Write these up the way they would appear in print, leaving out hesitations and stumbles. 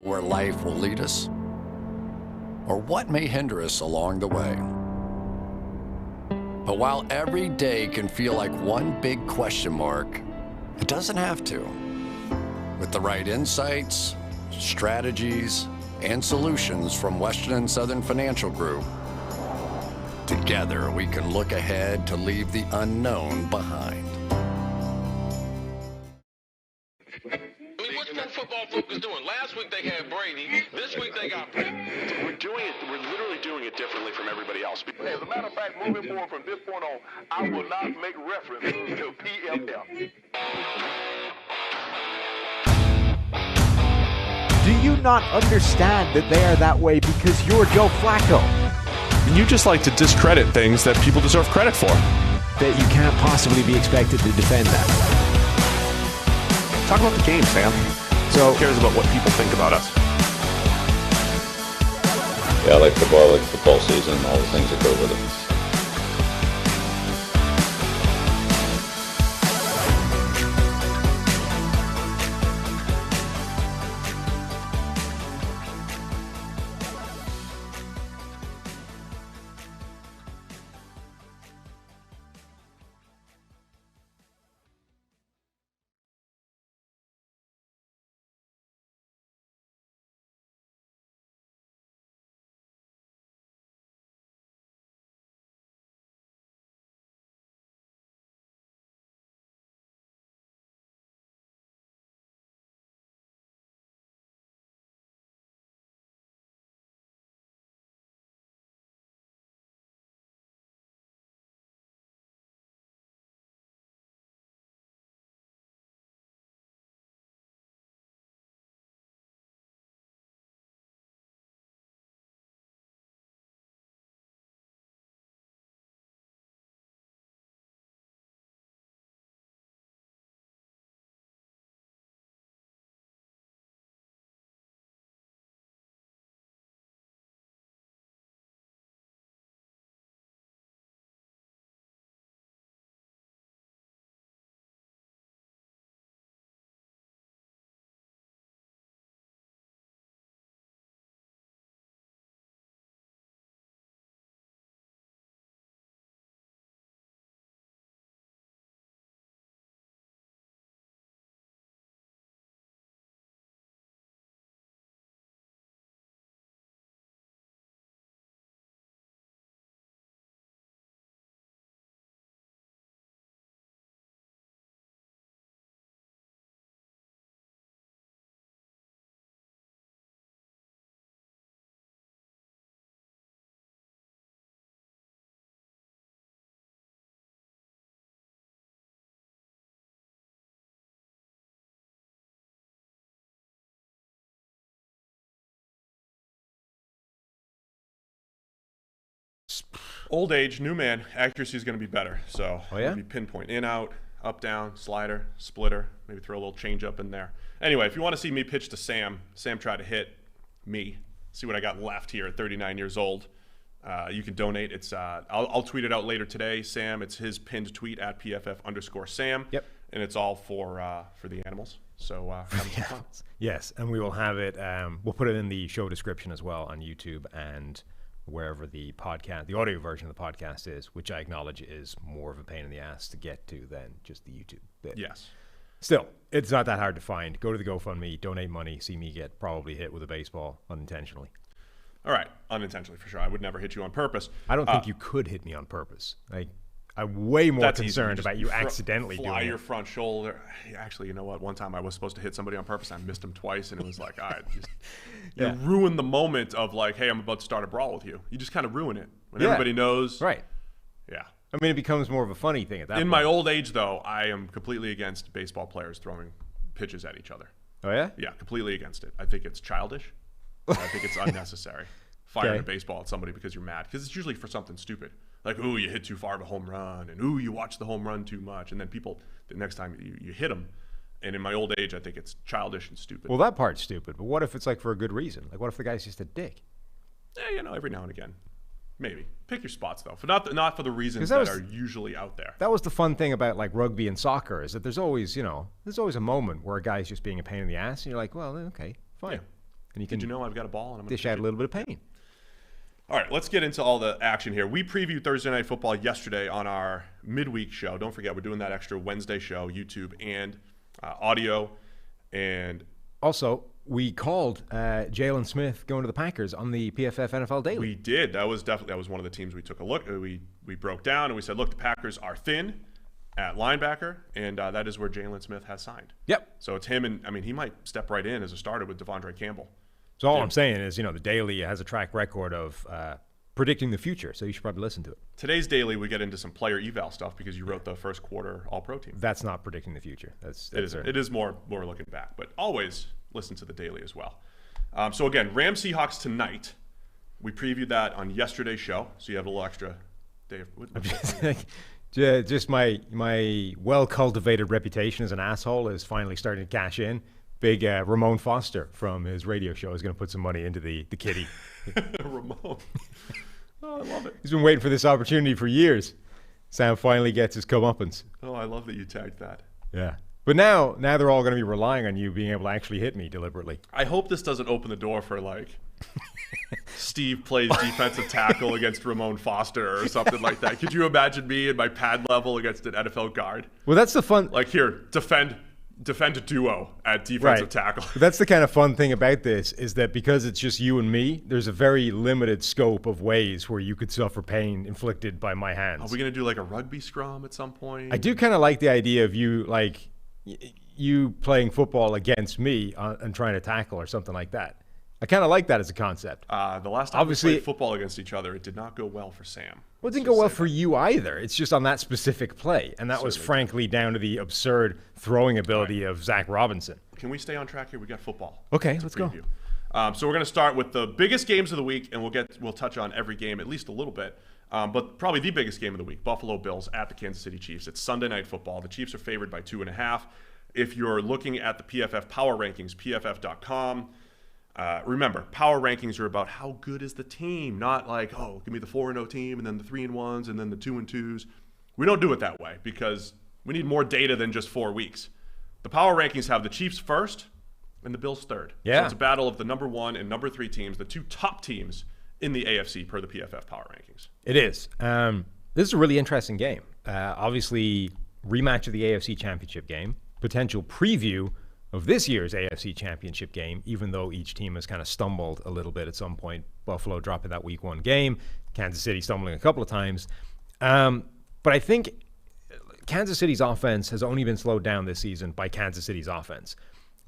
where life will lead us, or what may hinder us along the way. But while every day can feel like one big question mark, it doesn't have to. With the right insights, strategies, and solutions from Western and Southern Financial Group, together we can look ahead to leave the unknown behind. What's pro football focus doing? Last week they had Brady. This week they got Brady. We're literally doing it differently from everybody else. As a matter of fact, moving forward from this point on, I will not make reference to PFF. Do you not understand that they are that way because you're Joe Flacco? You just like to discredit things that people deserve credit for. That you can't possibly be expected to defend that. Talk about the game, Sam. So, who cares about what people think about us? Yeah, I like football, I like football season, all the things that go with it. Old age, new man, accuracy is going to be better. So yeah? Maybe pinpoint in, out, up, down, slider, splitter, maybe throw a little change up in there. Anyway, if you want to see me pitch to Sam tried to hit me. See what I got left here at 39 years old. You can donate. It's I'll tweet it out later today, Sam. It's his pinned tweet at PFF_Sam. Yep. And it's all for the animals. So have some fun. Yes, and we will have it. We'll put it in the show description as well on YouTube and wherever the audio version of the podcast is, which I acknowledge is more of a pain in the ass to get to than just the YouTube bit. Yes. Still, it's not that hard to find. Go to the GoFundMe, donate money, see me get probably hit with a baseball unintentionally. All right, unintentionally for sure. I would never hit you on purpose. I don't think you could hit me on purpose. I'm way more concerned about you accidentally fly doing your it. front shoulder. Actually, you know what? One time I was supposed to hit somebody on purpose. I missed him twice, and it was like, all right, you ruin the moment of like, hey, I'm about to start a brawl with you. You just kind of ruin it when everybody knows. Right. Yeah. I mean, it becomes more of a funny thing at that point. In my old age, though, I am completely against baseball players throwing pitches at each other. Oh, yeah? Yeah, completely against it. I think it's childish. I think it's unnecessary. Firing a baseball at somebody because you're mad. Because it's usually for something stupid. Like, ooh, you hit too far of a home run. And, ooh, you watched the home run too much. And then people, the next time you hit them. And in my old age, I think it's childish and stupid. Well, that part's stupid. But what if it's like for a good reason? Like, what if the guy's just a dick? Yeah, every now and again. Maybe. Pick your spots, though. Not for the reasons that are usually out there. That was the fun thing about, like, rugby and soccer is that there's always a moment where a guy's just being a pain in the ass. And you're like, well, okay, fine. Yeah. and you can Did you know I've got a ball and I'm dish out a little bit of pain. All right, let's get into all the action here. We previewed Thursday Night Football yesterday on our midweek show. Don't forget, we're doing that extra Wednesday show, YouTube and audio. And also, we called Jalen Smith going to the Packers on the PFF NFL Daily. We did. That was one of the teams we took a look. We broke down and we said, look, the Packers are thin at linebacker, and that is where Jalen Smith has signed. Yep. So it's him, and I mean, he might step right in as a starter with Devondre Campbell. So all I'm saying is, the Daily has a track record of predicting the future, so you should probably listen to it. Today's Daily, we get into some player eval stuff because you wrote the first quarter All-Pro team. That's not predicting the future. It is more looking back, but always listen to the Daily as well. So again, Rams Seahawks tonight. We previewed that on yesterday's show, so you have a little extra day. Just my well-cultivated reputation as an asshole is finally starting to cash in. Big Ramon Foster from his radio show is going to put some money into the kitty. Ramon. Oh, I love it. He's been waiting for this opportunity for years. Sam finally gets his comeuppance. Oh, I love that you tagged that. Yeah. But now they're all going to be relying on you being able to actually hit me deliberately. I hope this doesn't open the door for, Steve plays defensive tackle against Ramon Foster or something like that. Could you imagine me in my pad level against an NFL guard? Well, that's the fun. Here, defend a duo at defensive tackle. That's the kind of fun thing about this is that because it's just you and me, there's a very limited scope of ways where you could suffer pain inflicted by my hands. Are we going to do a rugby scrum at some point? I do kind of like the idea of you you playing football against me and trying to tackle or something like that. I kind of like that as a concept. The last time we played football against each other, it did not go well for Sam. Well, it didn't go well for you either. It's just on that specific play. And that was frankly down to the absurd throwing ability of Zach Robinson. Can we stay on track here? We got football. Okay, let's go. So we're going to start with the biggest games of the week, and we'll touch on every game at least a little bit. But probably the biggest game of the week, Buffalo Bills at the Kansas City Chiefs. It's Sunday Night Football. The Chiefs are favored by 2.5. If you're looking at the PFF Power Rankings, PFF.com, remember, power rankings are about how good is the team, not give me the 4-0 team and then the 3-1s and then the 2-2s. We don't do it that way because we need more data than just 4 weeks. The power rankings have the Chiefs first and the Bills third. Yeah. So it's a battle of the number 1 and number 3 teams, the 2 top teams in the AFC per the PFF Power Rankings. It is. This is a really interesting game. Obviously, rematch of the AFC Championship game, potential preview of this year's AFC Championship game, even though each team has kind of stumbled a little bit at some point. Buffalo dropping that Week 1 game, Kansas City stumbling a couple of times. But I think Kansas City's offense has only been slowed down this season by Kansas City's offense.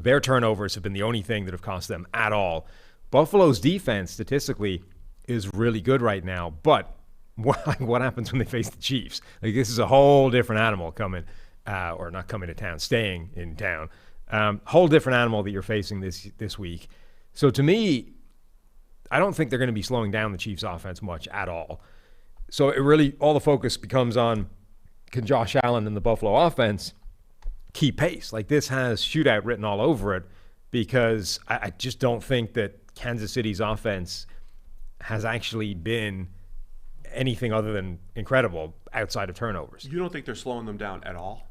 Their turnovers have been the only thing that have cost them at all. Buffalo's defense, statistically, is really good right now, but what happens when they face the Chiefs? This is a whole different animal coming, or not coming to town, staying in town. Whole different animal that you're facing this week. So to me, I don't think they're going to be slowing down the Chiefs' offense much at all. So it really, all the focus becomes on, can Josh Allen and the Buffalo offense keep pace? This has shootout written all over it because I just don't think that Kansas City's offense has actually been anything other than incredible outside of turnovers. You don't think they're slowing them down at all?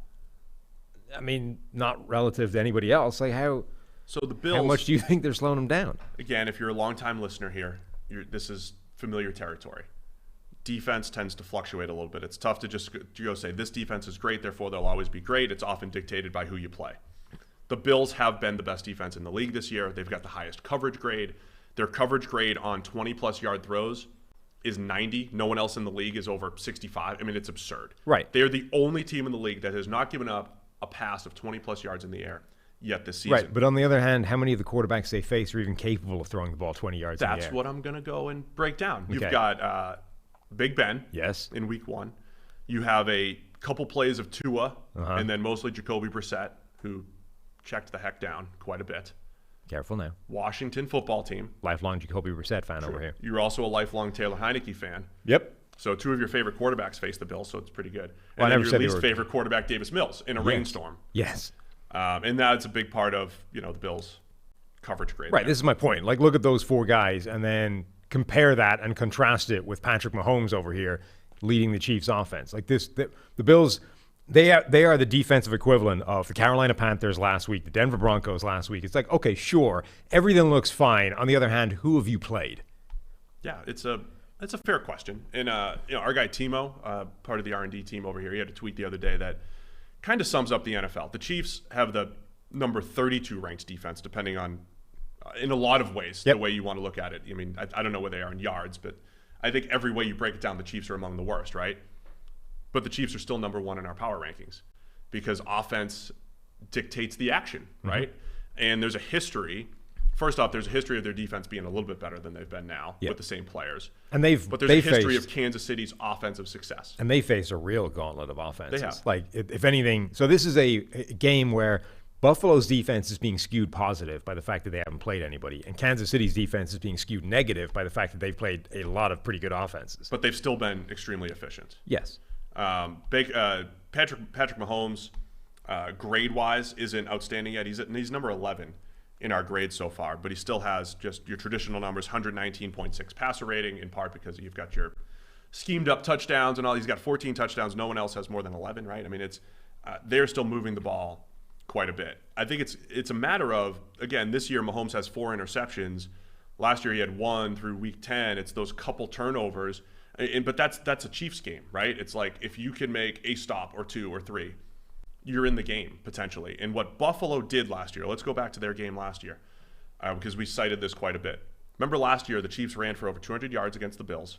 I mean, not relative to anybody else. So the Bills, how much do you think they're slowing them down? Again, if you're a longtime listener here, this is familiar territory. Defense tends to fluctuate a little bit. It's tough to just say this defense is great, therefore they'll always be great. It's often dictated by who you play. The Bills have been the best defense in the league this year. They've got the highest coverage grade. Their coverage grade on 20-plus yard throws is 90. No one else in the league is over 65. I mean, it's absurd. Right. They're the only team in the league that has not given up a pass of 20-plus yards in the air yet this season. Right, but on the other hand, how many of the quarterbacks they face are even capable of throwing the ball 20 yards in the air? That's what I'm going to go and break down. Okay. You've got Big Ben in Week 1. You have a couple plays of Tua, and then mostly Jacoby Brissett, who checked the heck down quite a bit. Careful now. Washington football team. Lifelong Jacoby Brissett fan over here. You're also a lifelong Taylor Heineke fan. Yep. So 2 of your favorite quarterbacks face the Bills, so it's pretty good. Well, and then your least favorite quarterback, Davis Mills, in a rainstorm. Yes. And that's a big part of the Bills' coverage grade. Right, there. this is my point. Look at those 4 guys and then compare that and contrast it with Patrick Mahomes over here leading the Chiefs offense. The Bills They are the defensive equivalent of the Carolina Panthers last week, the Denver Broncos last week. It's like, okay, sure, everything looks fine. On the other hand, who have you played? Yeah, it's a fair question. And our guy Timo, part of the R&D team over here, he had a tweet the other day that kind of sums up the NFL. The Chiefs have the number 32 ranked defense, depending on, in a lot of ways, the way you want to look at it. I mean, I don't know where they are in yards, but I think every way you break it down, the Chiefs are among the worst, right? But the Chiefs are still number one in our power rankings because offense dictates the action, right? And there's a history. First off, there's a history of their defense being a little bit better than they've been now with the same players. And but there's a history of Kansas City's offensive success. And they face a real gauntlet of offenses. They have. Like, if anything, so this is a game where Buffalo's defense is being skewed positive by the fact that they haven't played anybody, and Kansas City's defense is being skewed negative by the fact that they've played a lot of pretty good offenses. But they've still been extremely efficient. Yes. Patrick Mahomes, grade-wise, isn't outstanding yet. He's number 11 in our grade so far, but he still has just your traditional numbers, 119.6 passer rating, in part because you've got your schemed-up touchdowns and all. He's got 14 touchdowns. No one else has more than 11, right? I mean, they're still moving the ball quite a bit. I think it's a matter of, again, this year Mahomes has 4 interceptions. Last year he had 1 through week 10. It's those couple turnovers. But that's a Chiefs game, right? It's like if you can make a stop or 2 or 3, you're in the game potentially. And what Buffalo did last year, let's go back to their game last year because we cited this quite a bit. Remember last year the Chiefs ran for over 200 yards against the Bills.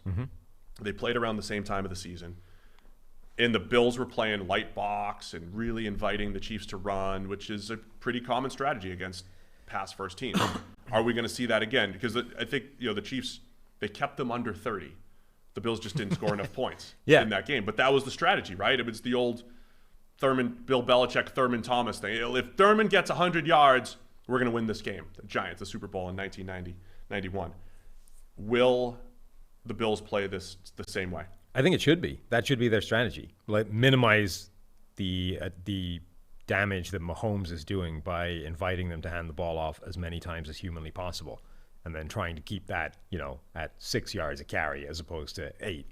They played around the same time of the season. And the Bills were playing light box and really inviting the Chiefs to run, which is a pretty common strategy against pass first teams. Are we going to see that again? Because I think the Chiefs, they kept them under 30. The Bills just didn't score enough points in that game. But that was the strategy, right? It was the old Bill Belichick, Thurman Thomas thing. If Thurman gets 100 yards, we're going to win this game. The Giants, the Super Bowl in 1991. Will the Bills play this the same way? I think it should be. That should be their strategy. Like, minimize the damage that Mahomes is doing by inviting them to hand the ball off as many times as humanly possible, and then trying to keep that, at 6 yards a carry as opposed to 8.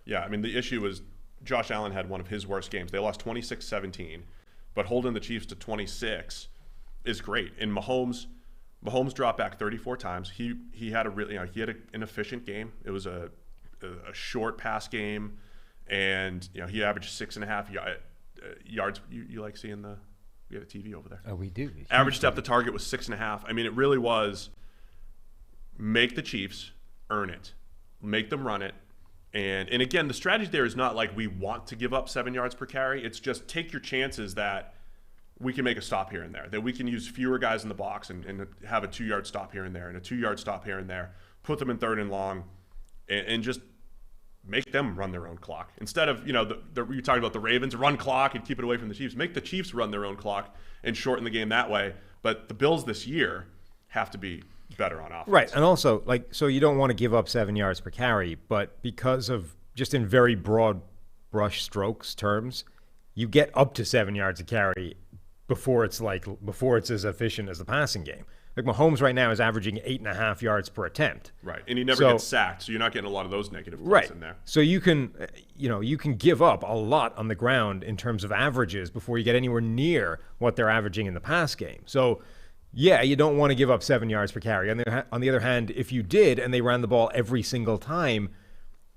Yeah, I mean, the issue was Josh Allen had one of his worst games. They lost 26-17, but holding the Chiefs to 26 is great. And Mahomes dropped back 34 times. He had he had an efficient game. It was a short pass game, and he averaged 6.5 yards. You like seeing we have a TV over there. Oh, we do. Average depth of target was 6.5. I mean, it really was make the Chiefs earn it, make them run it, and again, the strategy there is not like we want to give up 7 yards per carry. It's just take your chances that we can make a stop here and there, that we can use fewer guys in the box and have a 2-yard stop here and there and a 2-yard stop here and there, put them in 3rd and long, and just make them run their own clock. Instead of, you talked about the Ravens, run clock and keep it away from the Chiefs. Make the Chiefs run their own clock and shorten the game that way. But the Bills this year have to be better on offense. Right, and also, so you don't want to give up 7 yards per carry, but because of, just in very broad brush strokes terms, you get up to 7 yards a carry before it's as efficient as the passing game. Like, Mahomes right now is averaging 8.5 yards per attempt. Right, and he never gets sacked, so you're not getting a lot of those negative plays in there. So you can give up a lot on the ground in terms of averages before you get anywhere near what they're averaging in the pass game. So, yeah, you don't want to give up 7 yards per carry. On the other hand, if you did and they ran the ball every single time,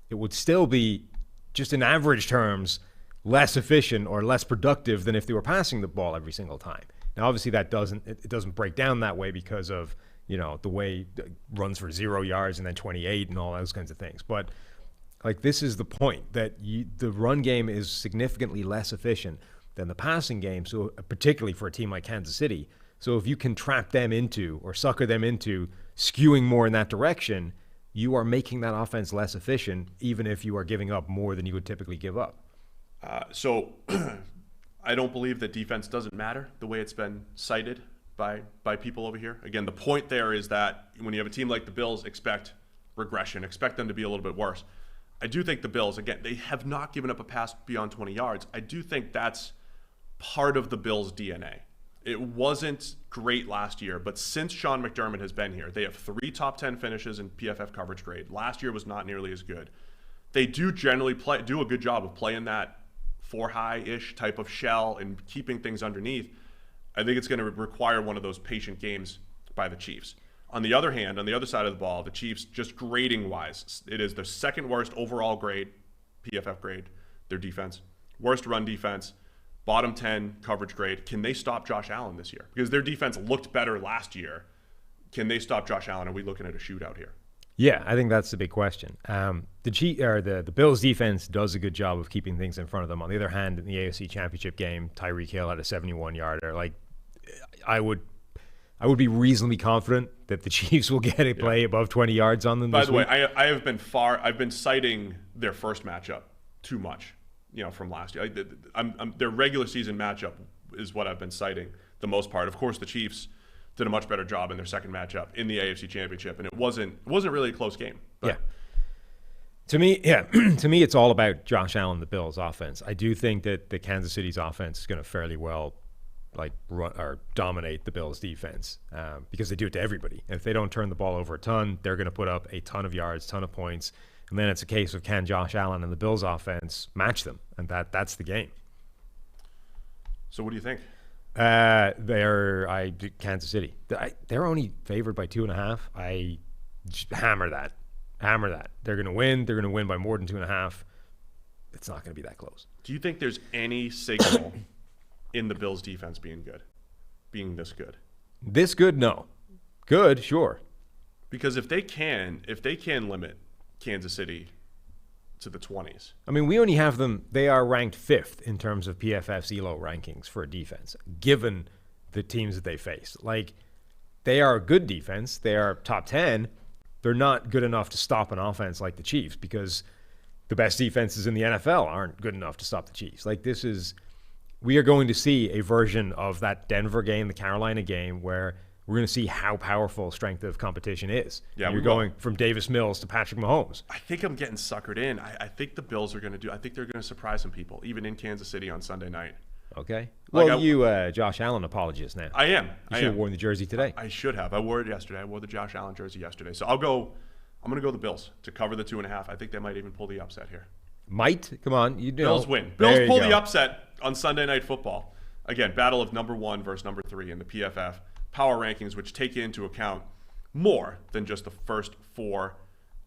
it would still be, just in average terms, less efficient or less productive than if they were passing the ball every single time. Now, obviously, it doesn't break down that way because of the way it runs for 0 yards and then 28 and all those kinds of things. But this is the point, that the run game is significantly less efficient than the passing game. So particularly for a team like Kansas City. So if you can trap them into or sucker them into skewing more in that direction, you are making that offense less efficient, even if you are giving up more than you would typically give up. So I don't believe that defense doesn't matter the way it's been cited by people over here. Again, the point there is that when you have a team like the Bills, expect regression, expect them to be a little bit worse. I do think the Bills, again, they have not given up a pass beyond 20 yards. I do think that's part of the Bills' DNA. It wasn't great last year, but since Sean McDermott has been here, they have 3 top 10 finishes in PFF coverage grade. Last year was not nearly as good. They do generally do a good job of playing that 4-high-ish type of shell and keeping things underneath, I think it's going to require one of those patient games by the Chiefs. On the other hand, on the other side of the ball, the Chiefs, just grading-wise, it is their second worst overall grade, PFF grade, their defense. Worst run defense, bottom 10 coverage grade. Can they stop Josh Allen this year? Because their defense looked better last year. Can they stop Josh Allen? Are we looking at a shootout here? Yeah, I think that's the big question. The Bills defense does a good job of keeping things in front of them. On the other hand, in the AFC Championship game, Tyreek Hill had a 71-yarder. Like, I would be reasonably confident that the Chiefs will get a play above 20 yards on them. By the way, I've been citing their first matchup too much, from last year. Their regular season matchup is what I've been citing the most part. Of course, the Chiefs did a much better job in their second matchup in the AFC Championship, and it wasn't really a close game. But. To me, it's all about Josh Allen, the Bills' offense. I do think that the Kansas City's offense is going to fairly well run or dominate the Bills' defense because they do it to everybody. And if they don't turn the ball over a ton, they're going to put up a ton of yards, ton of points, and then it's a case of can Josh Allen and the Bills' offense match them, and that's the game. So what do you think? Kansas City. They're only favored by 2.5. I hammer that. They're going to win. They're going to win by more than 2.5. It's not going to be that close. Do you think there's any signal in the Bills' defense being this good? This good? No. Good, sure. Because if they can limit Kansas City to the 20s. I mean, we only have them. They are ranked 5th in terms of PFF's ELO rankings for a defense, given the teams that they face. Like, they are a good defense. They are top 10. They're not good enough to stop an offense like the Chiefs because the best defenses in the NFL aren't good enough to stop the Chiefs. Like, we are going to see a version of that Denver game, the Carolina game, where we're going to see how powerful strength of competition is. Yeah, you're going from Davis Mills to Patrick Mahomes. I think I'm getting suckered in. I think the Bills are going to I think they're going to surprise some people, even in Kansas City on Sunday night. Okay. Well, Josh Allen apologist now. I am. You should have worn the jersey today. I should have. I wore it yesterday. I wore the Josh Allen jersey yesterday. So I'm going to go the Bills to cover the 2.5. I think they might even pull the upset here. Might? Come on. Bills win. Bills pull the upset on Sunday Night Football. Again, battle of number 1 versus number 3 in the PFF power rankings, which take into account more than just the first 4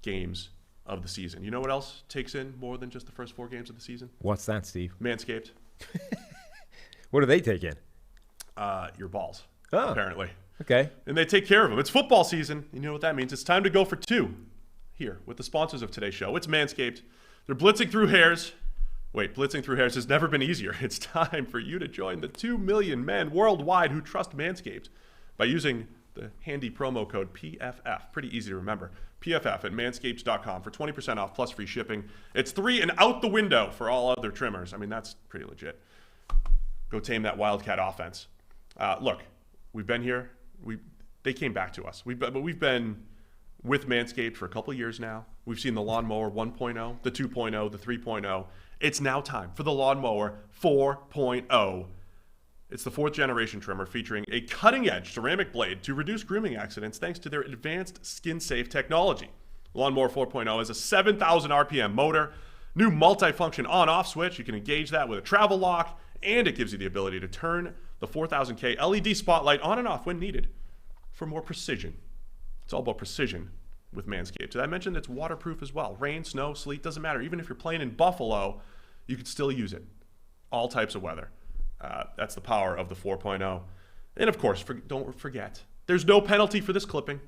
games of the season. You know what else takes in more than just the first 4 games of the season? What's that, Steve? Manscaped. What do they take in? Your balls, apparently. Okay. And they take care of them. It's football season. You know what that means. It's time to go for 2 here with the sponsors of today's show. It's Manscaped. They're blitzing through hairs. Wait, blitzing through hairs has never been easier. It's time for you to join the 2 million men worldwide who trust Manscaped by using the handy promo code PFF. Pretty easy to remember. PFF at manscaped.com for 20% off plus free shipping. It's 3 and out the window for all other trimmers. I mean, that's pretty legit. Go tame that Wildcat offense. Look, we've been here. They came back to us. We've been with Manscaped for a couple years now. We've seen the Lawnmower 1.0, the 2.0, the 3.0. It's now time for the Lawnmower 4.0. It's the 4th generation trimmer featuring a cutting-edge ceramic blade to reduce grooming accidents thanks to their advanced skin-safe technology. Lawnmower 4.0 has a 7,000 RPM motor, new multi-function on-off switch. You can engage that with a travel lock, and it gives you the ability to turn the 4000K LED spotlight on and off when needed for more precision. It's all about precision with Manscaped. Did I mention it's waterproof as well? Rain, snow, sleet, doesn't matter. Even if you're playing in Buffalo, you can still use it. All types of weather. That's the power of the 4.0. And of course, don't forget, there's no penalty for this clipping.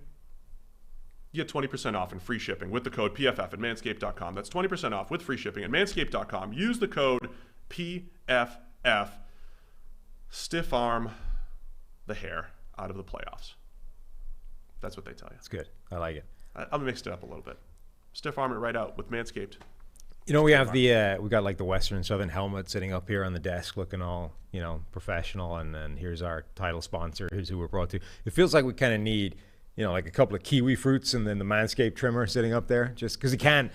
You get 20% off and free shipping with the code PFF at manscaped.com. That's 20% off with free shipping at manscaped.com. Use the code PFF. Stiff arm the hair out of the playoffs. That's what they tell you. It's good. I like it. I mixed it up a little bit. Stiff arm it right out with Manscaped. You know, we have we got like the Western and Southern helmet sitting up here on the desk looking all, professional. And then here's our title sponsor. Here's who we're brought to. It feels like we kind of need, like a couple of kiwi fruits and then the Manscaped trimmer sitting up there, just because you can't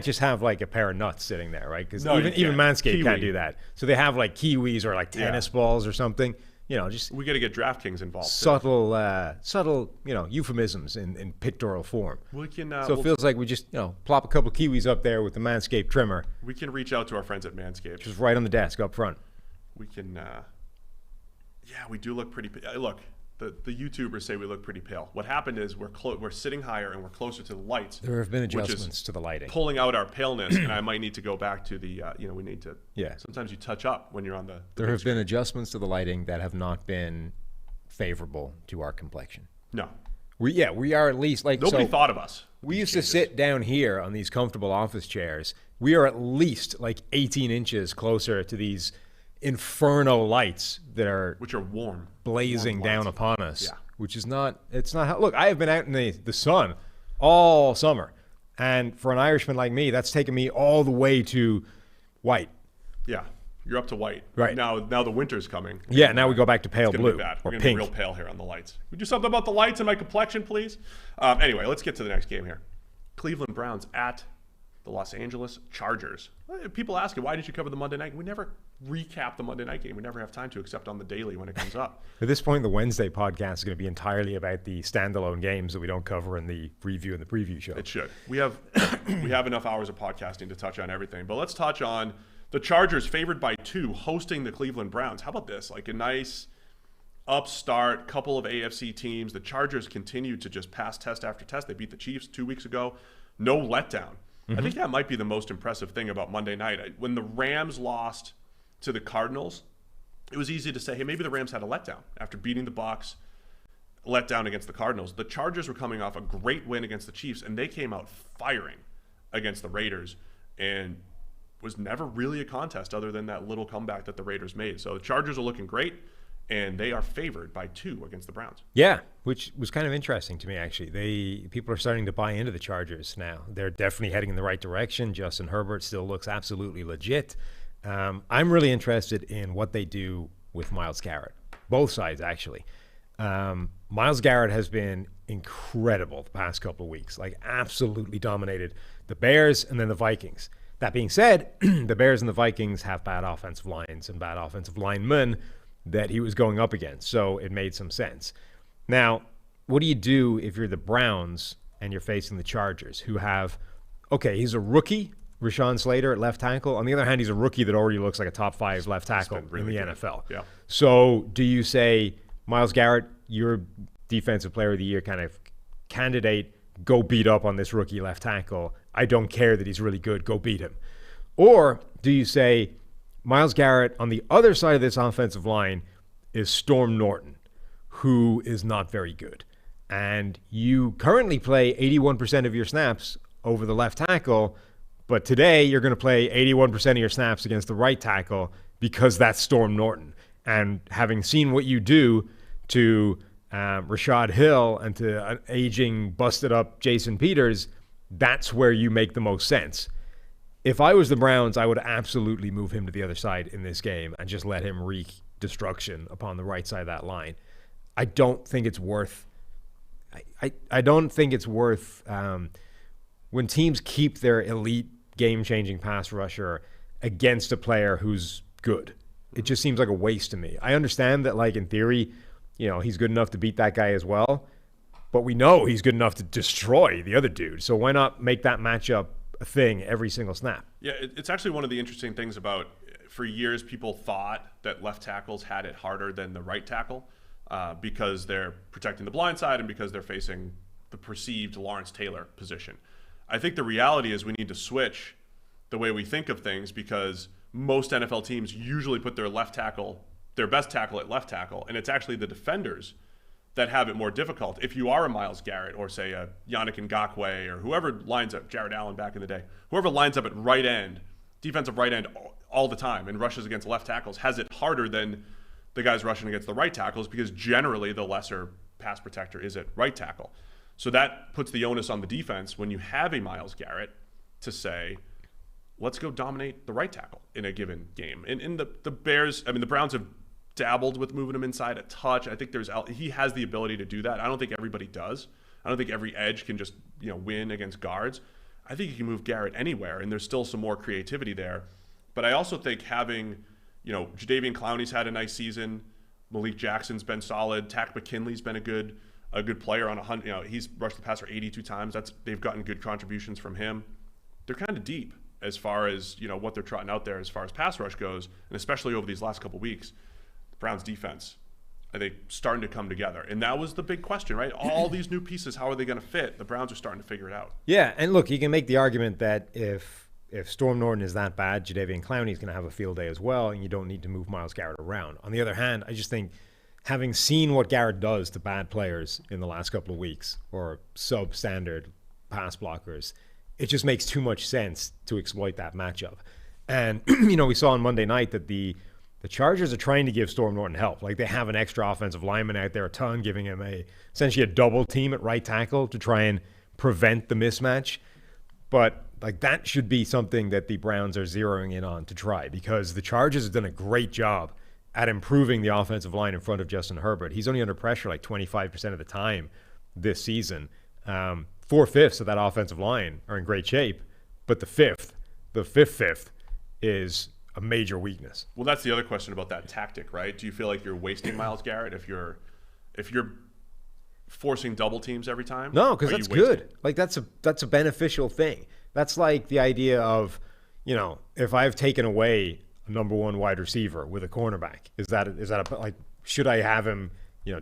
just have like a pair of nuts sitting there, right? Because even Manscaped can't do that. So they have like kiwis or like tennis balls or something. just We got to get DraftKings involved. subtle, euphemisms in pictorial form. We can. So it feels like we just, plop a couple Kiwis up there with the Manscaped trimmer, We can reach out to our friends at Manscaped. just right on the desk up front. We can. Yeah, we do look pretty. Look, the YouTubers say we look pretty pale. What happened is we're sitting higher and we're closer to the lights. There have been which is adjustments to the lighting. pulling out our paleness, and I might need to go back to the. We need to. Yeah. Sometimes you touch up when you're on the. There have been adjustments to the lighting that have not been favorable to our complexion. No. We are at least like Nobody so thought of us. We used to sit down here on these comfortable office chairs. We are at least like 18 inches closer to these inferno lights that are Which are warm. blazing Warm down lights. upon us. Yeah. Which is not. It's not how. Look, I have been out in the sun all summer, and for an Irishman like me, that's taken me all the way to white. Yeah. You're up to white. Right. Now the winter's coming. Yeah, now we go back to pale It's gonna blue be bad. or We're gonna pink. be real pale here on the lights. We do something about the lights and my complexion, please. Anyway, let's get to the next game here. Cleveland Browns at the Los Angeles Chargers. People ask why didn't you cover the Monday night? We never recap the Monday night game. We never have time to, except on the daily when it comes up. At this point, the Wednesday podcast is going to be entirely about the standalone games that we don't cover in the review and the preview show. It should. We have enough hours of podcasting to touch on everything. But let's touch on the Chargers, favored by 2, hosting the Cleveland Browns. How about this? Like a nice upstart, couple of AFC teams. The Chargers continue to just pass test after test. They beat the Chiefs 2 weeks ago. No letdown. I think that might be the most impressive thing about Monday night. When the Rams lost to the Cardinals, it was easy to say, hey, maybe the Rams had a letdown after beating the Bucs, letdown against the Cardinals. The Chargers were coming off a great win against the Chiefs, and they came out firing against the Raiders, and was never really a contest other than that little comeback that the Raiders made. So the Chargers are looking great, and they are favored by 2 against the Browns. Yeah, which was kind of interesting to me, actually. People are starting to buy into the Chargers now. They're definitely heading in the right direction. Justin Herbert still looks absolutely legit. I'm really interested in what they do with Myles Garrett. Both sides, actually. Myles Garrett has been incredible the past couple of weeks, like absolutely dominated the Bears and then the Vikings. That being said, the Bears and the Vikings have bad offensive lines and bad offensive linemen that he was going up against, so it made some sense. Now, what do you do if you're the Browns and you're facing the Chargers, who have, okay, he's a rookie, Rashawn Slater at left tackle. On the other hand, he's a rookie that already looks like a top 5 left tackle really in the good. NFL. Yeah. So do you say, Myles Garrett, you're Defensive Player of the Year kind of candidate, go beat up on this rookie left tackle. I don't care that he's really good, go beat him. Or do you say, Myles Garrett on the other side of this offensive line is Storm Norton, who is not very good. And you currently play 81% of your snaps over the left tackle, but today you're going to play 81% of your snaps against the right tackle because that's Storm Norton. And having seen what you do to Rashad Hill and to an aging, busted up Jason Peters, that's where you make the most sense. If I was the Browns, I would absolutely move him to the other side in this game and just let him wreak destruction upon the right side of that line. I don't think it's worth. I don't think it's worth when teams keep their elite game-changing pass rusher against a player who's good. It just seems like a waste to me. I understand that, like in theory, he's good enough to beat that guy as well, but we know he's good enough to destroy the other dude. So why not make that matchup a thing every single snap? Yeah, it's actually one of the interesting things about, for years, people thought that left tackles had it harder than the right tackle because they're protecting the blind side and because they're facing the perceived Lawrence Taylor position. I think the reality is we need to switch the way we think of things, because most NFL teams usually put their left tackle, their best tackle, at left tackle, and it's actually the defenders that have it more difficult. If you are a Myles Garrett or, say, a Yannick Ngakoue or whoever lines up, Jared Allen back in the day, whoever lines up at right end, defensive right end all the time and rushes against left tackles, has it harder than the guys rushing against the right tackles, because generally the lesser pass protector is at right tackle. So that puts the onus on the defense when you have a Myles Garrett to say, let's go dominate the right tackle in a given game. And the Bears, the Browns have dabbled with moving him inside a touch. I think he has the ability to do that. I don't think everybody does. I don't think every edge can just win against guards. I think you can move Garrett anywhere, and there's still some more creativity there. But I also think having, Jadeveon Clowney's had a nice season. Malik Jackson's been solid. Tack McKinley's been a good player on 100. He's rushed the passer 82 times. They've gotten good contributions from him. They're kind of deep as far as what they're trotting out there as far as pass rush goes, and especially over these last couple weeks, the Browns' defense, I think, starting to come together. And that was the big question, right? All these new pieces, how are they going to fit? The Browns are starting to figure it out. Yeah, and look, you can make the argument that if Storm Norton is that bad, Jadeveon Clowney is going to have a field day as well, and you don't need to move Myles Garrett around. On the other hand, I just think having seen what Garrett does to bad players in the last couple of weeks, or substandard pass blockers, it just makes too much sense to exploit that matchup. And, we saw on Monday night that the Chargers are trying to give Storm Norton help. Like, they have an extra offensive lineman out there, a ton, giving him essentially a double team at right tackle to try and prevent the mismatch. But like, that should be something that the Browns are zeroing in on to try, because the Chargers have done a great job at improving the offensive line in front of Justin Herbert. He's only under pressure like 25% of the time this season. 4/5 of that offensive line are in great shape, but the fifth is a major weakness. Well, that's the other question about that tactic, right? Do you feel like you're wasting Myles Garrett if you're forcing double teams every time? No, because that's good. Like, that's a beneficial thing. That's like the idea of, if I've taken away a number one wide receiver with a cornerback, is that like, should I have him,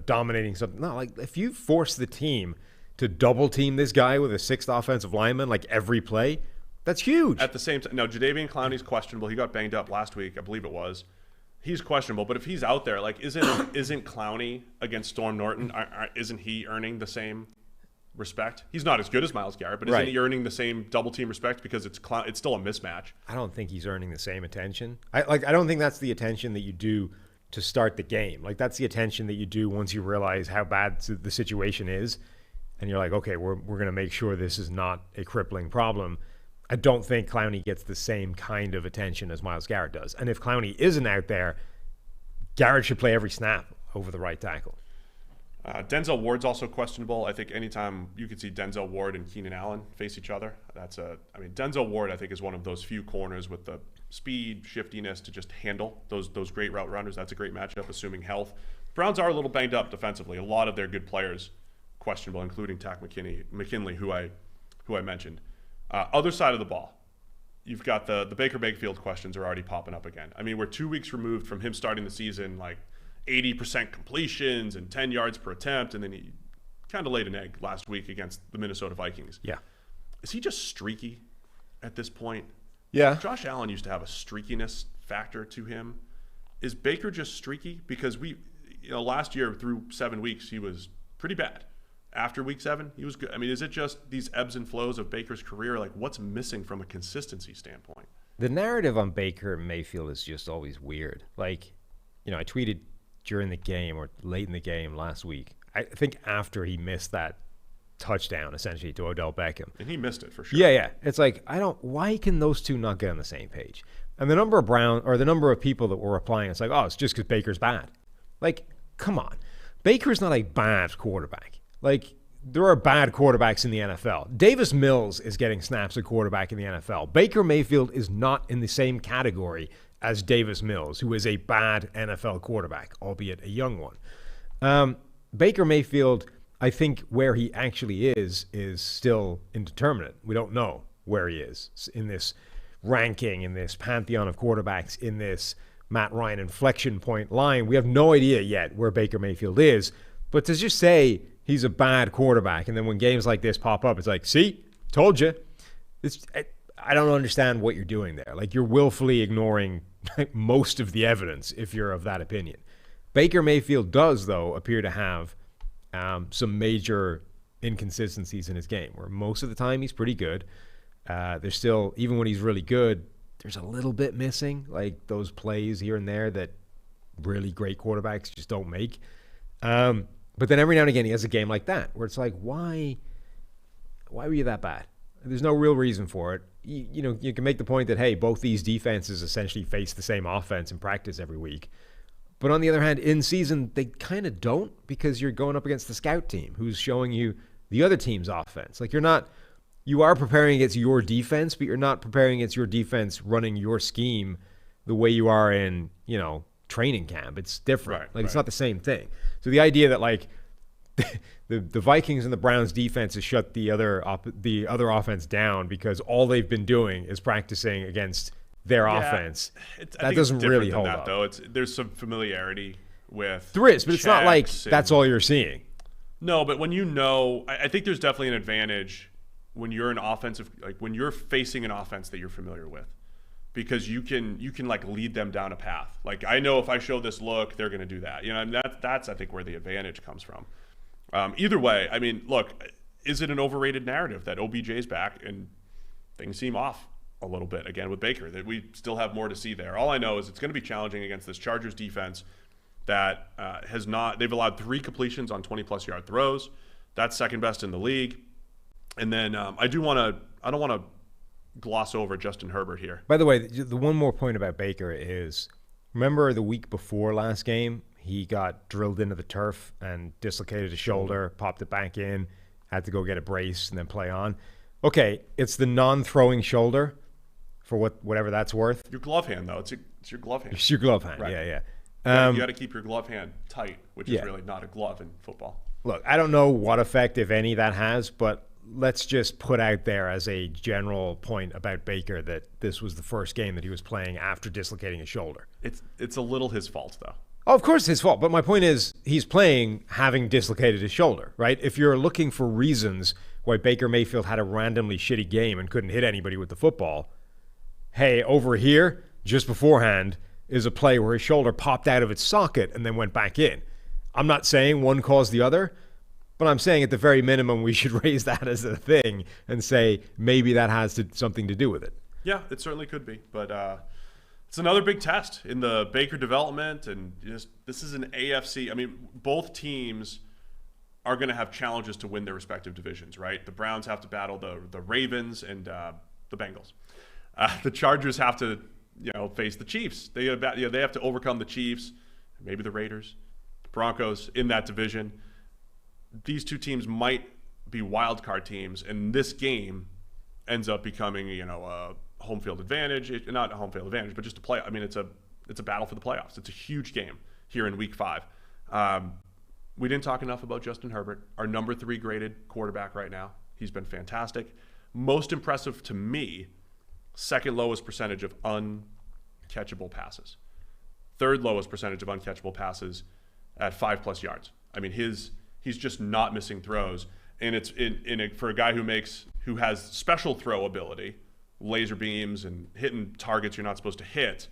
dominating something? No, like, if you force the team to double team this guy with a sixth offensive lineman like every play, that's huge. At the same time, no, Jadeveon Clowney's questionable. He got banged up last week, I believe it was. He's questionable, but if he's out there, like, isn't Clowney against Storm Norton? Isn't he earning the same respect? He's not as good as Myles Garrett, but isn't he earning the same double team respect because it's still a mismatch? I don't think he's earning the same attention. I don't think that's the attention that you do to start the game. Like, that's the attention that you do once you realize how bad the situation is, and you're like, okay, we're going to make sure this is not a crippling problem. I don't think Clowney gets the same kind of attention as Myles Garrett does. And if Clowney isn't out there, Garrett should play every snap over the right tackle. Denzel Ward's also questionable. I think anytime you could see Denzel Ward and Keenan Allen face each other, Denzel Ward, I think, is one of those few corners with the speed, shiftiness to just handle those great route runners. That's a great matchup, assuming health. Browns are a little banged up defensively. A lot of their good players questionable, including Tack McKinley, who I mentioned. Other side of the ball, you've got the Baker Mayfield questions are already popping up again. I mean, we're 2 weeks removed from him starting the season like 80% completions and 10 yards per attempt, and then he kind of laid an egg last week against the Minnesota Vikings. Yeah. Is he just streaky at this point? Yeah. Josh Allen used to have a streakiness factor to him. Is Baker just streaky? Because last year through 7 weeks, he was pretty bad. After week 7, he was good. I mean, is it just these ebbs and flows of Baker's career? Like, what's missing from a consistency standpoint? The narrative on Baker Mayfield is just always weird. Like, I tweeted during the game or late in the game last week, I think after he missed that touchdown, essentially, to Odell Beckham. And he missed it for sure. Yeah. It's like, why can those two not get on the same page? And the number of people that were replying, it's like, oh, it's just because Baker's bad. Like, come on. Baker's not a bad quarterback. Like, there are bad quarterbacks in the NFL. Davis Mills is getting snaps at quarterback in the NFL. Baker Mayfield is not in the same category as Davis Mills, who is a bad NFL quarterback, albeit a young one. Baker Mayfield, I think where he actually is still indeterminate. We don't know where he is in this ranking, in this pantheon of quarterbacks, in this Matt Ryan inflection point line. We have no idea yet where Baker Mayfield is. But to just say he's a bad quarterback, and then when games like this pop up, it's like, see, told you. I don't understand what you're doing there. Like, you're willfully ignoring most of the evidence if you're of that opinion. Baker Mayfield does, though, appear to have some major inconsistencies in his game, where most of the time he's pretty good. There's still, even when he's really good, there's a little bit missing, like those plays here and there that really great quarterbacks just don't make. But then every now and again he has a game like that where it's like, why were you that bad? There's no real reason for it. You can make the point that, hey, both these defenses essentially face the same offense in practice every week. But on the other hand, in season, they kind of don't, because you're going up against the scout team who's showing you the other team's offense. Like, you are preparing against your defense, but you're not preparing against your defense running your scheme the way you are in, training camp. It's different. Right, It's not the same thing. So the idea that like the Vikings and the Browns defense has shut the other offense down because all they've been doing is practicing against their offense. That doesn't really hold up. Though there's some familiarity with. There is, but it's not like that's all you're seeing. No, but when I think there's definitely an advantage when you're when you're facing an offense that you're familiar with, because you can like lead them down a path. Like, I know if I show this look, they're going to do that. And that's I think where the advantage comes from. Either way, I mean, look, is it an overrated narrative that OBJ's back and things seem off a little bit again with Baker, that we still have more to see there? All I know is it's going to be challenging against this Chargers defense that they've allowed 3 completions on 20-plus yard throws. That's second best in the league. And then I don't want to gloss over Justin Herbert here. By the way, the one more point about Baker is, remember the week before last game, he got drilled into the turf and dislocated his shoulder, popped it back in, had to go get a brace and then play on. Okay, it's the non-throwing shoulder for whatever that's worth. Your glove hand, though. It's your glove hand. It's your glove hand, right. Yeah. You got to keep your glove hand tight, which is really not a glove in football. Look, I don't know what effect, if any, that has, but let's just put out there as a general point about Baker that this was the first game that he was playing after dislocating his shoulder. It's a little his fault, though. Oh, of course, his fault. But my point is, he's playing having dislocated his shoulder, right? If you're looking for reasons why Baker Mayfield had a randomly shitty game and couldn't hit anybody with the football, hey, over here, just beforehand, is a play where his shoulder popped out of its socket and then went back in. I'm not saying one caused the other, but I'm saying at the very minimum we should raise that as a thing and say maybe that has something to do with it. Yeah, it certainly could be. But it's another big test in the Baker development. And this is an AFC. I mean, both teams are going to have challenges to win their respective divisions, right? The Browns have to battle the Ravens and the Bengals. The Chargers have to face the Chiefs. They have to overcome the Chiefs, maybe the Raiders, the Broncos in that division. These two teams might be wild card teams, and this game ends up becoming a home field advantage. Not a home field advantage, but just a play. I mean, it's a battle for the playoffs. It's a huge game here in Week 5. We didn't talk enough about Justin Herbert, our number 3 graded quarterback right now. He's been fantastic. Most impressive to me, second lowest percentage of uncatchable passes. Third lowest percentage of uncatchable passes at 5+ yards. I mean, he's just not missing throws. And it's for a guy who has special throw ability, laser beams and hitting targets you're not supposed to hit.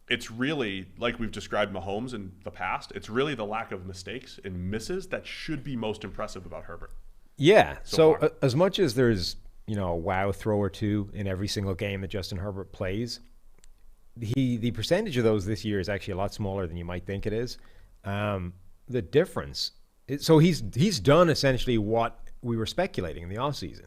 It's really, like we've described Mahomes in the past, it's really the lack of mistakes and misses that should be most impressive about Herbert. Yeah. So as much as there's, a wow throw or two in every single game that Justin Herbert plays, the percentage of those this year is actually a lot smaller than you might think it is. The difference, so he's done essentially what we were speculating in the offseason.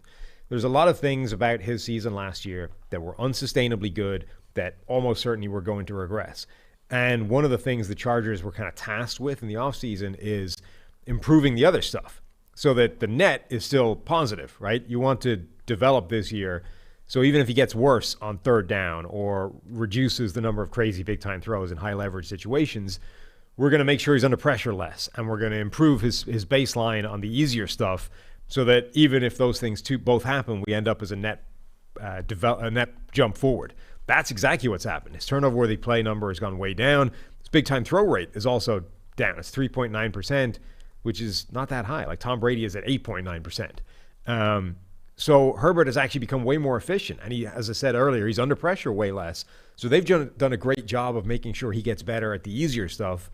There's a lot of things about his season last year that were unsustainably good that almost certainly were going to regress. And one of the things the Chargers were kind of tasked with in the offseason is improving the other stuff so that the net is still positive, right? You want to develop this year. So even if he gets worse on third down or reduces the number of crazy big-time throws in high-leverage situations, we're going to make sure he's under pressure less, and we're going to improve his baseline on the easier stuff so that even if those things both happen, we end up as a net jump forward. That's exactly what's happened. His turnover-worthy play number has gone way down. His big-time throw rate is also down. It's 3.9%, which is not that high. Like Tom Brady is at 8.9%. So Herbert has actually become way more efficient. And he, as I said earlier, he's under pressure way less. So they've done a great job of making sure he gets better at the easier stuff.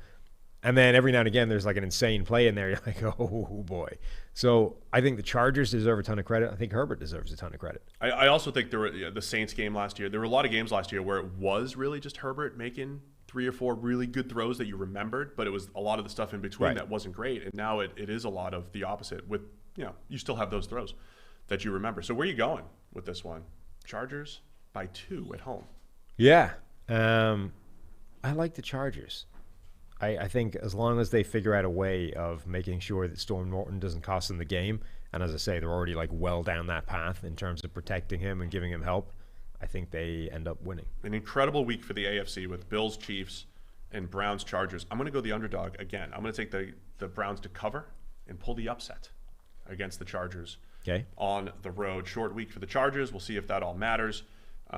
And then every now and again, there's like an insane play in there. You're like, oh boy. So I think the Chargers deserve a ton of credit. I think Herbert deserves a ton of credit. I also think there were the Saints game last year. There were a lot of games last year where it was really just Herbert making 3 or 4 really good throws that you remembered, but it was a lot of the stuff in between that wasn't great. And now it is a lot of the opposite with, you still have those throws that you remember. So where are you going with this one? Chargers by 2 at home. Yeah. I like the Chargers. I think as long as they figure out a way of making sure that Storm Norton doesn't cost them the game, and as I say, they're already like well down that path in terms of protecting him and giving him help, I think they end up winning. An incredible week for the AFC with Bills, Chiefs, and Browns Chargers. I'm going to go the underdog again. I'm going to take the Browns to cover and pull the upset against the Chargers on the road. Short week for the Chargers. We'll see if that all matters.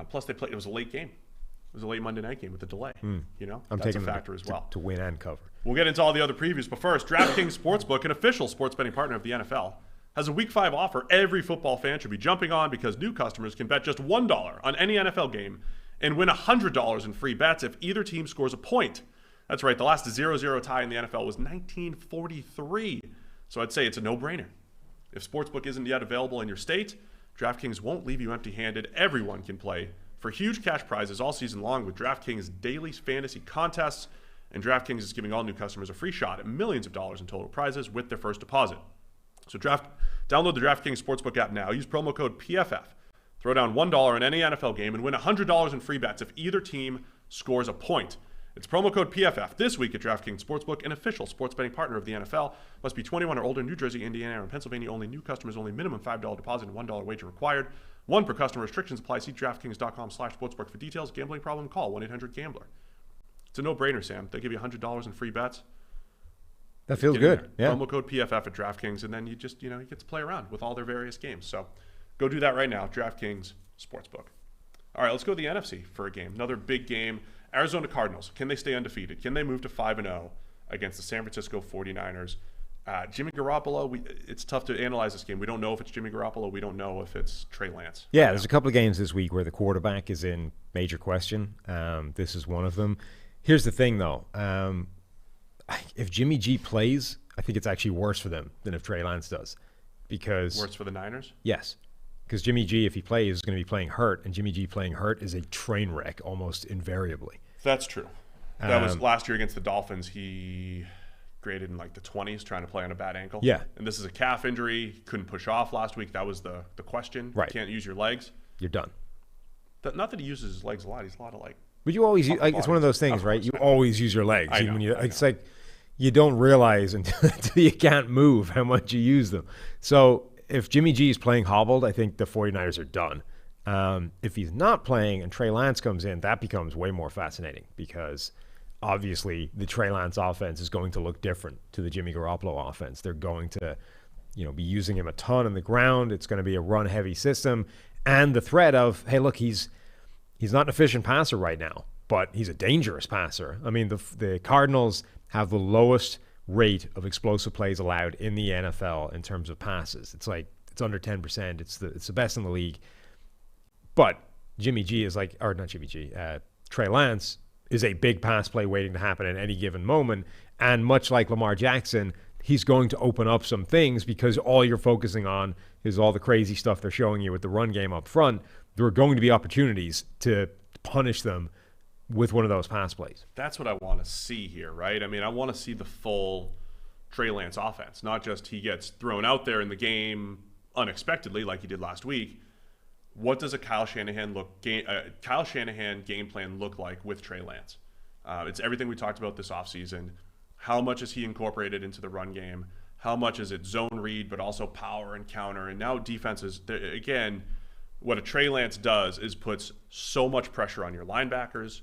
Plus, it was a late game. It was a late Monday night game with a delay. You know, I'm that's taking a factor as well. To win and cover. We'll get into all the other previews, but first, DraftKings Sportsbook, an official sports betting partner of the NFL, has a Week 5 offer every football fan should be jumping on because new customers can bet just $1 on any NFL game and win $100 in free bets if either team scores a point. That's right, the last 0-0 tie in the NFL was 1943, so I'd say it's a no-brainer. If Sportsbook isn't yet available in your state, DraftKings won't leave you empty-handed. Everyone can play for huge cash prizes all season long with DraftKings daily fantasy contests, and DraftKings is giving all new customers a free shot at millions of dollars in total prizes with their first deposit. So download the DraftKings Sportsbook app now. Use promo code PFF. Throw down $1 on any NFL game and win $100 in free bets if either team scores a point. It's promo code PFF this week at DraftKings Sportsbook, an official sports betting partner of the NFL. Must be 21 or older. New Jersey, Indiana, and Pennsylvania only. New customers only. Minimum $5 deposit and $1 wager required. One per customer. Restrictions apply. See DraftKings.com/sportsbook for details. Gambling problem? Call 1-800-GAMBLER. It's a no-brainer, Sam. They give you $100 in free bets. That feels good. Yeah. Promo code PFF at DraftKings, and then you just, you get to play around with all their various games. So go do that right now. DraftKings Sportsbook. All right, let's go to the NFC for a game. Another big game. Arizona Cardinals. Can they stay undefeated? Can they move to 5-0 against the San Francisco 49ers? Jimmy Garoppolo, it's tough to analyze this game. We don't know if it's Jimmy Garoppolo. We don't know if it's Trey Lance. Yeah, there's a couple of games this week where the quarterback is in major question. This is one of them. Here's the thing, though. If Jimmy G plays, I think it's actually worse for them than if Trey Lance does. Worse for the Niners? Yes. Because Jimmy G, if he plays, is going to be playing hurt, and Jimmy G playing hurt is a train wreck almost invariably. That's true. That was last year against the Dolphins. He graded in like the 20s trying to play on a bad ankle. Yeah. And this is a calf injury. Couldn't push off last week. That was the question. Right. You can't use your legs. You're done. Not that he uses his legs a lot. He's a lot of But you always use, it's one of those things, right? You always use your legs. I know. It's like you don't realize until you can't move how much you use them. So if Jimmy G is playing hobbled, I think the 49ers are done. If he's not playing and Trey Lance comes in, that becomes way more fascinating because obviously the Trey Lance offense is going to look different to the Jimmy Garoppolo offense. They're going to, be using him a ton on the ground. It's going to be a run-heavy system. And the threat of, hey, look, he's not an efficient passer right now, but he's a dangerous passer. I mean, the Cardinals have the lowest rate of explosive plays allowed in the NFL in terms of passes. It's under 10%. It's the best in the league. But Jimmy G is Trey Lance is a big pass play waiting to happen at any given moment. And much like Lamar Jackson, he's going to open up some things because all you're focusing on is all the crazy stuff they're showing you with the run game up front. There are going to be opportunities to punish them with one of those pass plays. That's what I want to see here, right? I mean, I want to see the full Trey Lance offense, not just he gets thrown out there in the game unexpectedly like he did last week. What does a Kyle Shanahan game plan look like with Trey Lance? It's everything we talked about this offseason. How much is he incorporated into the run game? How much is it zone read, but also power and counter? And now defenses, again, what a Trey Lance does is puts so much pressure on your linebackers,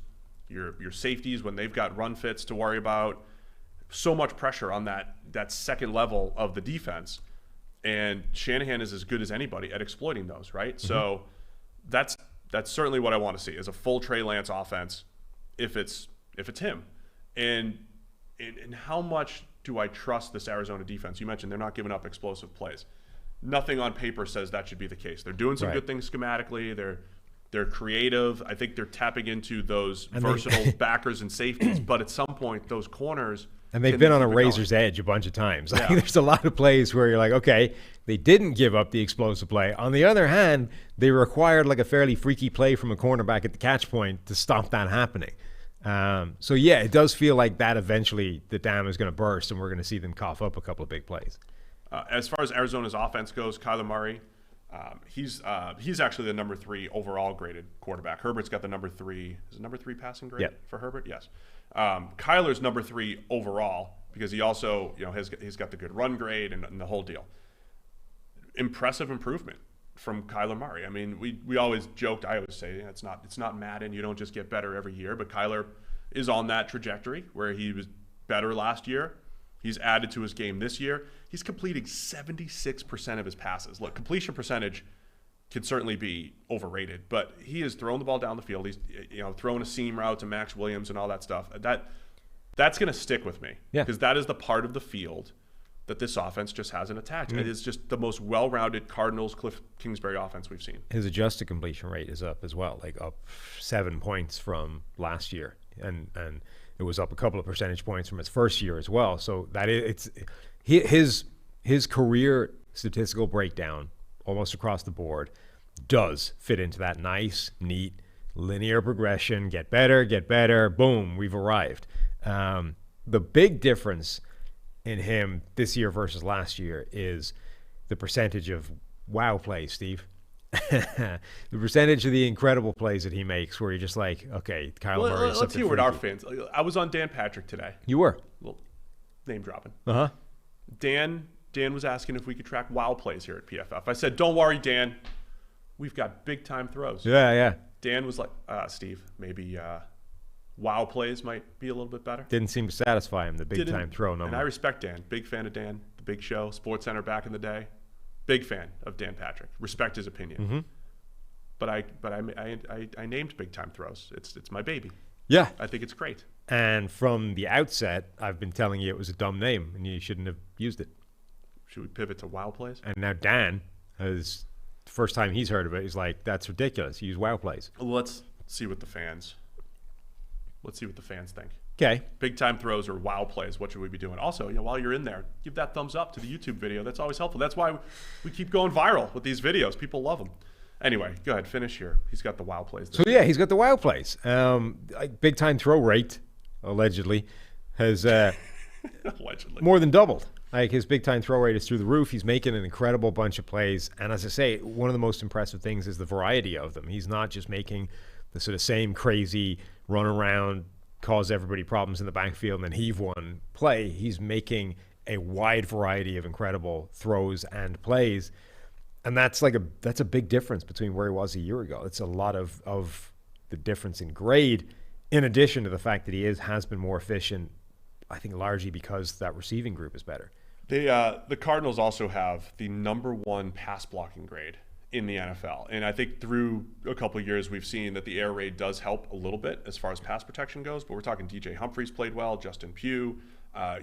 your safeties when they've got run fits to worry about, so much pressure on that second level of the defense. And Shanahan is as good as anybody at exploiting those, right? Mm-hmm. So that's certainly what I want to see is a full Trey Lance offense if it's him. And how much do I trust this Arizona defense? You mentioned they're not giving up explosive plays. Nothing on paper says that should be the case. They're doing some good things schematically. They're creative. I think they're tapping into those versatile backers and safeties. But at some point, those corners – and they've been on a razor's edge a bunch of times. Yeah. There's a lot of plays where you're like, okay, they didn't give up the explosive play. On the other hand, they required like a fairly freaky play from a cornerback at the catch point to stop that happening. So, yeah, it does feel like that eventually the dam is going to burst and we're going to see them cough up a couple of big plays. As far as Arizona's offense goes, Kyler Murray, he's actually the number 3 overall graded quarterback. Herbert's got the number 3. Is it number 3 passing grade for Herbert? Yes. Kyler's number 3 overall because he also he's got the good run grade and the whole deal. Impressive improvement from Kyler Murray. I mean, we always joked. I always say it's not Madden. You don't just get better every year. But Kyler is on that trajectory where he was better last year. He's added to his game this year. He's completing 76% of his passes. Look, completion percentage can certainly be overrated, but he is throwing the ball down the field. He's throwing a seam route to Max Williams and all that stuff. That's going to stick with me because that is the part of the field that this offense just hasn't attacked. It is just the most well-rounded Cardinals, Cliff Kingsbury offense we've seen. His adjusted completion rate is up as well, like up 7 points from last year, and it was up a couple of percentage points from his first year as well. So that his career statistical breakdown almost across the board does fit into that nice, neat, linear progression. Get better, boom, we've arrived. The big difference in him this year versus last year is the percentage of wow plays, Steve. The percentage of the incredible plays that he makes where you're just like, okay, Kyler Murray. Let's hear what our fans. I was on Dan Patrick today. You were? Well, name dropping. Uh-huh. Dan was asking if we could track wow plays here at PFF. I said, don't worry, Dan. We've got big time throws. Yeah. Dan was like, Steve, maybe wow plays might be a little bit better. Didn't seem to satisfy him, the big time throw number. And I respect Dan. Big fan of Dan. The Big Show, Sports Center back in the day. Big fan of Dan Patrick. Respect his opinion. Mm-hmm. But I named big time throws. It's my baby. Yeah. I think it's great. And from the outset, I've been telling you it was a dumb name and you shouldn't have used it. Should we pivot to wow plays? And now Dan has, the first time he's heard of it, he's like, that's ridiculous. Use wow plays. Let's see what the fans think. Okay. Big time throws or wow plays. What should we be doing? Also, while you're in there, give that thumbs up to the YouTube video. That's always helpful. That's why we keep going viral with these videos. People love them. Anyway, go ahead. Finish here. He's got the wow plays. So, yeah, he's got the wow plays. Big time throw rate, allegedly, has allegedly more than doubled. Like, his big time throw rate is through the roof. He's making an incredible bunch of plays. And as I say, one of the most impressive things is the variety of them. He's not just making the sort of same crazy run around, cause everybody problems in the backfield and then heave one play. He's making a wide variety of incredible throws and plays. And that's a big difference between where he was a year ago. It's a lot of the difference in grade, in addition to the fact that he has been more efficient, I think largely because that receiving group is better. The Cardinals also have the #1 pass blocking grade in the NFL. And I think through a couple of years, we've seen that the air raid does help a little bit as far as pass protection goes. But we're talking DJ Humphries played well, Justin Pugh.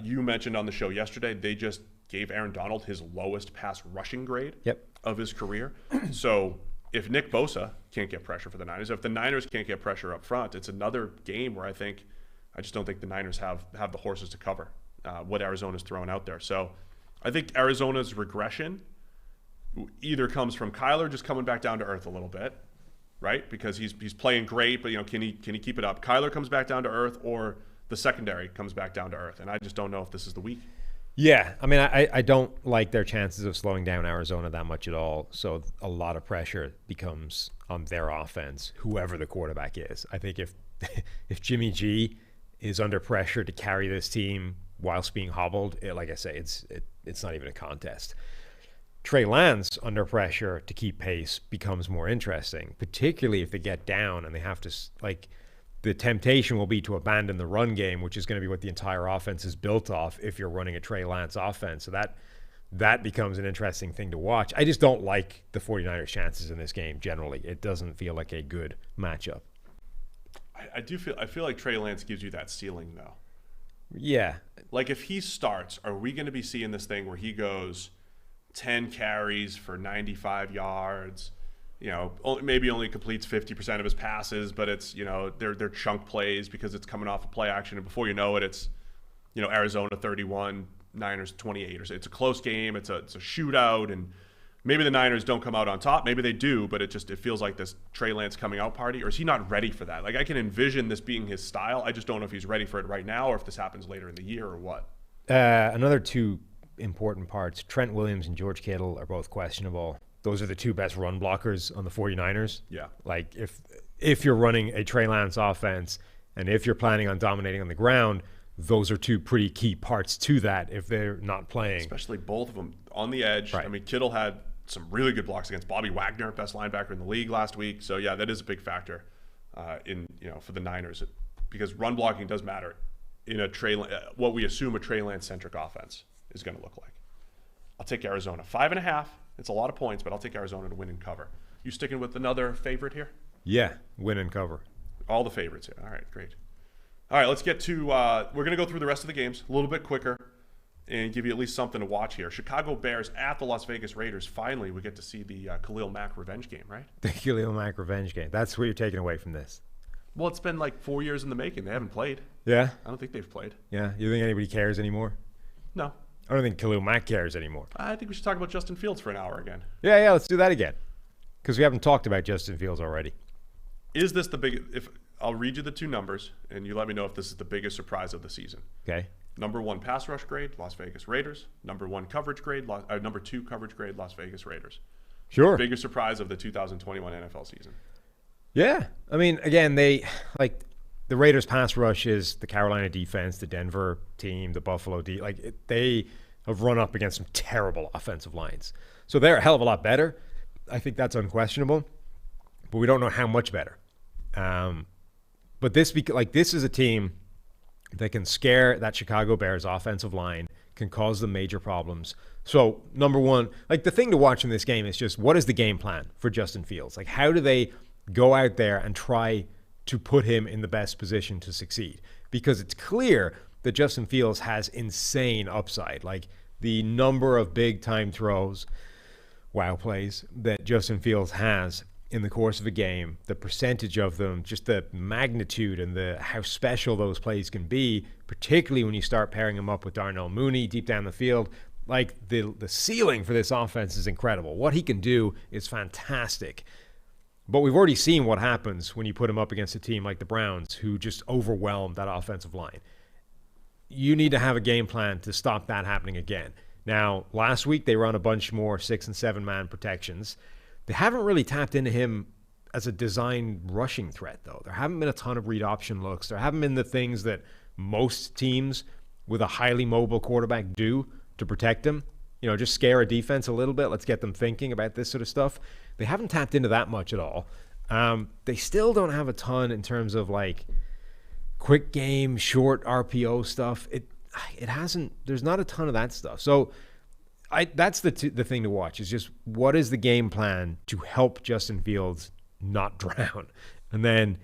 You mentioned on the show yesterday, they just gave Aaron Donald his lowest pass rushing grade of his career. So if Nick Bosa can't get pressure for the Niners, if the Niners can't get pressure up front, it's another game where I just don't think the Niners have the horses to cover what Arizona's throwing out there. So I think Arizona's regression either comes from Kyler just coming back down to earth a little bit, right? Because he's playing great, but can he keep it up? Kyler comes back down to earth, or the secondary comes back down to earth, and I just don't know if this is the week. Yeah, I mean, I don't like their chances of slowing down Arizona that much at all. So a lot of pressure becomes on their offense, whoever the quarterback is. I think if Jimmy G is under pressure to carry this team whilst being hobbled, like I say, it's not even a contest. Trey Lance under pressure to keep pace becomes more interesting, particularly if they get down and they have to, the temptation will be to abandon the run game, which is going to be what the entire offense is built off if you're running a Trey Lance offense. So that becomes an interesting thing to watch. I just don't like the 49ers' chances in this game generally. It doesn't feel like a good matchup. I feel like Trey Lance gives you that ceiling, though. Yeah. Like, if he starts, are we going to be seeing this thing where he goes 10 carries for 95 yards, maybe only completes 50% of his passes, but it's, they're chunk plays because it's coming off a play action, and before you know it, it's, Arizona 31, Niners 28, or so. It's a close game, it's a shootout, and maybe the Niners don't come out on top, maybe they do, but it feels like this Trey Lance coming out party, or is he not ready for that? Like, I can envision this being his style, I just don't know if he's ready for it right now, or if this happens later in the year, or what. Another two important parts. Trent Williams and George Kittle are both questionable. Those are the two best run blockers on the 49ers. Yeah. Like, if you're running a Trey Lance offense and if you're planning on dominating on the ground, those are two pretty key parts to that if they're not playing. Especially both of them on the edge. Right. I mean, Kittle had some really good blocks against Bobby Wagner, best linebacker in the league last week. So, yeah, that is a big factor for the Niners because run blocking does matter in a what we assume a Trey Lance-centric offense is going to look like. I'll take Arizona. 5.5. It's a lot of points, but I'll take Arizona to win and cover. You sticking with another favorite here? Yeah, win and cover. All the favorites here. All right, great. All right, let's get to we're going to go through the rest of the games a little bit quicker and give you at least something to watch here. Chicago Bears at the Las Vegas Raiders. Finally, we get to see the Khalil Mack revenge game, right? The Khalil Mack revenge game. That's what you're taking away from this. Well, it's been like 4 years in the making. They haven't played. Yeah? I don't think they've played. Yeah? You think anybody cares anymore? No. I don't think Khalil Mack cares anymore. I think we should talk about Justin Fields for an hour again. Yeah, let's do that again. Because we haven't talked about Justin Fields already. Is this the biggest? If I'll read you the two numbers, and you let me know if this is the biggest surprise of the season. Okay. Number 1 pass rush grade, Las Vegas Raiders. Number 1 coverage grade, number 2 coverage grade, Las Vegas Raiders. Sure. Biggest surprise of the 2021 NFL season. Yeah. I mean, again, the Raiders pass rush is the Carolina defense, the Denver team, the Buffalo they have run up against some terrible offensive lines. So they're a hell of a lot better. I think that's unquestionable. But we don't know how much better. But this is a team that can scare that Chicago Bears offensive line, can cause them major problems. So, number one, the thing to watch in this game is just what is the game plan for Justin Fields? How do they go out there and try to put him in the best position to succeed? Because it's clear that Justin Fields has insane upside. The number of big-time throws, wow plays, that Justin Fields has in the course of a game, the percentage of them, just the magnitude and how special those plays can be, particularly when you start pairing them up with Darnell Mooney deep down the field. The ceiling for this offense is incredible. What he can do is fantastic. But we've already seen what happens when you put him up against a team like the Browns, who just overwhelmed that offensive line. You need to have a game plan to stop that happening again. Now, last week they run a bunch more 6- and 7-man protections. They haven't really tapped into him as a design rushing threat, though. There haven't been a ton of read option looks. There haven't been the things that most teams with a highly mobile quarterback do to protect him. Just scare a defense a little bit. Let's get them thinking about this sort of stuff. They haven't tapped into that much at all. They still don't have a ton in terms of quick game, short RPO stuff. It hasn't. There's not a ton of that stuff. So that's the thing to watch is just what is the game plan to help Justin Fields not drown, and then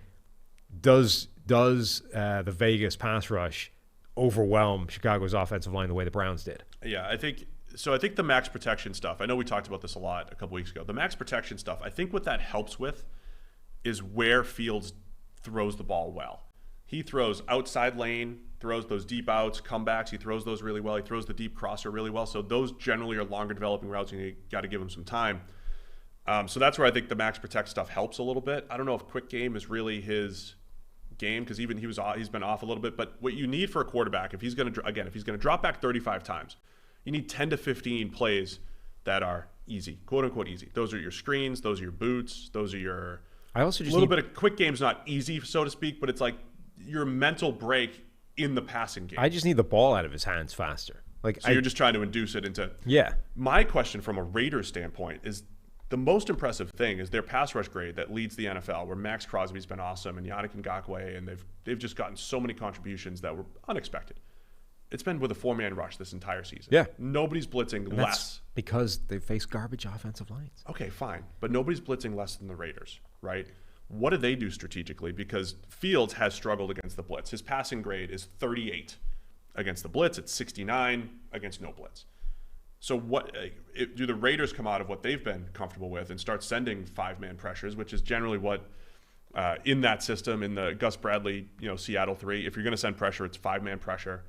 does the Vegas pass rush overwhelm Chicago's offensive line the way the Browns did? Yeah, I think the max protection stuff, I know we talked about this a lot a couple weeks ago. The max protection stuff, I think what that helps with is where Fields throws the ball well. He throws outside lane, throws those deep outs, comebacks. He throws those really well. He throws the deep crosser really well. So those generally are longer developing routes, and you got to give him some time. So that's where I think the max protect stuff helps a little bit. I don't know if quick game is really his game, because even he's been off a little bit. But what you need for a quarterback, if he's going to drop back 35 times, you need 10 to 15 plays that are easy, quote unquote easy. Those are your screens, those are your boots, those are your. I also just a little bit of quick game's not easy, so to speak, but it's your mental break in the passing game. I just need the ball out of his hands faster. You're just trying to induce it into. Yeah. My question from a Raiders standpoint is the most impressive thing is their pass rush grade that leads the NFL, where Max Crosby's been awesome and Yannick Ngakoue, and they've just gotten so many contributions that were unexpected. It's been with a 4-man rush this entire season. Yeah. Nobody's blitzing less. Because they face garbage offensive lines. Okay, fine. But nobody's blitzing less than the Raiders, right? What do they do strategically? Because Fields has struggled against the blitz. His passing grade is 38 against the blitz. It's 69 against no blitz. So do the Raiders come out of what they've been comfortable with and start sending 5-man pressures, which is generally what in that system, in the Gus Bradley, Seattle 3, if you're going to send pressure, it's 5-man pressure,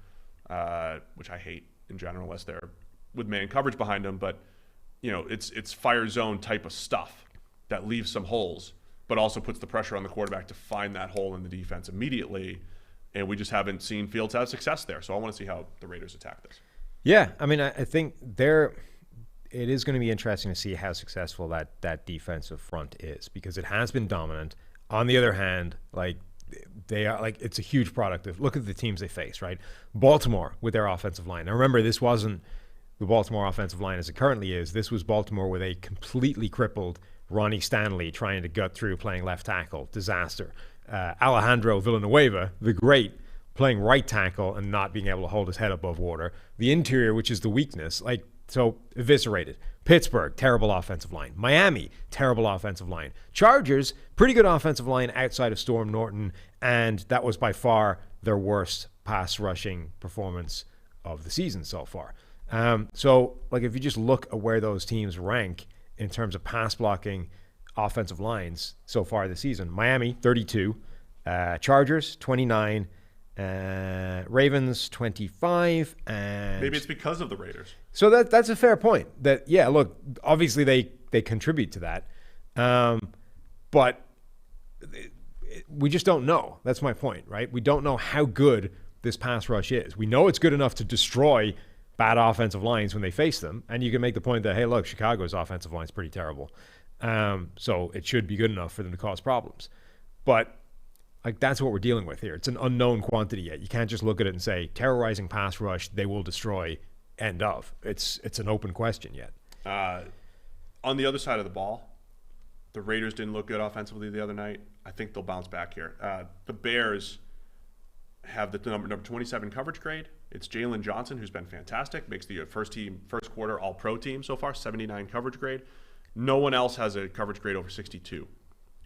which I hate in general unless they're with man coverage behind them. But, it's fire zone type of stuff that leaves some holes, but also puts the pressure on the quarterback to find that hole in the defense immediately. And we just haven't seen Fields have success there. So I want to see how the Raiders attack this. Yeah, I mean, I think it is going to be interesting to see how successful that defensive front is, because it has been dominant. On the other hand, they are it's a huge product of look at the teams they face, right? Baltimore with their offensive line. Now remember, this wasn't the Baltimore offensive line as it currently is. This was Baltimore with a completely crippled Ronnie Stanley trying to gut through playing left tackle. Disaster. Alejandro Villanueva, the great, playing right tackle and not being able to hold his head above water. The interior, which is the weakness, so eviscerated. Pittsburgh, terrible offensive line. Miami, terrible offensive line. Chargers, pretty good offensive line outside of Storm Norton, and that was by far their worst pass rushing performance of the season so far. So if you just look at where those teams rank in terms of pass blocking offensive lines so far this season, Miami, 32, Chargers, 29, Ravens 25, and maybe it's because of the Raiders. So that's a fair point. That look, obviously they contribute to that, but we just don't know. That's my point, right? We don't know how good this pass rush is. We know it's good enough to destroy bad offensive lines when they face them, and you can make the point that, hey, look, Chicago's offensive line is pretty terrible, so it should be good enough for them to cause problems, but that's what we're dealing with here. It's an unknown quantity yet. You can't just look at it and say, terrorizing pass rush, they will destroy, end of. It's an open question yet. On the other side of the ball, the Raiders didn't look good offensively the other night. I think they'll bounce back here. The Bears have the number 27 coverage grade. It's Jalen Johnson, who's been fantastic, makes the first quarter all-pro team so far, 79 coverage grade. No one else has a coverage grade over 62.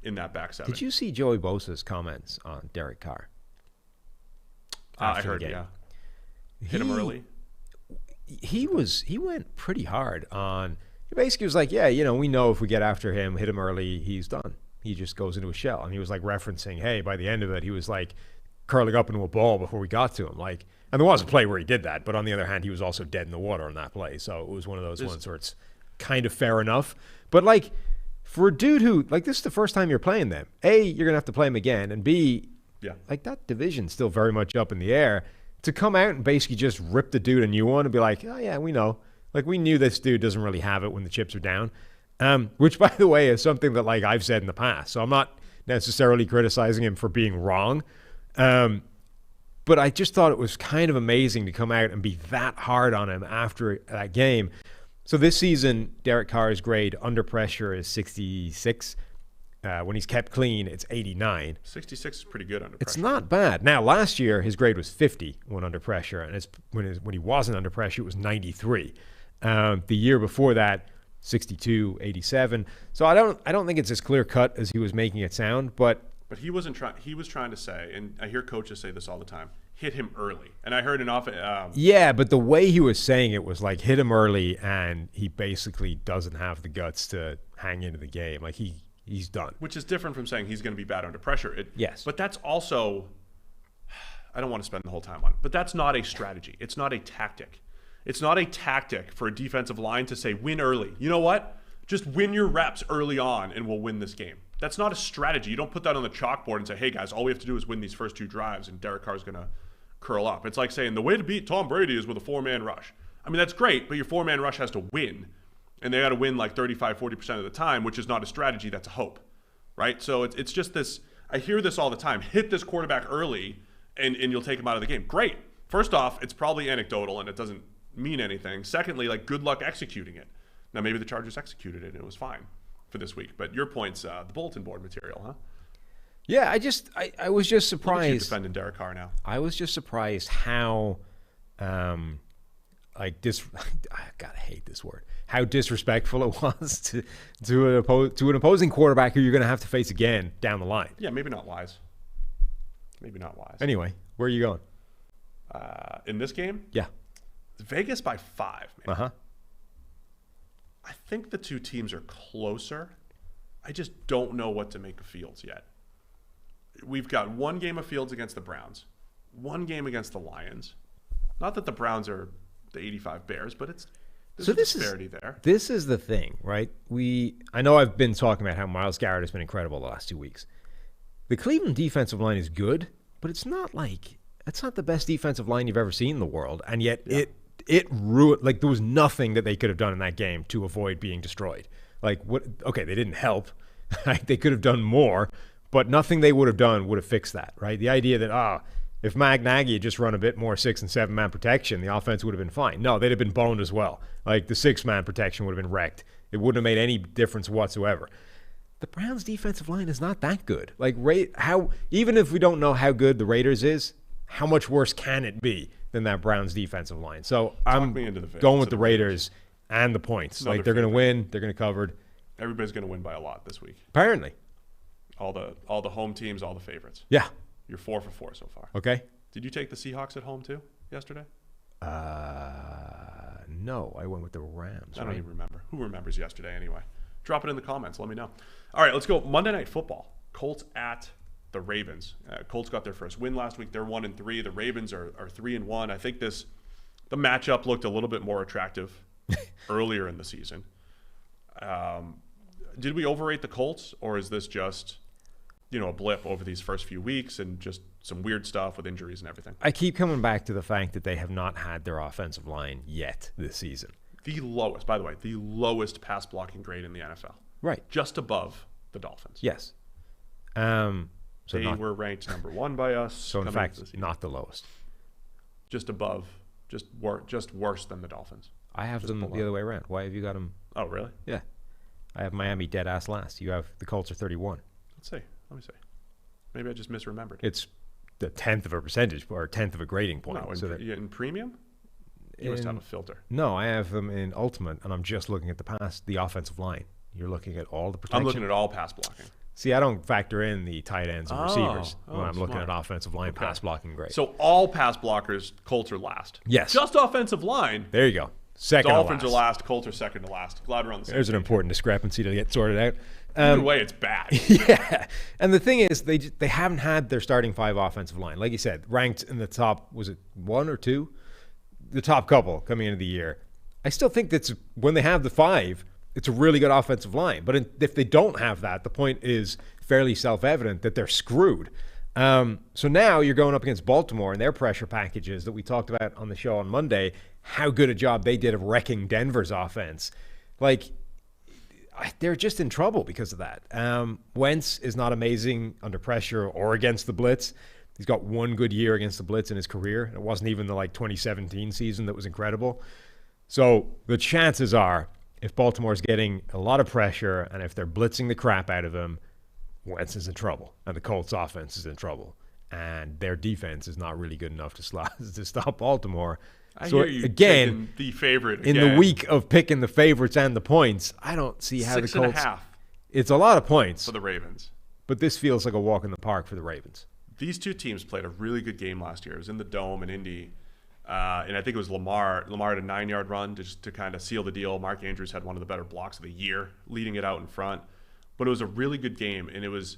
In that back seven. Did you see Joey Bosa's comments on Derek Carr? I heard, yeah. Hit him early. He went pretty hard on. He basically was like, yeah, we know if we get after him, hit him early, he's done. He just goes into a shell. And he was referencing, hey, by the end of it, he was curling up into a ball before we got to him. And there was a play where he did that, but on the other hand, he was also dead in the water on that play. So it was one of those ones where it's kind of fair enough. But for a dude who, this is the first time you're playing them, A, you're going to have to play him again, and B, that division's still very much up in the air. To come out and basically just rip the dude a new one and be like, oh, yeah, we know. We knew this dude doesn't really have it when the chips are down, which, by the way, is something that, I've said in the past. So I'm not necessarily criticizing him for being wrong, but I just thought it was kind of amazing to come out and be that hard on him after that game. So this season, Derek Carr's grade under pressure is 66. When he's kept clean, it's 89. 66 is pretty good under pressure. It's not bad. Now, last year, his grade was 50 when under pressure, and when he wasn't under pressure, it was 93. The year before that, 62, 87. So I don't think it's as clear cut as he was making it sound, but he wasn't trying. He was trying to say, and I hear coaches say this all the time, hit him early. And I heard yeah, but the way he was saying it was hit him early, and he basically doesn't have the guts to hang into the game. He's done. Which is different from saying he's going to be bad under pressure. Yes. But that's also, I don't want to spend the whole time on it, but that's not a strategy. It's not a tactic. It's not a tactic for a defensive line to say, win early. You know what? Just win your reps early on, and we'll win this game. That's not a strategy. You don't put that on the chalkboard and say, hey, guys, all we have to do is win these first two drives, and Derek Carr's going to curl up. It's like saying the way to beat Tom Brady is with a four-man rush. I mean, that's great, but your four-man rush has to win. And they got to win 35, 40% of the time, which is not a strategy. That's a hope, right? So it's just this. I hear this all the time. Hit this quarterback early, and you'll take him out of the game. Great. First off, it's probably anecdotal, and it doesn't mean anything. Secondly, good luck executing it. Now, maybe the Chargers executed it, and it was fine for this week. But your point's the bulletin board material, huh? Yeah, I was just surprised. Look at you defending Derek Carr now. I was just surprised how, God, I hate this word. How disrespectful it was to an opposing quarterback who you're going to have to face again down the line. Yeah, maybe not wise. Anyway, where are you going? In this game? Yeah. Vegas by 5, man. Uh-huh. I think the two teams are closer. I just don't know what to make of Fields yet. We've got one game of Fields against the Browns, one game against the Lions. Not that the Browns are the 85 Bears, but there's a disparity there. This is the thing, right? I know I've been talking about how Myles Garrett has been incredible the last 2 weeks. The Cleveland defensive line is good, but it's not the best defensive line you've ever seen in the world, and yet it ruined. There was nothing that they could have done in that game to avoid being destroyed. Okay, they didn't help. They could have done more, but nothing they would have done would have fixed that, right? The idea that if Matt Nagy had just run a bit more 6- and 7-man protection, the offense would have been fine. No, they'd have been boned as well. The 6-man protection would have been wrecked. It wouldn't have made any difference whatsoever. the Browns' defensive line is not that good. Like, even if we don't know how good the Raiders is, how much worse can it be than that Browns defensive line? So I'm going with the Raiders and the points. Like, they're going to win. They're going to cover. Everybody's going to win by a lot this week. Apparently. All the home teams, all the favorites. Yeah. You're 4 for 4 so far. Okay. Did you take the Seahawks at home too yesterday? No, I went with the Rams. I don't even remember. Who remembers yesterday anyway? Drop it in the comments. Let me know. All right, let's go. Monday Night Football. Colts at the Ravens. Colts got their first win last week. They're 1-3. The Ravens are 3-1. I think the matchup looked a little bit more attractive earlier in the season. Did we overrate the Colts, or is this just, a blip over these first few weeks and just some weird stuff with injuries and everything? I keep coming back to the fact that they have not had their offensive line yet this season. The lowest pass blocking grade in the NFL. Right. Just above the Dolphins. Yes. They were ranked number 1 by us. So, in fact, not the lowest. Just above. Just worse than the Dolphins. I have them the other way around. Why have you got them? Oh, really? Yeah. I have Miami dead ass last. You have the Colts are 31. Let me see. Maybe I just misremembered. It's the 10th of a percentage or 10th of a grading point. No, in premium? You must have a filter. No, I have them in ultimate, and I'm just looking at the offensive line. You're looking at all the protection. I'm looking at all pass blocking. See, I don't factor in the tight ends and receivers when I'm looking at offensive line pass blocking grade. So all pass blockers, Colts are last. Yes. Just offensive line. There you go. Second Dolphins to last. are last. Colts are second to last. Glad we're on the same There's an important discrepancy to get sorted out. Either way, it's bad. Yeah. And the thing is, they haven't had their starting 5 offensive line. Like you said, ranked in the top, was it 1 or 2? The top couple coming into the year. I still think that's when they have the 5, it's a really good offensive line. But if they don't have that, the point is fairly self-evident that they're screwed. So now you're going up against Baltimore and their pressure packages that we talked about on the show on Monday, how good a job they did of wrecking Denver's offense. Like, they're just in trouble because of that. Wentz is not amazing under pressure or against the blitz. He's got one good year against the blitz in his career. It wasn't even the 2017 season that was incredible. So the chances are, if Baltimore's getting a lot of pressure and if they're blitzing the crap out of him, Wentz is in trouble and the Colts offense is in trouble. And their defense is not really good enough to stop Baltimore. I so hear you again, the favorite again. In the week of picking the favorites and the points, I don't see how the Colts. 6.5. It's a lot of points for the Ravens. But this feels like a walk in the park for the Ravens. These two teams played a really good game last year. It was in the Dome in Indy. And I think it was Lamar. Lamar had a 9-yard run to kind of seal the deal. Mark Andrews had one of the better blocks of the year, leading it out in front. But it was a really good game. And it was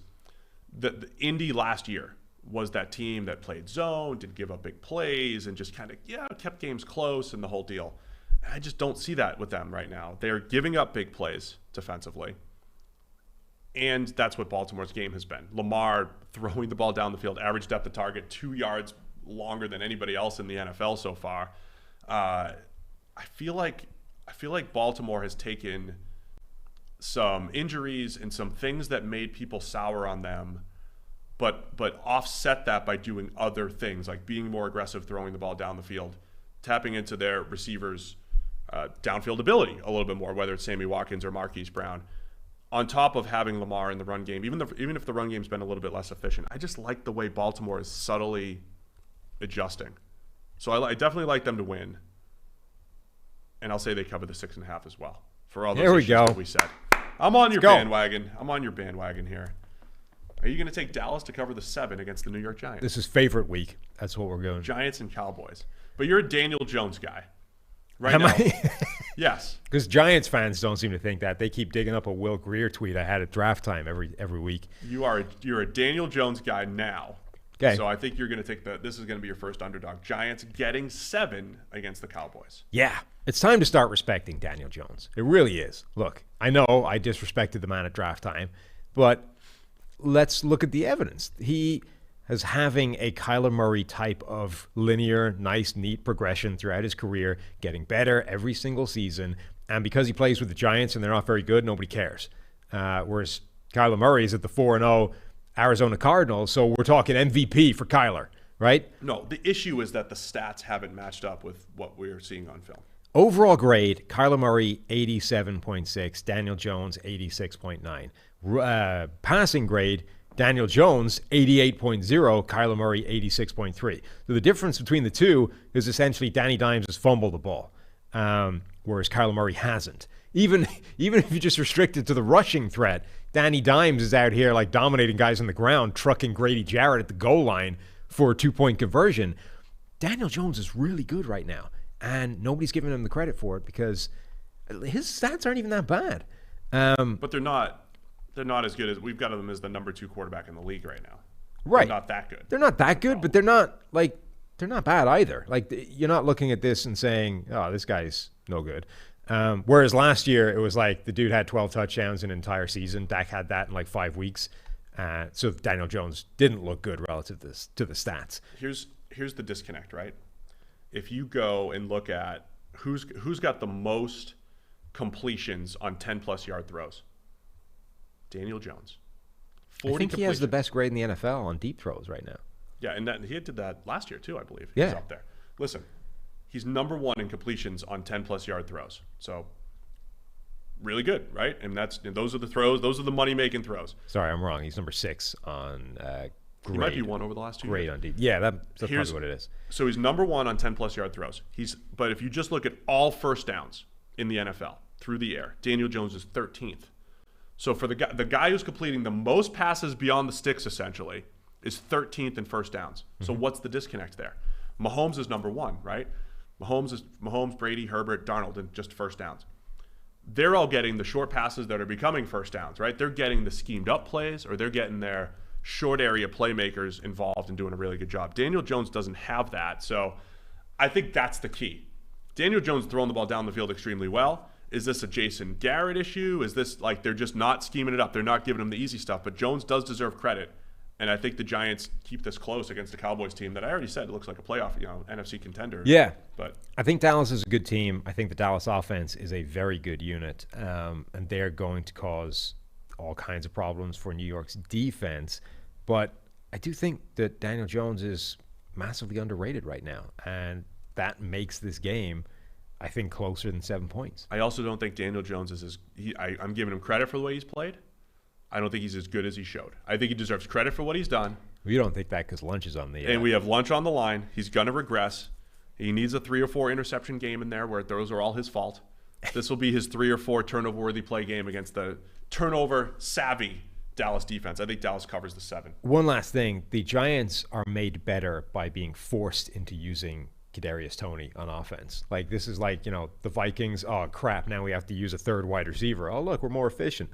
the Indy last year was that team that played zone, did give up big plays, and just kind of, kept games close and the whole deal. I just don't see that with them right now. They're giving up big plays defensively. And that's what Baltimore's game has been. Lamar throwing the ball down the field, average depth of target, 2 yards longer than anybody else in the NFL so far. I feel like Baltimore has taken some injuries and some things that made people sour on them, but offset that by doing other things, like being more aggressive, throwing the ball down the field, tapping into their receivers' downfield ability a little bit more, whether it's Sammy Watkins or Marquise Brown, on top of having Lamar in the run game, even if the run game's been a little bit less efficient. I just like the way Baltimore is subtly adjusting. So I definitely like them to win. And I'll say they cover the 6.5 as well. For all those issues that we said. I'm on your bandwagon. I'm on your bandwagon here. Are you going to take Dallas to cover the 7 against the New York Giants? This is favorite week. That's what we're going. Giants and Cowboys. But you're a Daniel Jones guy. Right now. Yes. Because Giants fans don't seem to think that. They keep digging up a Will Greer tweet I had at draft time every week. You're a Daniel Jones guy now. Okay. So I think you're going to take this is going to be your first underdog. Giants getting 7 against the Cowboys. Yeah. It's time to start respecting Daniel Jones. It really is. Look, I know I disrespected the man at draft time, but let's look at the evidence. He is having a Kyler Murray type of linear, nice, neat progression throughout his career, getting better every single season. And because he plays with the Giants and they're not very good, nobody cares. Whereas Kyler Murray is at the 4-0 Arizona Cardinals, so we're talking MVP for Kyler, right? No, the issue is that the stats haven't matched up with what we're seeing on film. Overall grade, Kyler Murray, 87.6. Daniel Jones, 86.9. Passing grade, Daniel Jones, 88.0. Kyler Murray, 86.3. So the difference between the two is essentially Danny Dimes has fumbled the ball, whereas Kyler Murray hasn't. Even if you just restrict it to the rushing threat, Danny Dimes is out here like dominating guys on the ground, trucking Grady Jarrett at the goal line for a 2-point conversion. Daniel Jones is really good right now, and nobody's giving him the credit for it because his stats aren't even that bad. But they're not as good as we've got them as the number 2 quarterback in the league right now. Right. They're not that good. They're not that good, but they're not bad either. Like, you're not looking at this and saying, oh, this guy's no good. Whereas last year, it was like the dude had 12 touchdowns in an entire season. Dak had that in like 5 weeks. So Daniel Jones didn't look good relative to the stats. Here's the disconnect, right? If you go and look at who's got the most completions on 10-plus yard throws, Daniel Jones. 40 I think he has the best grade in the NFL on deep throws right now. Yeah, and he did that last year too, I believe. Yeah. He's up there. Listen, he's number 1 in completions on 10-plus yard throws. So really good, right? And those are the throws. Those are the money-making throws. Sorry, I'm wrong. He's number 6 on grade. He might be 1 over the last 2 grade years. on deep. Yeah, that's probably what it is. So he's number 1 on 10-plus yard throws. But if you just look at all first downs in the NFL through the air, Daniel Jones is 13th. So for the guy who's completing the most passes beyond the sticks, essentially, is 13th in first downs. So what's the disconnect there? Mahomes is number 1, right? Mahomes, Brady, Herbert, Darnold, and just first downs. They're all getting the short passes that are becoming first downs, right? They're getting the schemed up plays, or they're getting their short area playmakers involved and doing a really good job. Daniel Jones doesn't have that, so I think that's the key. Daniel Jones throwing the ball down the field extremely well. Is this a Jason Garrett issue? Is this like they're just not scheming it up? They're not giving him the easy stuff, but Jones does deserve credit. And I think the Giants keep this close against the Cowboys team that I already said looks like a playoff, NFC contender. Yeah. But I think Dallas is a good team. I think the Dallas offense is a very good unit, and they're going to cause all kinds of problems for New York's defense. But I do think that Daniel Jones is massively underrated right now, and that makes this game, I think, closer than 7 points. I also don't think Daniel Jones is I'm giving him credit for the way he's played. I don't think he's as good as he showed. I think he deserves credit for what he's done. You don't think that because lunch is on the and we have lunch on the line. He's going to regress. He needs a 3 or 4 interception game in there where those are all his fault. This will be his 3 or 4 turnover-worthy play game against the turnover-savvy Dallas defense. I think Dallas covers the 7. One last thing. The Giants are made better by being forced into using Kadarius Toney on offense. Like, this is like, the Vikings, oh, crap, now we have to use a third wide receiver. Oh, look, we're more efficient.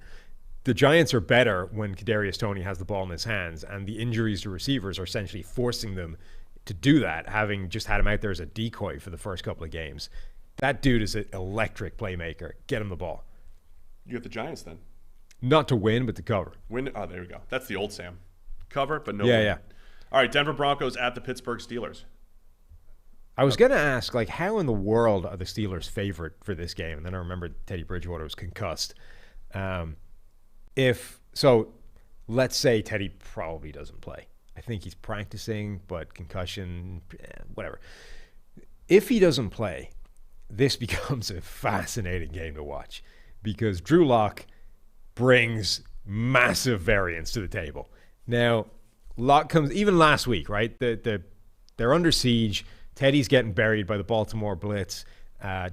The Giants are better when Kadarius Toney has the ball in his hands, and the injuries to receivers are essentially forcing them to do that, having just had him out there as a decoy for the first couple of games. That dude is an electric playmaker. Get him the ball. You got the Giants then. Not to win, but to cover. Win. Oh, there we go. That's the old Sam. Cover, but no win. Yeah. All right, Denver Broncos at the Pittsburgh Steelers. I was going to ask, how in the world are the Steelers favorite for this game? And then I remembered Teddy Bridgewater was concussed. Let's say Teddy probably doesn't play. I think he's practicing, but concussion, whatever. If he doesn't play, this becomes a fascinating game to watch because Drew Lock brings massive variance to the table. Now, Lock comes, even last week, right? They're under siege. Teddy's getting buried by the Baltimore Blitz.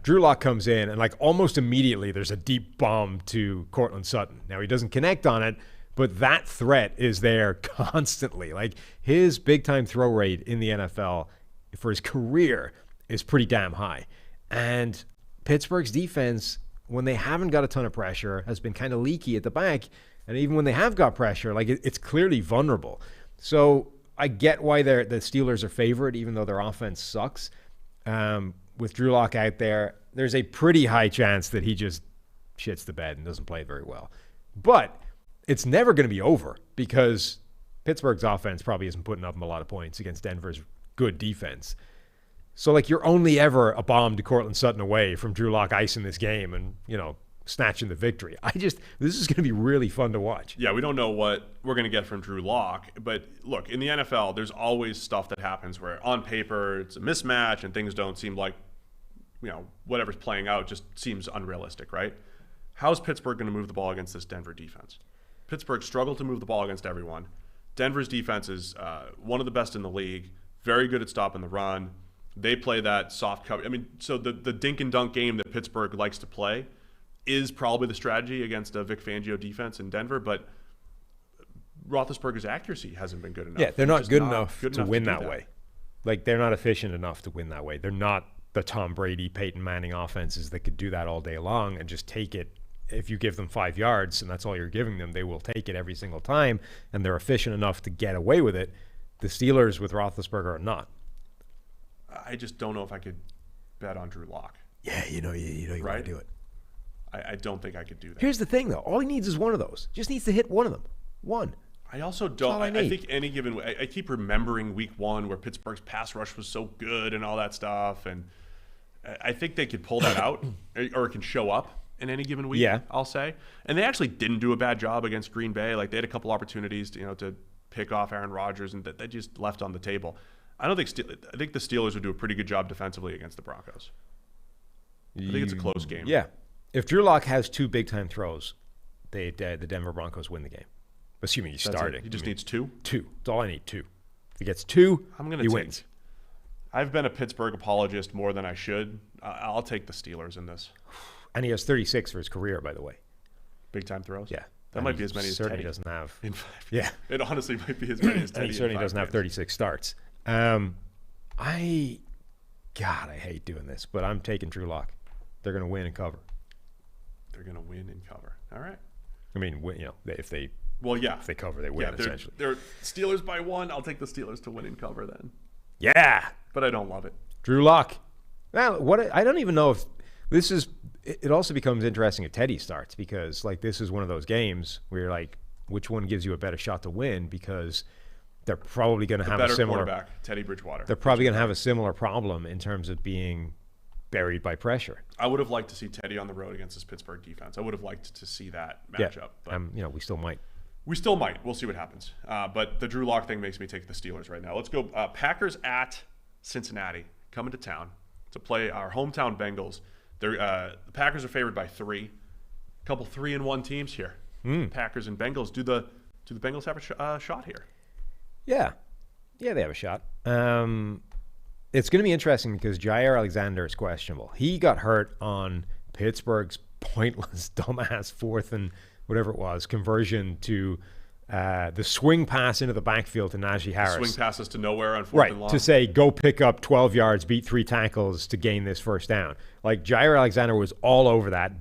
Drew Lock comes in, and almost immediately there's a deep bomb to Cortland Sutton. Now, he doesn't connect on it, but that threat is there constantly. His big-time throw rate in the NFL for his career is pretty damn high. And Pittsburgh's defense, when they haven't got a ton of pressure, has been kind of leaky at the back. And even when they have got pressure, it's clearly vulnerable. So I get why the Steelers are favored, even though their offense sucks. With Drew Lock out there, there's a pretty high chance that he just shits the bed and doesn't play very well. But it's never going to be over because Pittsburgh's offense probably isn't putting up a lot of points against Denver's good defense. So, you're only ever a bomb to Cortland Sutton away from Drew Lock icing this game and, snatching the victory. This is going to be really fun to watch. Yeah, we don't know what we're going to get from Drew Lock. But, look, in the NFL, there's always stuff that happens where on paper it's a mismatch and things don't seem like whatever's playing out just seems unrealistic, right? How's Pittsburgh going to move the ball against this Denver defense? Pittsburgh struggled to move the ball against everyone. Denver's defense is one of the best in the league, very good at stopping the run. They play that soft cover. I mean, so the dink and dunk game that Pittsburgh likes to play is probably the strategy against a Vic Fangio defense in Denver, but Roethlisberger's accuracy hasn't been good enough. Yeah, they're not good enough to win that way. Like, they're not efficient enough to win that way. They're not the Tom Brady, Peyton Manning offenses that could do that all day long and just take it. If you give them 5 yards and that's all you're giving them, they will take it every single time, and they're efficient enough to get away with it. The Steelers with Roethlisberger are not. I just don't know if I could bet on Drew Lock. Yeah, you right? Want to do it. I don't think I could do that. Here's the thing, though. All he needs is one of those. Just needs to hit one of them. One. I also don't. I think any given. I keep remembering Week 1 where Pittsburgh's pass rush was so good and all that stuff, and I think they could pull that out, or it can show up in any given week. Yeah, I'll say. And they actually didn't do a bad job against Green Bay. Like, they had a couple opportunities to pick off Aaron Rodgers, and that they just left on the table. I think the Steelers would do a pretty good job defensively against the Broncos. I think it's a close game. Yeah. If Drew Lock has 2 big-time throws, the Denver Broncos win the game. Assuming he's starting. He just needs 2? 2. That's all I need, 2. If he gets 2, he wins. I've been a Pittsburgh apologist more than I should. I'll take the Steelers in this. And he has 36 for his career, by the way. Big-time throws? Yeah. That might be as many as Teddy. Doesn't have. Yeah. It honestly might be as many as Teddy. And he certainly doesn't have 36 starts. I hate doing this, but I'm taking Drew Lock. They're going to win and cover. They're going to win and cover. All right. I mean, if they cover, they win, essentially. They're Steelers by 1. I'll take the Steelers to win and cover then. Yeah. But I don't love it. Drew Lock. Well, I don't even know if this is – it also becomes interesting if Teddy starts, because, like, this is one of those games where you're like, which one gives you a better shot to win, because they're probably going to have a similar – quarterback, Teddy Bridgewater. They're probably going to have a similar problem in terms of being buried by pressure. I would have liked to see Teddy on the road against this Pittsburgh defense. I would have liked to see that matchup. Yeah. But we still might. We still might. We'll see what happens. But the Drew Lock thing makes me take the Steelers right now. Let's go Packers at Cincinnati, coming to town to play our hometown Bengals. The Packers are favored by 3. A couple 3-1 teams here. Packers and Bengals. Do the Bengals have a shot here? Yeah, they have a shot. It's going to be interesting because Jair Alexander is questionable. He got hurt on Pittsburgh's pointless, dumbass 4th and whatever it was conversion to the swing pass into the backfield to Najee Harris. Swing passes to nowhere on 4th and long. To say, go pick up 12 yards, beat 3 tackles to gain this first down. Like, Jair Alexander was all over that,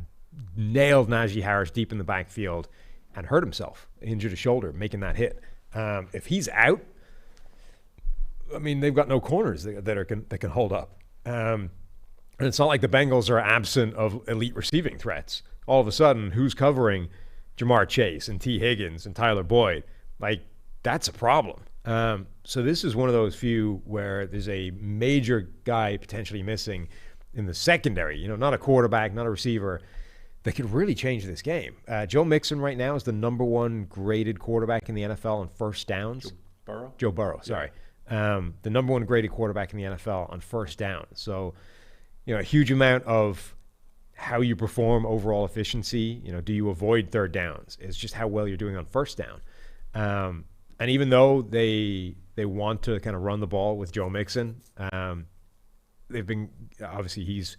nailed Najee Harris deep in the backfield, and hurt himself, injured his shoulder, making that hit. If he's out, I mean, they've got no corners that can hold up. And it's not like the Bengals are absent of elite receiving threats. All of a sudden, who's covering Jamar Chase and T. Higgins and Tyler Boyd? Like, that's a problem. So this is one of those few where there's a major guy potentially missing in the secondary. Not a quarterback, not a receiver, that could really change this game. Joe Mixon right now is the number 1 graded quarterback in the NFL on first downs. Joe Burrow, sorry. Yeah. The number 1 graded quarterback in the NFL on first down. So, a huge amount of how you perform overall efficiency. Do you avoid third downs? It's just how well you're doing on first down. And even though they want to kind of run the ball with Joe Mixon, they've been, obviously he's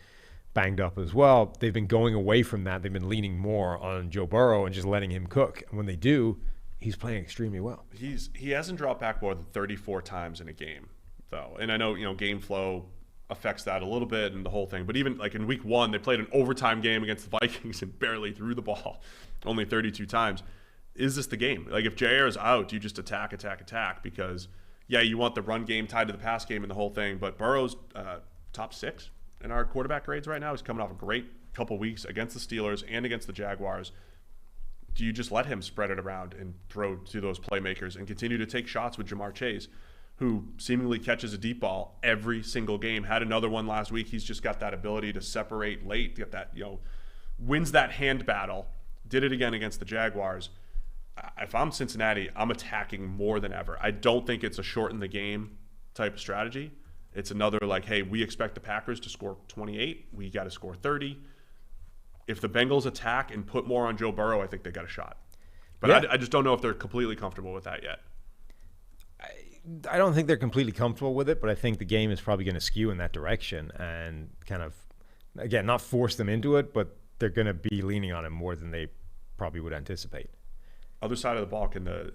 banged up as well. They've been going away from that. They've been leaning more on Joe Burrow and just letting him cook. And when they do, he's playing extremely well. He hasn't dropped back more than 34 times in a game, though. And I know, game flow affects that a little bit and the whole thing. But even like in week 1, they played an overtime game against the Vikings and barely threw the ball, only 32 times. Is this the game? Like, if Jair is out, you just attack, because, yeah, you want the run game tied to the pass game and the whole thing. But Burrow's top 6 in our quarterback grades right now. He's coming off a great couple weeks against the Steelers and against the Jaguars. Do you just let him spread it around and throw to those playmakers and continue to take shots with Jamar Chase, who seemingly catches a deep ball every single game? Had another one last week. He's just got that ability to separate late, get that, wins that hand battle. Did it again against the Jaguars. If I'm Cincinnati, I'm attacking more than ever. I don't think it's a shorten the game type of strategy. It's another like, hey, we expect the Packers to score 28. We got to score 30. If the Bengals attack and put more on Joe Burrow, I think they got a shot. But I just don't know if they're completely comfortable with that yet. I don't think they're completely comfortable with it, but I think the game is probably going to skew in that direction and kind of, again, not force them into it, but they're going to be leaning on it more than they probably would anticipate. Other side of the ball, the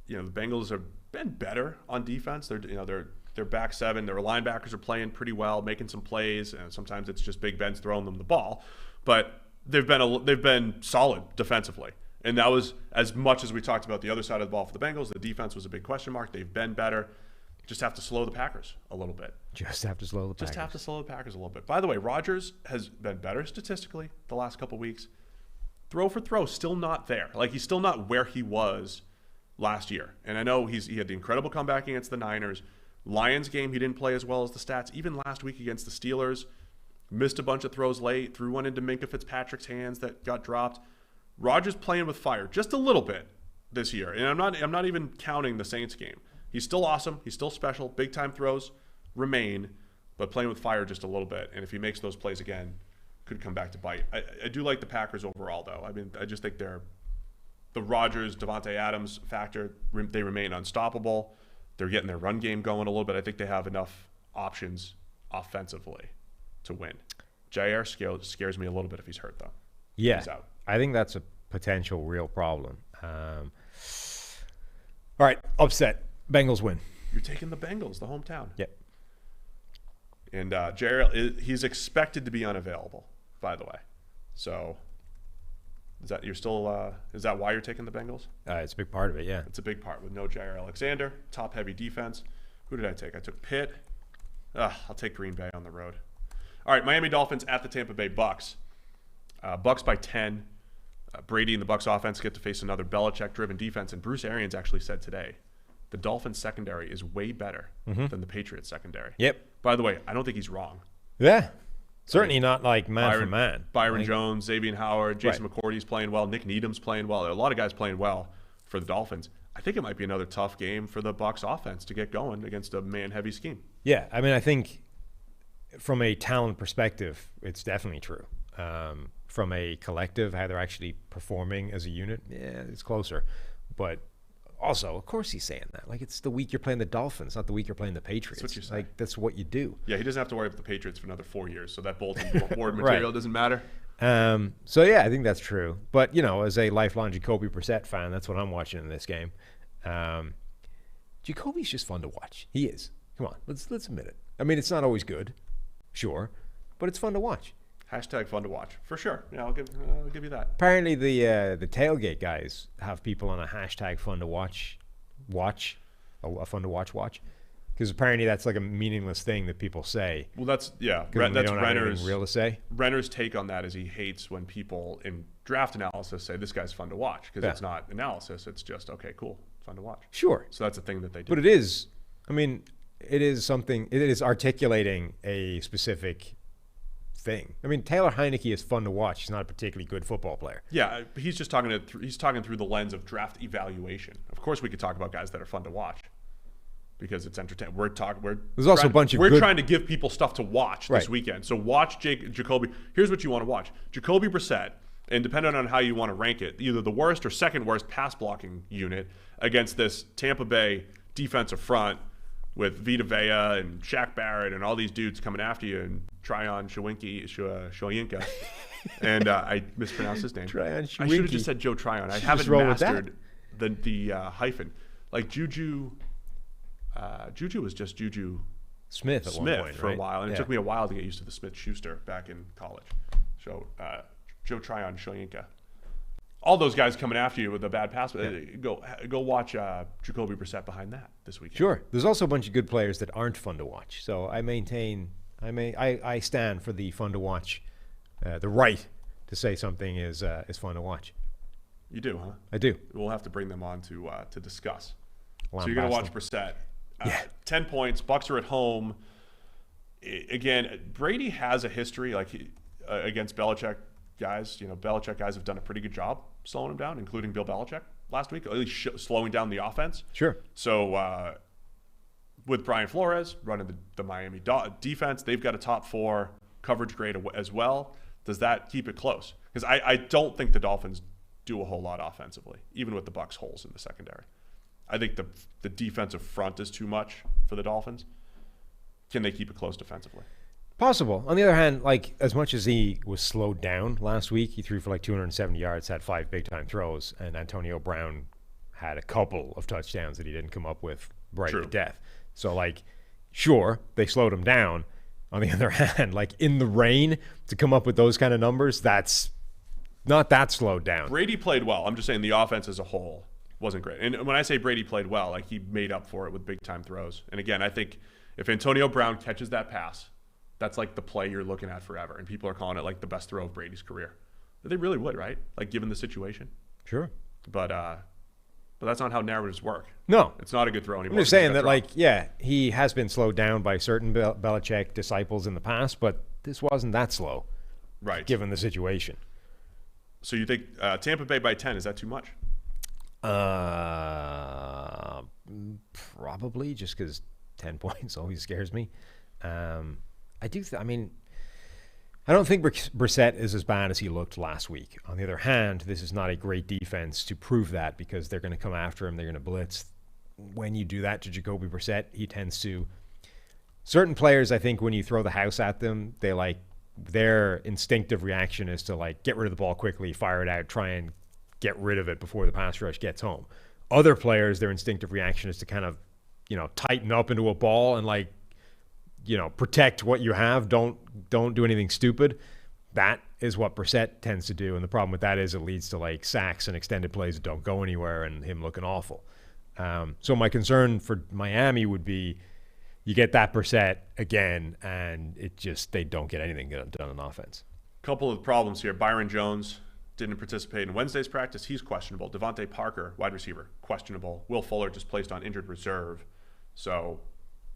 Bengals have been better on defense. They're back seven. Their linebackers are playing pretty well, making some plays, and sometimes it's just Big Ben's throwing them the ball. But they've been solid defensively. And that was as much as we talked about the other side of the ball for the Bengals. The defense was a big question mark. They've been better. Just have to slow the Packers a little bit. Just have to slow the Packers a little bit. By the way, Rodgers has been better statistically the last couple weeks. Throw for throw, still not there. Like, he's still not where he was last year. And I know he had the incredible comeback against the Niners. Lions game, he didn't play as well as the stats. Even last week against the Steelers, missed a bunch of throws late, threw one into Minkah Fitzpatrick's hands that got dropped. Rodgers playing with fire just a little bit this year. And I'm not even counting the Saints game. He's still awesome. He's still special. Big time throws remain, but playing with fire just a little bit. And if he makes those plays again, could come back to bite. I do like the Packers overall, though. I mean, I just think the Rodgers, Devontae Adams factor, they remain unstoppable. They're getting their run game going a little bit. I think they have enough options offensively to win. Jair scares me a little bit if he's hurt, though. Yeah, he's out. I think that's a potential real problem. All right, upset. Bengals win. You're taking the Bengals, the hometown. Yep. And Jair, he's expected to be unavailable, by the way. So is that why you're taking the Bengals? It's a big part of it, yeah. It's a big part with no Jair Alexander, top-heavy defense. Who did I take? I took Pitt. I'll take Green Bay on the road. All right, Miami Dolphins at the Tampa Bay Bucs. Bucs by 10. Brady and the Bucs offense get to face another Belichick-driven defense, and Bruce Arians actually said today the Dolphins secondary is way better than the Patriots secondary. Yep. By the way, I don't think he's wrong. Yeah. Certainly not like man for man. Byron Jones, Xavier Howard, Jason McCourty's playing well. Nick Needham's playing well. There are a lot of guys playing well for the Dolphins. I think it might be another tough game for the Bucs offense to get going against a man-heavy scheme. Yeah, I mean, I think from a talent perspective, it's definitely true. From a collective, how they're actually performing as a unit, yeah, it's closer. But also, of course he's saying that. Like, it's the week you're playing the Dolphins, not the week you're playing the Patriots. That's what you're saying. Like, that's what you do. Yeah, he doesn't have to worry about the Patriots for another 4 years, so that bulletin board material doesn't matter. So, yeah, I think that's true. But, as a lifelong Jacoby Brissett fan, that's what I'm watching in this game. Jacoby's just fun to watch. He is. Come on, let's admit it. I mean, it's not always good, sure, but it's fun to watch. Hashtag fun to watch, for sure. Yeah, I'll give you that. Apparently, the tailgate guys have people on a hashtag fun to watch, a fun to watch, because apparently that's like a meaningless thing that people say. Well, that's that's Renner's real to say. Renner's take on that is he hates when people in draft analysis say this guy's fun to watch because it's not analysis. It's just okay, cool, fun to watch. Sure. So that's a thing that they do. But it is. I mean, it is something. It is articulating a specific thing. I mean, Taylor Heineke is fun to watch. He's not a particularly good football player. Yeah, he's just talking through the lens of draft evaluation. Of course, we could talk about guys that are fun to watch because it's entertaining. There's also a bunch of we're trying to give people stuff to watch this Right. weekend. So watch Jacoby. Here's what you want to watch: Jacoby Brissett, and depending on how you want to rank it, either the worst or second worst pass blocking unit against this Tampa Bay defensive front with Vita Vea and Shaq Barrett and all these dudes coming after you, and Tryon Shoyinka. And I mispronounced his name. Tryon I should have just said Joe Tryon. I haven't mastered the hyphen. Like Juju was just Juju Smith at one point, for right? a while. And it took me a while to get used to the Smith-Schuster back in college. So Joe Tryon Shoyinka. All those guys coming after you with a bad pass. Go watch Jacoby Brissett behind that this weekend. Sure. There's also a bunch of good players that aren't fun to watch. So I stand for the fun to watch, the right to say something is fun to watch. You do, huh? I do. We'll have to bring them on to discuss. Lambast So you're going to watch Brissett. 10 points. Bucs are at home. Again, Brady has a history against Belichick guys. Belichick guys have done a pretty good job slowing him down, including Bill Belichick last week, at least slowing down the offense. Sure. So with Brian Flores running the Miami defense, they've got a top 4 coverage grade as well. Does that keep it close? Because I don't think the Dolphins do a whole lot offensively, even with the Bucs holes in the secondary. I think the defensive front is too much for the Dolphins. Can they keep it close defensively? Possible. On the other hand, like, as much as he was slowed down last week, he threw for like 270 yards, had 5 big-time throws, and Antonio Brown had a couple of touchdowns that he didn't come up with right to death. So, like, sure, they slowed him down. On the other hand, like, in the rain, to come up with those kind of numbers, that's not that slowed down. Brady played well. I'm just saying the offense as a whole wasn't great. And when I say Brady played well, like, he made up for it with big-time throws. And again, I think if Antonio Brown catches that pass, that's like the play you're looking at forever. And people are calling it like the best throw of Brady's career. But they really would, right? Like, given the situation. Sure. But that's not how narratives work. No. It's not a good throw anymore. I'm just saying that, like, yeah, he has been slowed down by certain Belichick disciples in the past, but this wasn't that slow. Right. Given the situation. So you think Tampa Bay by 10, is that too much? Probably, just because 10 points always scares me. I don't think Brissett is as bad as he looked last week. On the other hand, this is not a great defense to prove that, because they're going to come after him. They're going to blitz. When you do that to Jacoby Brissett, he tends to. Certain players, I think, when you throw the house at them, their instinctive reaction is to, like, get rid of the ball quickly, fire it out, try and get rid of it before the pass rush gets home. Other players, their instinctive reaction is to kind of, tighten up into a ball and, like, protect what you have. Don't do anything stupid. That is what Brissett tends to do. And the problem with that is it leads to, like, sacks and extended plays that don't go anywhere and him looking awful. So my concern for Miami would be you get that Brissett again and they don't get anything done on offense. Couple of problems here. Byron Jones didn't participate in Wednesday's practice. He's questionable. Devontae Parker, wide receiver, questionable. Will Fuller just placed on injured reserve. So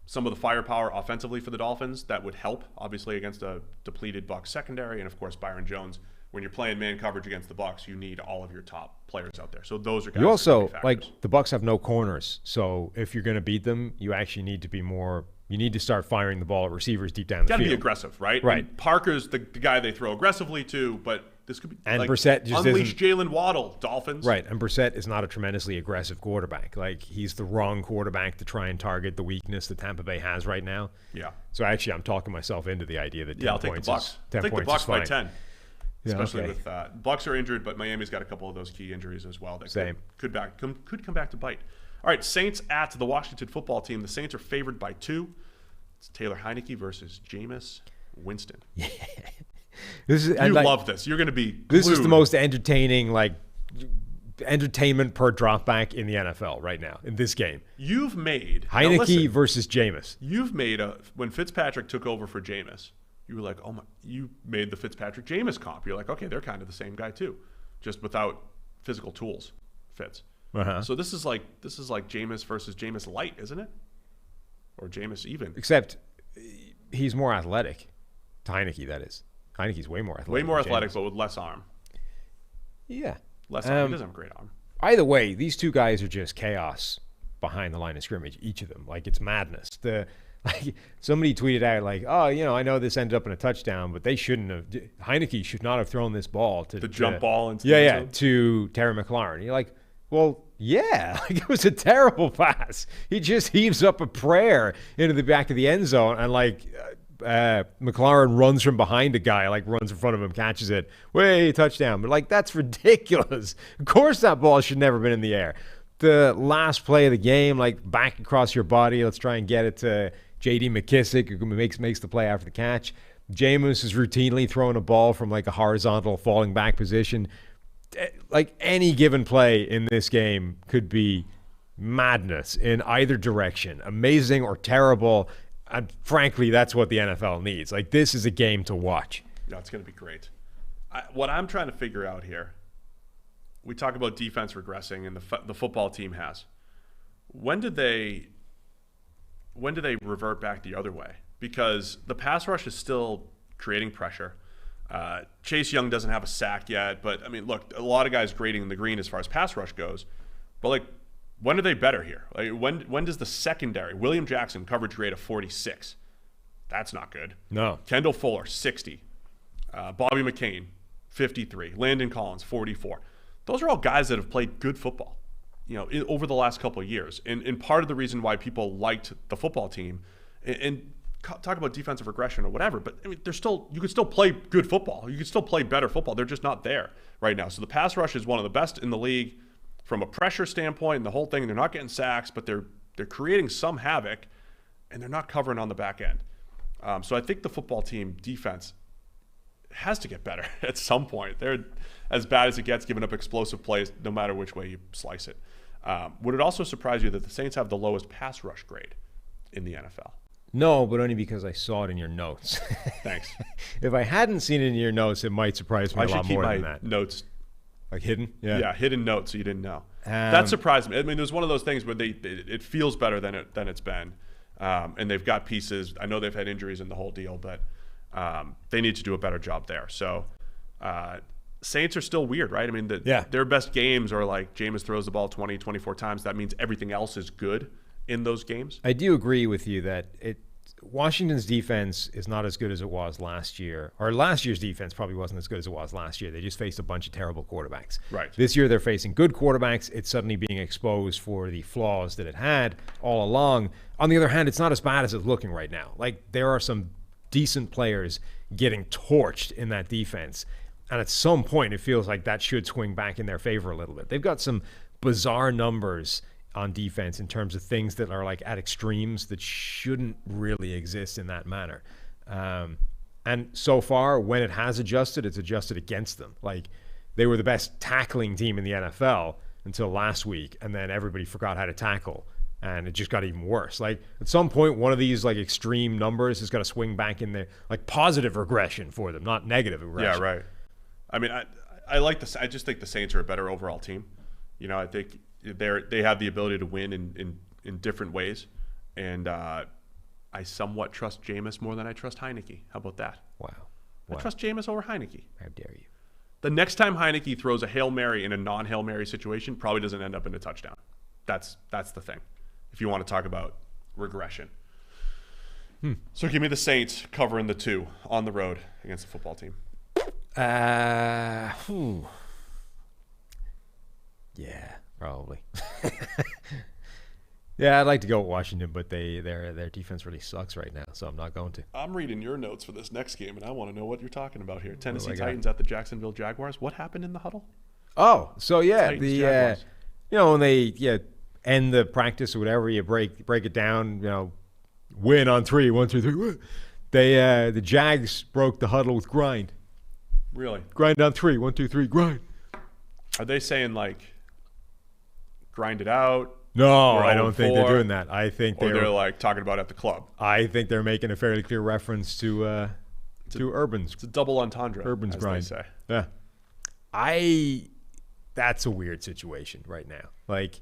some of the firepower offensively for the Dolphins, that would help, obviously, against a depleted Bucs secondary. And, of course, Byron Jones, when you're playing man coverage against the Bucs, you need all of your top players out there. So those are guys. You also, like, the Bucs have no corners. So if you're going to beat them, you actually need to be more – you need to start firing the ball at receivers deep down the field. Got to be aggressive, right? Right. And Parker's the guy they throw aggressively to, but this could be and like Brissett just unleash Jalen Waddle, Dolphins. Right, and Brissett is not a tremendously aggressive quarterback. Like, he's the wrong quarterback to try and target the weakness that Tampa Bay has right now. Yeah. So actually, I'm talking myself into the idea that 10 I'll take points the Bucs. is 10 I'll take points the Bucs by fine. 10. Yeah, Especially okay. with Bucs are injured, but Miami's got a couple of those key injuries as well that could come back to bite. All right, Saints at the Washington football team. The Saints are favored by 2. It's Taylor Heineke versus Jameis Winston. Yeah. Love this. You're going to be glued. This is the most entertaining, like, entertainment per dropback in the NFL right now in this game. You've made Heineke versus Jameis. You've made when Fitzpatrick took over for Jameis, you were like, you made the Fitzpatrick Jameis comp. You're like, okay, they're kind of the same guy too, just without physical tools. Fitz. Uh-huh. So this is like Jameis versus Jameis light, isn't it? Or Jameis even. Except he's more athletic. To Heineke, that is. Heineke's way more athletic. Way more athletic, but with less arm. Yeah. Less arm. He doesn't have a great arm. Either way, these two guys are just chaos behind the line of scrimmage, each of them. Like, it's madness. Somebody tweeted out, like, I know this ended up in a touchdown, but they shouldn't have. Heineke should not have thrown this ball to the jump ball into to Terry McLaurin. You're like, well, yeah, like, it was a terrible pass. He just heaves up a prayer into the back of the end zone, and, like, McLaurin runs from behind a guy, like, runs in front of him, catches it, way, touchdown. But, like, that's ridiculous. Of course that ball should never have been in the air. The last play of the game, like, back across your body, let's try and get it to J.D. McKissick, who makes the play after the catch. Jameis is routinely throwing a ball from, like, a horizontal falling back position. Like, any given play in this game could be madness in either direction, amazing or terrible. And frankly, that's what the NFL needs. Like, this is a game to watch. No, it's going to be great. What I'm trying to figure out here, we talk about defense regressing, and the football team has. When do they revert back the other way? Because the pass rush is still creating pressure. Chase Young doesn't have a sack yet, but I mean, look, a lot of guys grading the green as far as pass rush goes. But, like, when are they better here? Like when does the secondary, William Jackson, coverage grade of 46? That's not good. No. Kendall Fuller, 60. Bobby McCain, 53. Landon Collins, 44. Those are all guys that have played good football, over the last couple of years. And part of the reason why people liked the football team, and talk about defensive regression or whatever, but I mean, you could still play good football. You could still play better football. They're just not there right now. So the pass rush is one of the best in the league from a pressure standpoint and the whole thing. They're not getting sacks, but they're creating some havoc, and they're not covering on the back end. So I think the football team defense has to get better at some point. They're as bad as it gets, giving up explosive plays no matter which way you slice it. Would it also surprise you that the Saints have the lowest pass rush grade in the NFL? No, but only because I saw it in your notes. Thanks. If I hadn't seen it in your notes, it might surprise me a lot more than that. I should keep my notes. Like hidden? Yeah, hidden notes so you didn't know. That surprised me. I mean, there's one of those things where it feels better than it's been. And they've got pieces. I know they've had injuries in the whole deal, but they need to do a better job there. So Saints are still weird, right? I mean, their best games are like Jameis throws the ball 20, 24 times. That means everything else is good in those games. I do agree with you that Washington's defense is not as good as it was last year. Or last year's defense probably wasn't as good as it was last year. They just faced a bunch of terrible quarterbacks. Right. This year they're facing good quarterbacks. It's suddenly being exposed for the flaws that it had all along. On the other hand, it's not as bad as it's looking right now. Like, there are some decent players getting torched in that defense. And at some point, it feels like that should swing back in their favor a little bit. They've got some bizarre numbers on defense in terms of things that are like at extremes that shouldn't really exist in that manner. And so far, when it has adjusted, it's adjusted against them. Like, they were the best tackling team in the NFL until last week, and then everybody forgot how to tackle, and it just got even worse. Like, at some point, one of these like extreme numbers has got to swing back in there, like positive regression for them, not negative regression. Yeah, right. I mean, I like this. I just think the Saints are a better overall team. I think they have the ability to win in different ways, and I somewhat trust Jameis more than I trust Heineke. How about that? Wow. I trust Jameis over Heineke. How dare you? The next time Heineke throws a Hail Mary in a non-Hail Mary situation, probably doesn't end up in a touchdown. That's the thing, if you want to talk about regression. So give me the Saints covering the 2 on the road against the football team. Yeah, probably. Yeah, I'd like to go with Washington, but their defense really sucks right now, so I'm not going to. I'm reading your notes for this next game, and I want to know what you're talking about here. Tennessee Titans at the Jacksonville Jaguars. What happened in the huddle? Oh, so yeah, Titans, when they end the practice or whatever, you break it down, win on 3, 1, 2, 3. The Jags broke the huddle with grind. Really? Grind on 3, 1, 2, 3, grind. Are they saying like grind it out? No, I don't think they're doing that. I think they're like talking about it at the club. I think they're making a fairly clear reference to Urban's. It's a double entendre. Urban's as grind. They say. Yeah. That's a weird situation right now. Like,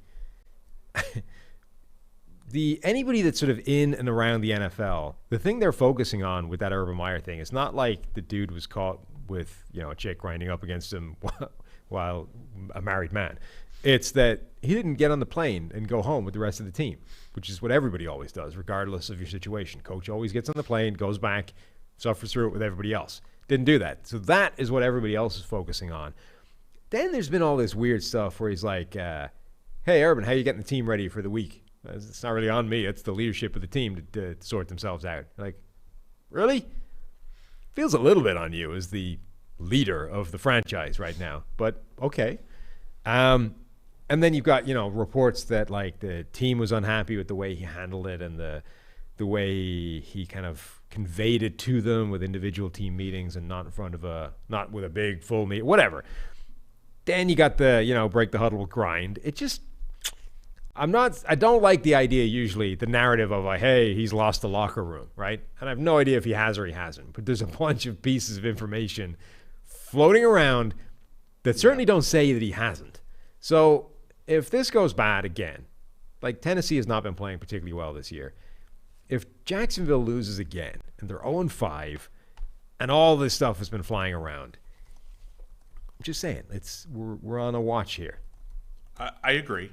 anybody that's sort of in and around the NFL, the thing they're focusing on with that Urban Meyer thing is not like the dude was caught with a chick grinding up against him while a married man. It's that he didn't get on the plane and go home with the rest of the team, which is what everybody always does, regardless of your situation. Coach always gets on the plane, goes back, suffers through it with everybody else. Didn't do that. So that is what everybody else is focusing on. Then there's been all this weird stuff where he's like, hey, Urban, how you getting the team ready for the week? It's not really on me. It's the leadership of the team to sort themselves out. Like, really? Feels a little bit on you as the leader of the franchise right now. But okay. And then you've got, reports that like the team was unhappy with the way he handled it and the way he kind of conveyed it to them with individual team meetings and not not with a big full meet, whatever. Then you got the, break the huddle grind. It just, I don't like the idea usually, the narrative of like, hey, he's lost the locker room, right? And I have no idea if he has or he hasn't, but there's a bunch of pieces of information floating around that certainly don't say that he hasn't. So if this goes bad again, like Tennessee has not been playing particularly well this year. If Jacksonville loses again and they're 0-5 and all this stuff has been flying around, I'm just saying, we're on a watch here. I agree.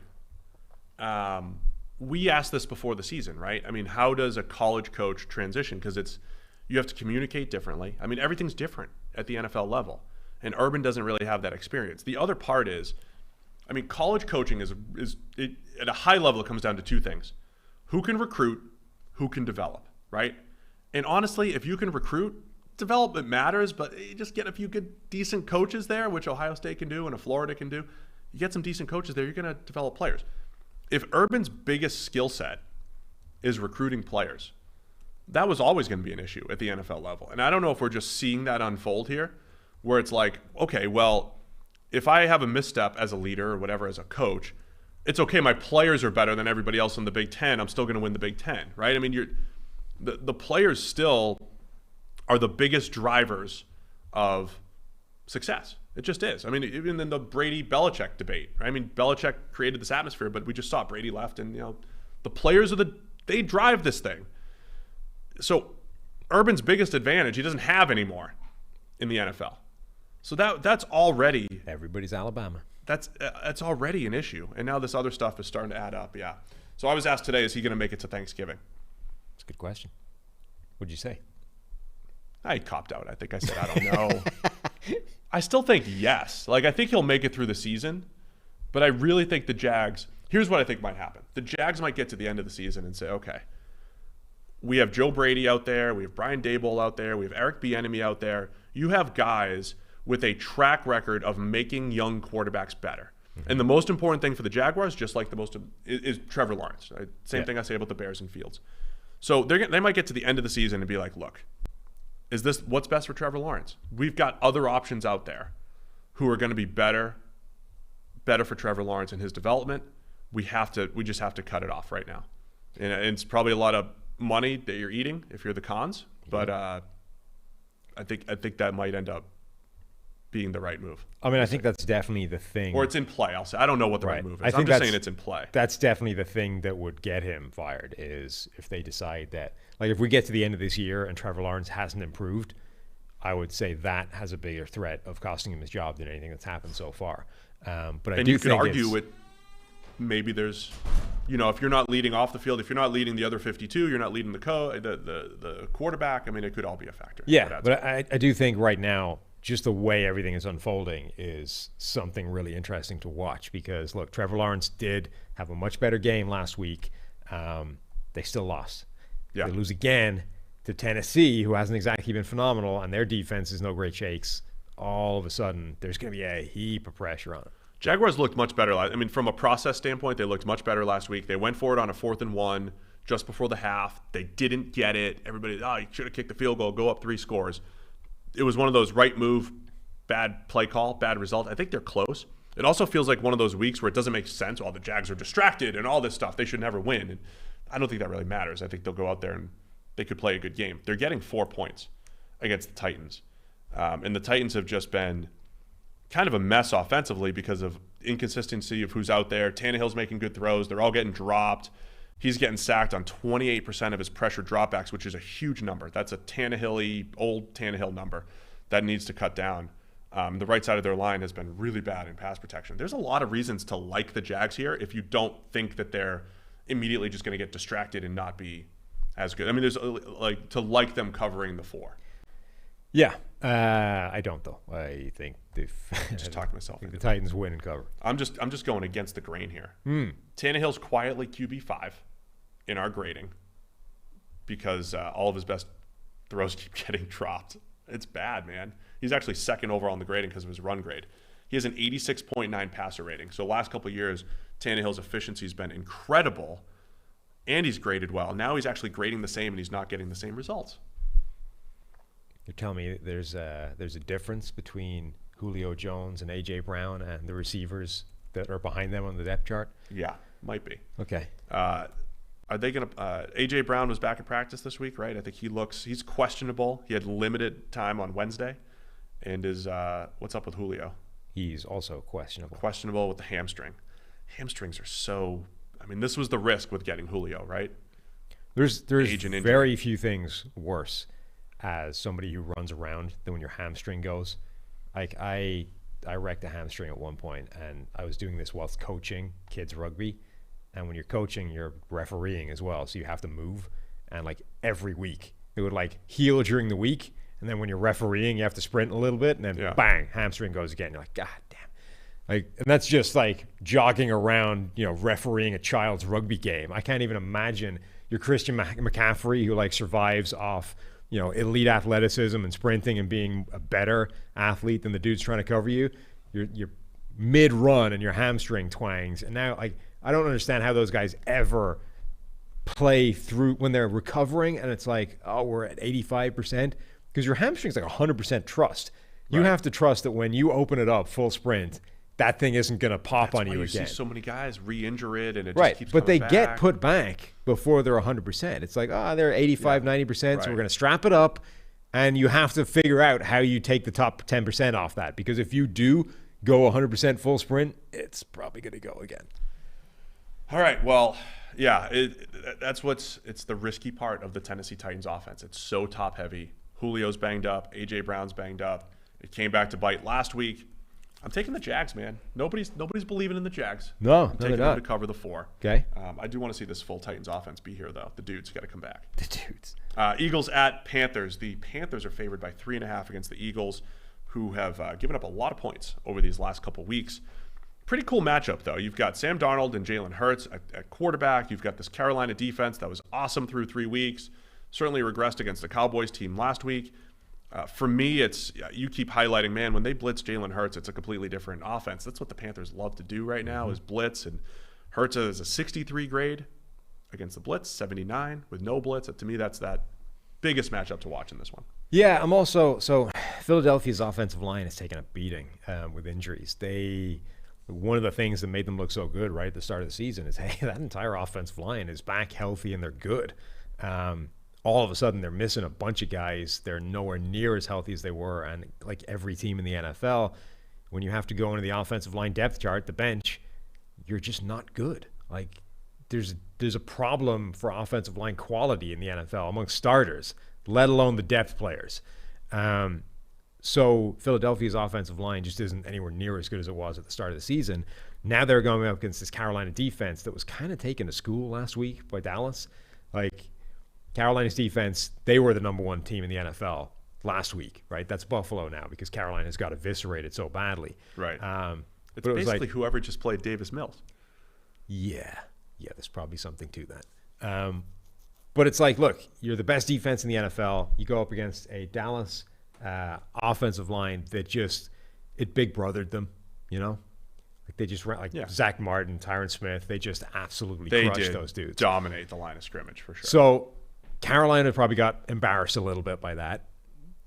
we asked this before the season, right? I mean, how does a college coach transition? Because you have to communicate differently. I mean, everything's different at the NFL level, and Urban doesn't really have that experience. The other part is, I mean, college coaching is at a high level, it comes down to two things: who can recruit, who can develop, right? And honestly, if you can recruit, development matters, but you just get a few good, decent coaches there, which Ohio State can do and Florida can do. You get some decent coaches there, you're going to develop players. If Urban's biggest skill set is recruiting players, that was always going to be an issue at the NFL level. And I don't know if we're just seeing that unfold here, where it's like, okay, well, if I have a misstep as a leader or whatever as a coach, it's okay. My players are better than everybody else in the Big Ten. I'm still going to win the Big Ten, right? I mean, the players still are the biggest drivers of success. It just is. I mean, even in the Brady-Belichick debate, right? I mean, Belichick created this atmosphere, but we just saw Brady left, and the players they drive this thing. So Urban's biggest advantage, he doesn't have anymore in the NFL. So that's already Everybody's Alabama. That's already an issue, and now this other stuff is starting to add up. Yeah. So I was asked today, is he going to make it to Thanksgiving? That's a good question. What'd you say? I copped out. I think I said, I don't know. I still think yes. Like, I think he'll make it through the season, but I really think the Jags, here's what I think might happen. The Jags might get to the end of the season and say, okay, we have Joe Brady out there. We have Brian Daboll out there. We have Eric Bieniemy out there. You have guys with a track record of making young quarterbacks better. Mm-hmm. And the most important thing for the Jaguars, just like is Trevor Lawrence. Right? Same thing I say about the Bears and Fields. So they might get to the end of the season and be like, look, is this what's best for Trevor Lawrence? We've got other options out there who are going to be better for Trevor Lawrence and his development. We just have to cut it off right now. And it's probably a lot of money that you're eating if you're the Cons, but I think that might end up being the right move. I mean, I think that's definitely the thing. Or it's in play, I'll say. I don't know what the right move is. I'm just saying it's in play. That's definitely the thing that would get him fired, is if they decide that, like, if we get to the end of this year and Trevor Lawrence hasn't improved, I would say that has a bigger threat of costing him his job than anything that's happened so far. But I do think you could argue it. Maybe there's, if you're not leading off the field, if you're not leading the other 52, you're not leading the quarterback. I mean, it could all be a factor. Yeah, but I do think right now, just the way everything is unfolding is something really interesting to watch, because, look, Trevor Lawrence did have a much better game last week. They still lost. Yeah. They lose again to Tennessee, who hasn't exactly been phenomenal, and their defense is no great shakes. All of a sudden, there's going to be a heap of pressure on it. Jaguars looked much better. From a process standpoint, they looked much better last week. They went for it on a 4th and 1 just before the half. They didn't get it. Everybody, you should have kicked the field goal, go up 3 scores. It was one of those right move, bad play call, bad result. I think they're close. It also feels like one of those weeks where it doesn't make sense. The Jags are distracted and all this stuff. They should never win. And I don't think that really matters. I think they'll go out there and they could play a good game. They're getting 4 points against the Titans. And the Titans have just been kind of a mess offensively because of inconsistency of who's out there. Tannehill's making good throws. They're all getting dropped. He's getting sacked on 28% of his pressure dropbacks, which is a huge number. That's a old Tannehill number that needs to cut down. The right side of their line has been really bad in pass protection. There's a lot of reasons to like the Jags here if you don't think that they're immediately just going to get distracted and not be as good. I mean, there's to like them covering the 4. Yeah, I don't though. I think they've just talked to myself. The Titans win and cover. I'm just going against the grain here. Tannehill's quietly QB5 in our grading because all of his best throws keep getting dropped. It's bad, man. He's actually 2nd overall in the grading because of his run grade. He has an 86.9 passer rating. So last couple of years, Tannehill's efficiency has been incredible, and he's graded well. Now he's actually grading the same, and he's not getting the same results. You're telling me there's a difference between Julio Jones and A.J. Brown and the receivers that are behind them on the depth chart? Yeah, might be. Okay. Are they going to A.J. Brown was back at practice this week, right? I think he's questionable. He had limited time on Wednesday. And what's up with Julio? He's also questionable. Questionable with the hamstring. Hamstrings are so, this was the risk with getting Julio, right? There's very few things worse as somebody who runs around than when your hamstring goes. Like I wrecked a hamstring at one point, and I was doing this whilst coaching kids rugby, And when you're coaching, you're refereeing as well. So you have to move. And like every week, it would like heal during the week. And then when you're refereeing, you have to sprint a little bit. And then bang, hamstring goes again. You're like, God damn. Like, and that's just like jogging around, refereeing a child's rugby game. I can't even imagine your Christian McCaffrey who like survives off, elite athleticism and sprinting and being a better athlete than the dude's trying to cover you. You're mid-run and your hamstring twangs. And now, like, I don't understand how those guys ever play through when they're recovering and it's like, oh, we're at 85%. Because your hamstring's like 100% trust. You have to trust that when you open it up full sprint, that thing isn't going to pop on you again. See so many guys re-injure it and it just keeps but coming they back. get put back before they're 100%. It's like, they're 85, 90%, so we're going to strap it up. And you have to figure out how you take the top 10% off that. Because if you do go 100% full sprint, it's probably going to go again. All right, well, yeah, it's the risky part of the Tennessee Titans offense. It's so top heavy. Julio's banged up. A.J. Brown's banged up. It came back to bite last week. I'm taking the Jags, man. Nobody's believing in the Jags. No, I'm taking them to cover the 4. Okay. I do want to see this full Titans offense be here, though. The dudes got to come back. The dudes. Eagles at Panthers. The Panthers are favored by 3.5 against the Eagles, who have given up a lot of points over these last couple weeks. Pretty cool matchup, though. You've got Sam Darnold and Jalen Hurts at quarterback. You've got this Carolina defense that was awesome through 3 weeks. Certainly regressed against the Cowboys team last week. For me, it's you keep highlighting, man, when they blitz Jalen Hurts, it's a completely different offense. That's what the Panthers love to do right now is blitz. And Hurts is a 63 grade against the blitz, 79 with no blitz. To me, that's that biggest matchup to watch in this one. Yeah, I'm also – so Philadelphia's offensive line has taken a beating with injuries. One of the things that made them look so good right at the start of the season is, hey, that entire offensive line is back healthy and they're good. All of a sudden they're missing a bunch of guys. They're nowhere near as healthy as they were. And like every team in the NFL, when you have to go into the offensive line depth chart, the bench, you're just not good. Like there's a problem for offensive line quality in the NFL amongst starters, let alone the depth players. So Philadelphia's offensive line just isn't anywhere near as good as it was at the start of the season. Now they're going up against this Carolina defense that was kind of taken to school last week by Dallas. Like Carolina's defense, they were the number 1 team in the NFL last week, right? That's Buffalo now because Carolina's got eviscerated so badly. Right. It's it basically whoever just played Davis Mills. Yeah, there's probably something to that. But it's like, look, you're the best defense in the NFL. You go up against a Dallas offensive line that it big brothered them, Like they just ran Zach Martin, Tyron Smith. They just absolutely crushed those dudes. Dominate the line of scrimmage for sure. So Carolina probably got embarrassed a little bit by that.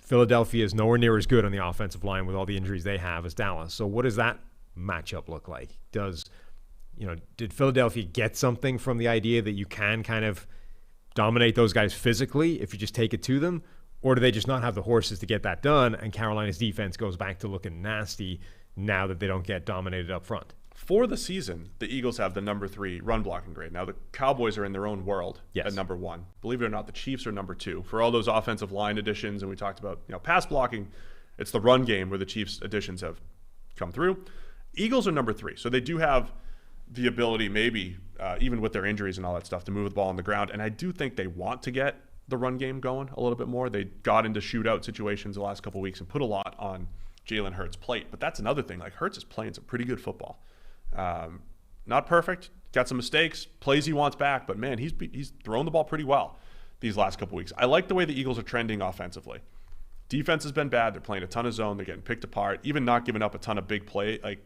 Philadelphia is nowhere near as good on the offensive line with all the injuries they have as Dallas. So what does that matchup look like? Did Philadelphia get something from the idea that you can kind of dominate those guys physically if you just take it to them? Or do they just not have the horses to get that done and Carolina's defense goes back to looking nasty now that they don't get dominated up front? For the season, the Eagles have the number 3 run blocking grade. Now, the Cowboys are in their own world at number 1. Believe it or not, the Chiefs are number 2. For all those offensive line additions, and we talked about pass blocking, it's the run game where the Chiefs additions have come through. Eagles are number 3. So they do have the ability, maybe, even with their injuries and all that stuff, to move the ball on the ground. And I do think they want to get the run game going a little bit more. They got into shootout situations the last couple of weeks and put a lot on Jalen Hurts' plate. But that's another thing. Like, Hurts is playing some pretty good football. Not perfect, got some mistakes, plays he wants back, but man, he's thrown the ball pretty well these last couple weeks. I like the way the Eagles are trending offensively. Defense has been bad. They're playing a ton of zone. They're getting picked apart, even not giving up a ton of big play, like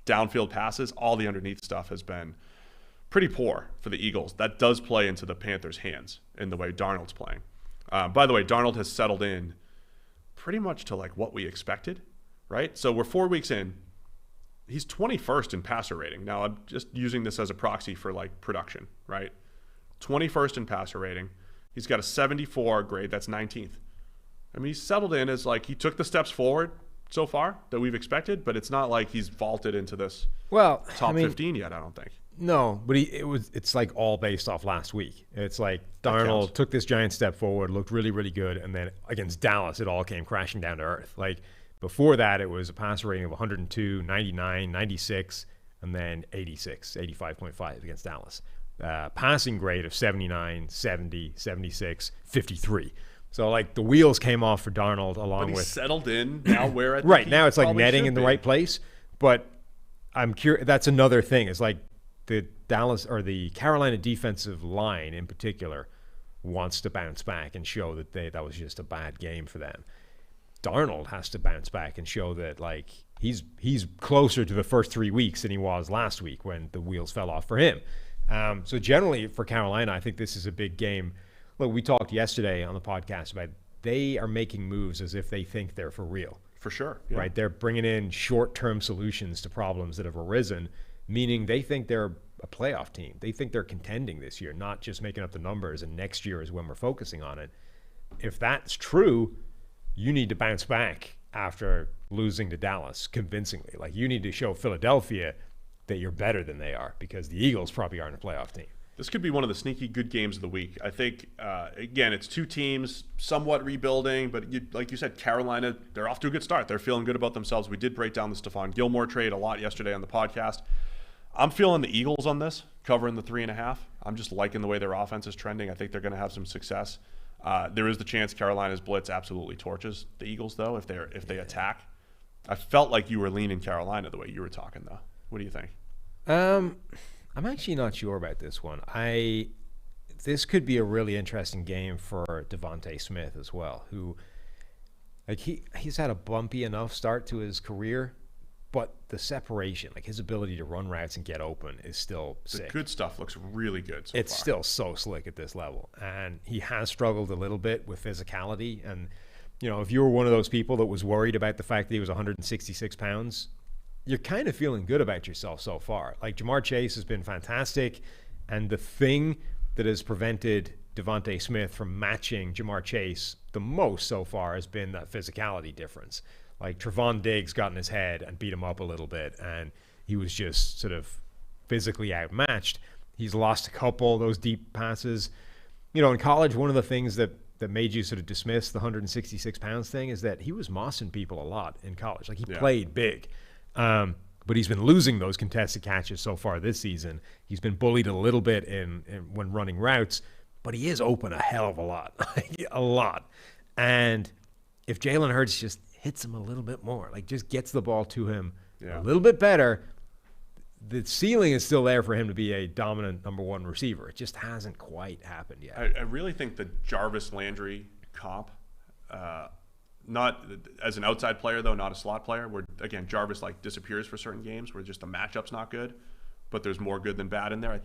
downfield passes. All the underneath stuff has been pretty poor for the Eagles. That does play into the Panthers' hands in the way Darnold's playing. By the way, Darnold has settled in pretty much to like what we expected, right? So we're 4 weeks in. He's 21st in passer rating. Now, I'm just using this as a proxy for like production, right? 21st in passer rating. He's got a 74 grade. That's 19th. I mean, he's settled in as like he took the steps forward so far that we've expected, but it's not like he's vaulted into this top 15 yet, I don't think. No, but it's like all based off last week. It's like Darnold took this giant step forward, looked really, really good, and then against Dallas, it all came crashing down to earth. Like before that, it was a passer rating of 102, 99, 96, and then 85.5 against Dallas. Passing grade of 79, 70, 76, 53. So, like, the wheels came off for Darnold along But with... settled in now where at Right, now it's like netting in the right place. But I'm curious, that's another thing. It's like the Dallas or the Carolina defensive line in particular wants to bounce back and show that that was just a bad game for them. Darnold has to bounce back and show that, like, he's closer to the first 3 weeks than he was last week when the wheels fell off for him. So generally for Carolina, I think this is a big game. Look, we talked yesterday on the podcast about they are making moves as if they think they're for real. For sure. Yeah. Right? They're bringing in short-term solutions to problems that have arisen, meaning they think they're a playoff team. They think they're contending this year, not just making up the numbers, and next year is when we're focusing on it. If that's true, you need to bounce back after losing to Dallas convincingly. Like, you need to show Philadelphia that you're better than they are, because the Eagles probably aren't a playoff team. This could be one of the sneaky good games of the week. I think, again, it's two teams somewhat rebuilding, but like you said, Carolina, they're off to a good start. They're feeling good about themselves. We did break down the Stephon Gilmore trade a lot yesterday on the podcast. I'm feeling the Eagles on this, covering the 3.5. I'm just liking the way their offense is trending. I think they're going to have some success. There is the chance Carolina's blitz absolutely torches the Eagles, though, if they attack. I felt like you were leaning Carolina the way you were talking, though. What do you think? I'm actually not sure about this one. This could be a really interesting game for Devontae Smith as well, who, like, he's had a bumpy enough start to his career, but the separation, like his ability to run routes and get open, is still sick. The good stuff looks really good so It's far. still so slick at this level, and he has struggled a little bit with physicality. And, you know, if you were one of those people that was worried about the fact that he was 166 pounds, you're kind of feeling good about yourself so far. Like, Jamar Chase has been fantastic, and the thing that has prevented Devontae Smith from matching Jamar Chase the most so far has been that physicality difference. Like, Trevon Diggs got in his head and beat him up a little bit, and he was just sort of physically outmatched. He's lost a couple of those deep passes. You know, in college, one of the things that made you sort of dismiss the 166 pounds thing is that he was mossing people a lot in college. Like, he played big. But he's been losing those contested catches so far this season. He's been bullied a little bit when running routes, but he is open a hell of a lot, a lot. And if Jalen Hurts just hits him a little bit more, like just gets the ball to him a little bit better, the ceiling is still there for him to be a dominant number one receiver. It just hasn't quite happened yet. I really think the Jarvis Landry comp, not as an outside player, though, not a slot player, where, again, Jarvis, like, disappears for certain games where just the matchup's not good, but there's more good than bad in there. I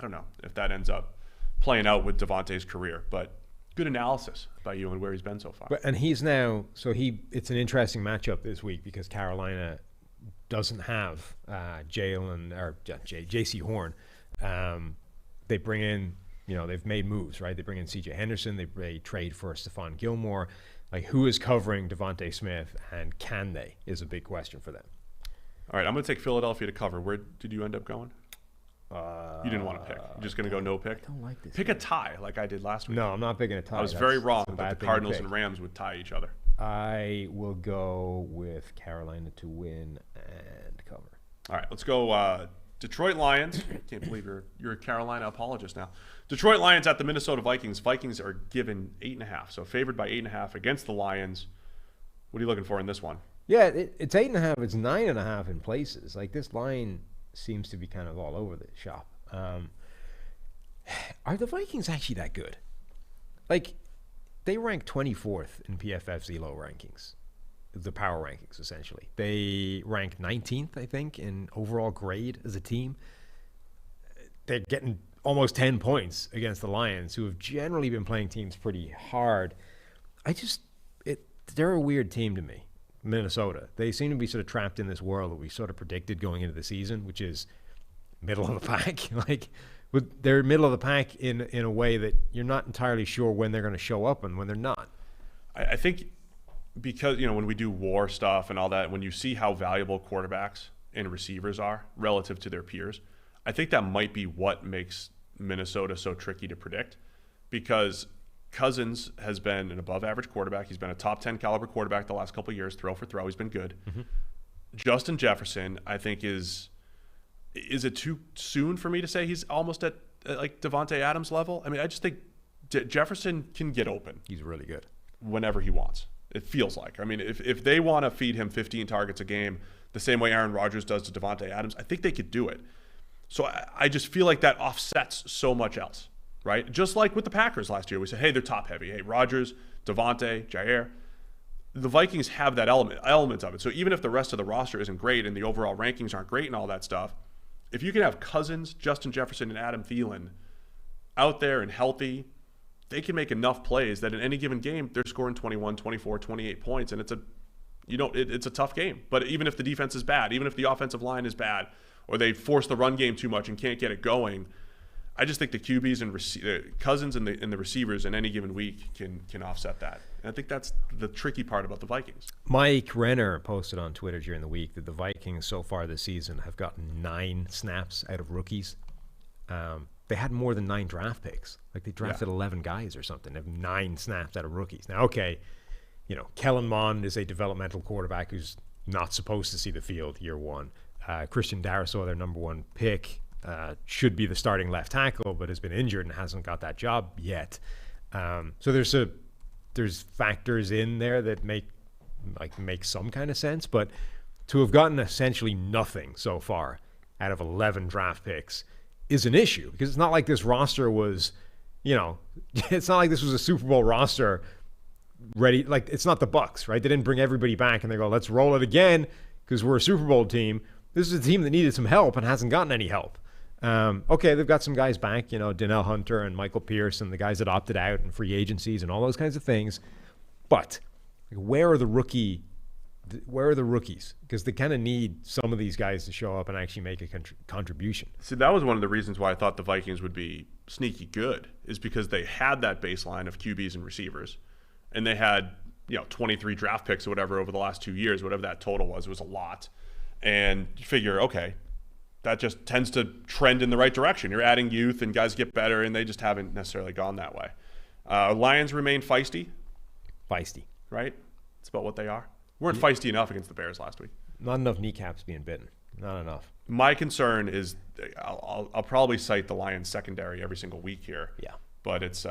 don't know if that ends up playing out with Devontae's career, but good analysis by you and where he's been so far. And he's now, it's an interesting matchup this week because Carolina doesn't have J.C. Horn. They bring in, you know, they've made moves, right? They bring in C.J. Henderson. They trade for Stephon Gilmore. Like, who is covering Devontae Smith, and can they, is a big question for them. All right, I'm going to take Philadelphia to cover. Where did you end up going? You didn't want to pick. You're just going to go no pick? I don't like this. Pick a tie like I did last week. No, I'm not picking a tie. I was very wrong that the Cardinals and Rams would tie each other. I will go with Carolina to win and cover. All right, let's go Detroit Lions. I can't believe you're a Carolina apologist now. Detroit Lions at the Minnesota Vikings. Vikings are given 8.5, so favored by 8.5 against the Lions. What are you looking for in this one? Yeah, it's 8.5. It's 9.5 in places. Like, this line seems to be kind of all over the shop. Are the Vikings actually that good? Like, they rank 24th in PFF's ELO rankings, the power rankings, essentially. They rank 19th, I think, in overall grade as a team. They're getting almost 10 points against the Lions, who have generally been playing teams pretty hard. They're a weird team to me, Minnesota. They seem to be sort of trapped in this world that we sort of predicted going into the season, which is middle of the pack. Like, they're middle of the pack in a way that you're not entirely sure when they're going to show up and when they're not. I think because, you know, when we do war stuff and all that, when you see how valuable quarterbacks and receivers are relative to their peers, I think that might be what makes Minnesota so tricky to predict, because Cousins has been an above-average quarterback. He's been a top 10 caliber quarterback the last couple of years, throw for throw. He's been good. Mm-hmm. Justin Jefferson, I think, is is it too soon for me to say he's almost at like Devontae Adams level? I mean, I just think Jefferson can get open. He's really good Whenever he wants. It feels like. I mean, if they want to feed him 15 targets a game the same way Aaron Rodgers does to Devontae Adams, I think they could do it. So I just feel like that offsets so much else, right? Just like with the Packers last year, we said, hey, they're top heavy. Hey, Rodgers, Devontae, Jair. The Vikings have that element of it. So even if the rest of the roster isn't great and the overall rankings aren't great and all that stuff, if you can have Cousins, Justin Jefferson, and Adam Thielen out there and healthy, they can make enough plays that in any given game, they're scoring 21, 24, 28 points. And it's a tough game. But even if the defense is bad, even if the offensive line is bad, or they force the run game too much and can't get it going, I just think the QBs and Cousins and the receivers in any given week can offset that. And I think that's the tricky part about the Vikings. Mike Renner posted on Twitter during the week that the Vikings so far this season have gotten 9 snaps out of rookies. They had more than 9 draft picks. Like they drafted 11 guys or something. They have 9 snaps out of rookies. Now, okay, Kellen Mond is a developmental quarterback who's not supposed to see the field year one. Christian Darrisaw, their number 1 pick, should be the starting left tackle, but has been injured and hasn't got that job yet. So there's factors in there that make some kind of sense, but to have gotten essentially nothing so far out of 11 draft picks is an issue, because it's not like this roster was, it's not like this was a Super Bowl roster ready. Like, it's not the Bucs, right? They didn't bring everybody back and they go, let's roll it again because we're a Super Bowl team. This is a team that needed some help and hasn't gotten any help. Okay, they've got some guys back, Donnell Hunter and Michael Pierce and the guys that opted out and free agencies and all those kinds of things. But where are the rookies? Because they kind of need some of these guys to show up and actually make a contribution. See, that was one of the reasons why I thought the Vikings would be sneaky good, is because they had that baseline of QBs and receivers, and they had 23 draft picks or whatever over the last 2 years, whatever that total was. It was a lot. And you figure, okay, that just tends to trend in the right direction. You're adding youth and guys get better, and they just haven't necessarily gone that way. Lions remain feisty. Feisty. Right? It's about what they are. Weren't feisty enough against the Bears last week. Not enough kneecaps being bitten. Not enough. My concern is I'll probably cite the Lions secondary every single week here. Yeah. But it's,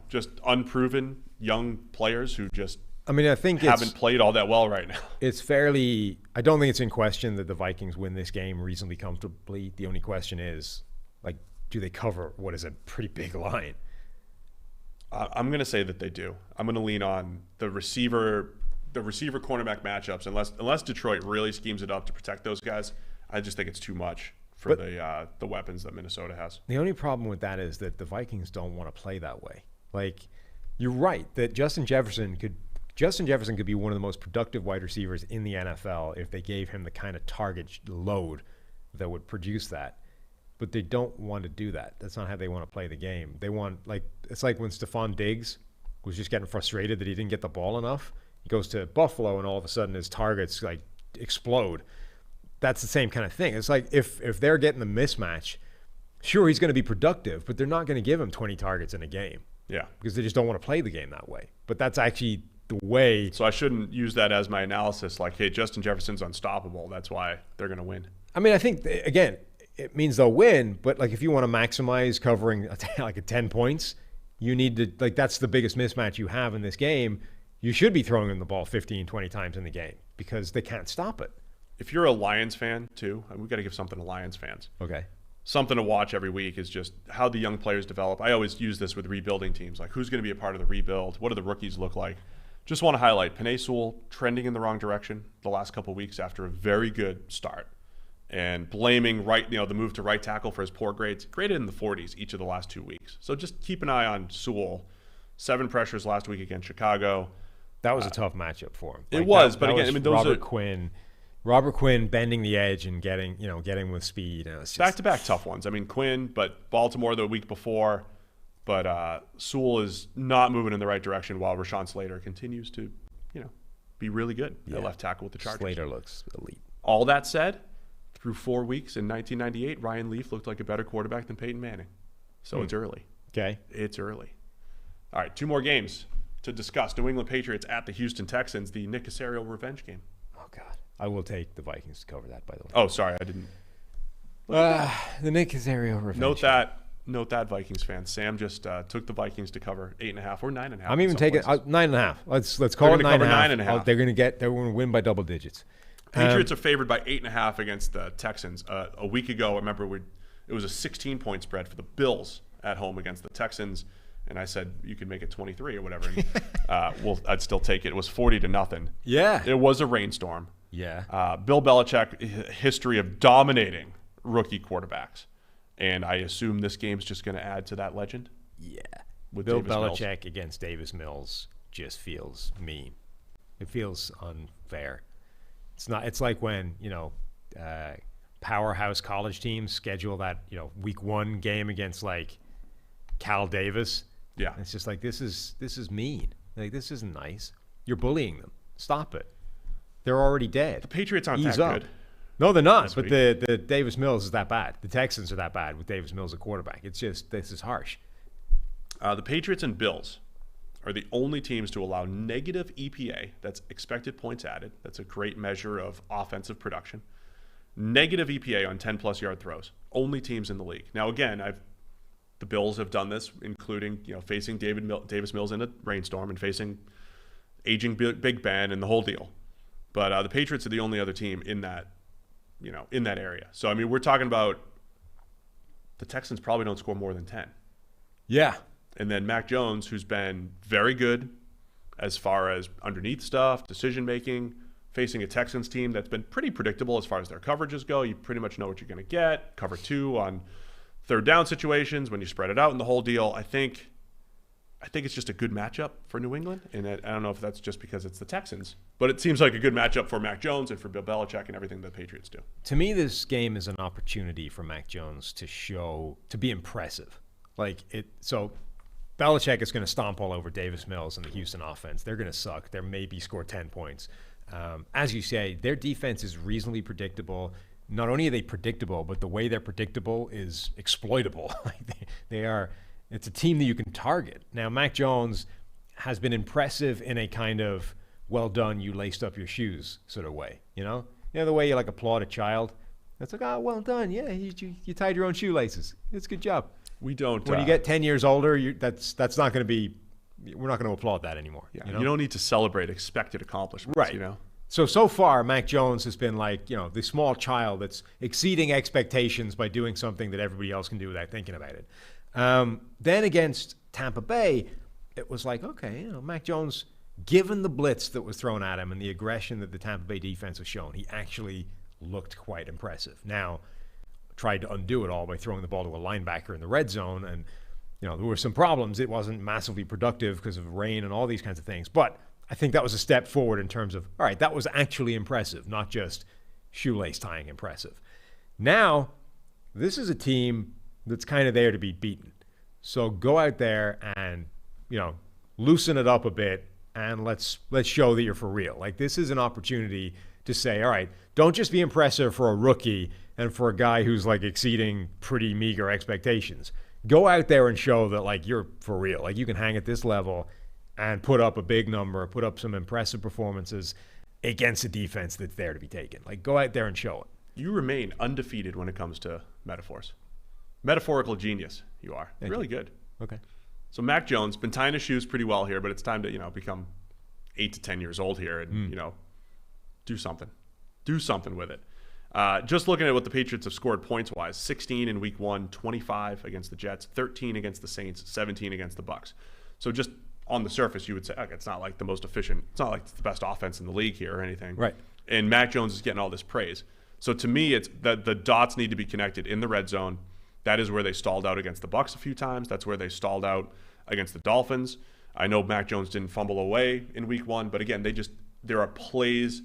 just unproven young players who just I think haven't played all that well right now. It's fairly – I don't think it's in question that the Vikings win this game reasonably comfortably. The only question is, do they cover what is a pretty big line? I'm going to say that they do. I'm going to lean on the receiver cornerback matchups. Unless Detroit really schemes it up to protect those guys, I just think it's too much for the weapons that Minnesota has. The only problem with that is that the Vikings don't want to play that way. You're right that Justin Jefferson could be one of the most productive wide receivers in the NFL if they gave him the kind of target load that would produce that. But they don't want to do that. That's not how they want to play the game. They want, it's like when Stephon Diggs was just getting frustrated that he didn't get the ball enough. He goes to Buffalo and all of a sudden his targets explode. That's the same kind of thing. It's like if they're getting the mismatch, sure, he's going to be productive, but they're not going to give him 20 targets in a game. Yeah. Because they just don't want to play the game that way. But that's actually the way. So I shouldn't use that as my analysis, hey, Justin Jefferson's unstoppable. That's why they're going to win. I think, again, it means they'll win, but if you want to maximize covering a 10 points, you need to, that's the biggest mismatch you have in this game. You should be throwing them the ball 15, 20 times in the game because they can't stop it. If you're a Lions fan, too, we've got to give something to Lions fans. Okay. Something to watch every week is just how the young players develop. I always use this with rebuilding teams. Who's going to be a part of the rebuild? What do the rookies look like? Just want to highlight Penei Sewell trending in the wrong direction the last couple of weeks after a very good start. And blaming the move to right tackle for his poor grades. Graded in the 40s each of the last 2 weeks. So just keep an eye on Sewell. 7 pressures last week against Chicago. That was a tough matchup for him. It was, but again, those Robert Quinn bending the edge and getting with speed. Back-to-back tough ones. Quinn, but Baltimore the week before. But Sewell is not moving in the right direction while Rashawn Slater continues to, be really good at left tackle with the Chargers. Slater looks elite. All that said, through 4 weeks in 1998, Ryan Leaf looked like a better quarterback than Peyton Manning. So it's early. Okay. It's early. All right, 2 more games to discuss. New England Patriots at the Houston Texans, the Nick Caserio revenge game. Oh, God. I will take the Vikings to cover that, by the way. Oh, sorry. I didn't. The Nick Casario revenge. Note that, Vikings fans. Sam just took the Vikings to cover 8.5 or 9.5. I'm even taking 9.5. Let's call it 9.5. Oh, they're going to win by double digits. Patriots are favored by 8.5 against the Texans. A week ago, I remember it was a 16-point spread for the Bills at home against the Texans, and I said you could make it 23 or whatever. And, I'd still take it. It was 40-0. Yeah, it was a rainstorm. Yeah. Bill Belichick, history of dominating rookie quarterbacks. And I assume this game's just going to add to that legend? Yeah. With Bill Davis Belichick Mills. against Davis Mills just feels mean. It feels unfair. It's like when, powerhouse college teams schedule that, week 1 game against like Cal Davis. Yeah. It's just like, this is mean. Like, this isn't nice. You're bullying them. Stop it. They're already dead. The Patriots aren't Ease that up. good. No, they're not. But the Davis Mills is that bad. The Texans are that bad with Davis Mills at quarterback. It's just, this is harsh. The Patriots and Bills are the only teams to allow negative EPA. That's expected points added. That's a great measure of offensive production. Negative EPA on 10-plus yard throws. Only teams in the league. Now, again, the Bills have done this, including facing Davis Mills in a rainstorm and facing aging Big Ben and the whole deal. But the Patriots are the only other team in that area. So, I mean, we're talking about the Texans probably don't score more than 10. Yeah. And then Mac Jones, who's been very good as far as underneath stuff, decision-making, facing a Texans team that's been pretty predictable as far as their coverages go. You pretty much know what you're going to get. Cover 2 on third down situations when you spread it out in the whole deal. I think it's just a good matchup for New England. And I don't know if that's just because it's the Texans, but it seems like a good matchup for Mac Jones and for Bill Belichick and everything the Patriots do. To me, this game is an opportunity for Mac Jones to be impressive. So Belichick is going to stomp all over Davis Mills and the Houston offense. They're going to suck. They'll maybe score 10 points. As you say, their defense is reasonably predictable. Not only are they predictable, but the way they're predictable is exploitable. It's a team that you can target. Now, Mac Jones has been impressive in a kind of, well done, you laced up your shoes sort of way. The way you applaud a child. It's like, oh, well done. Yeah, you tied your own shoelaces. It's a good job. We don't. When you get 10 years older, that's not going to be. We're not going to applaud that anymore. Yeah, you don't need to celebrate expected accomplishments. Right. So far, Mac Jones has been the small child that's exceeding expectations by doing something that everybody else can do without thinking about it. Then against Tampa Bay, it was like, okay, Mac Jones, given the blitz that was thrown at him and the aggression that the Tampa Bay defense was shown, he actually looked quite impressive. Now, tried to undo it all by throwing the ball to a linebacker in the red zone, and there were some problems. It wasn't massively productive because of rain and all these kinds of things, but I think that was a step forward in terms of, all right, that was actually impressive, not just shoelace tying impressive. Now, this is a team that's kind of there to be beaten. So go out there and, loosen it up a bit, and let's show that you're for real. This is an opportunity to say, all right, don't just be impressive for a rookie and for a guy who's exceeding pretty meager expectations. Go out there and show that you're for real. You can hang at this level and put up a big number, put up some impressive performances against a defense that's there to be taken. Go out there and show it. You remain undefeated when it comes to metaphors. Metaphorical genius, you are. Really good. Okay. So Mac Jones, been tying his shoes pretty well here, but it's time to, become 8 to 10 years old here and, do something. Do something with it. Just looking at what the Patriots have scored points-wise, 16 in Week 1, 25 against the Jets, 13 against the Saints, 17 against the Bucs. So just on the surface, you would say, okay, it's not like the most efficient. It's not like it's the best offense in the league here or anything. Right. And Mac Jones is getting all this praise. So to me, it's that the dots need to be connected in the red zone. That is where they stalled out against the Bucs a few times. That's where they stalled out against the Dolphins. I know Mac Jones didn't fumble away in Week 1, but again, there are plays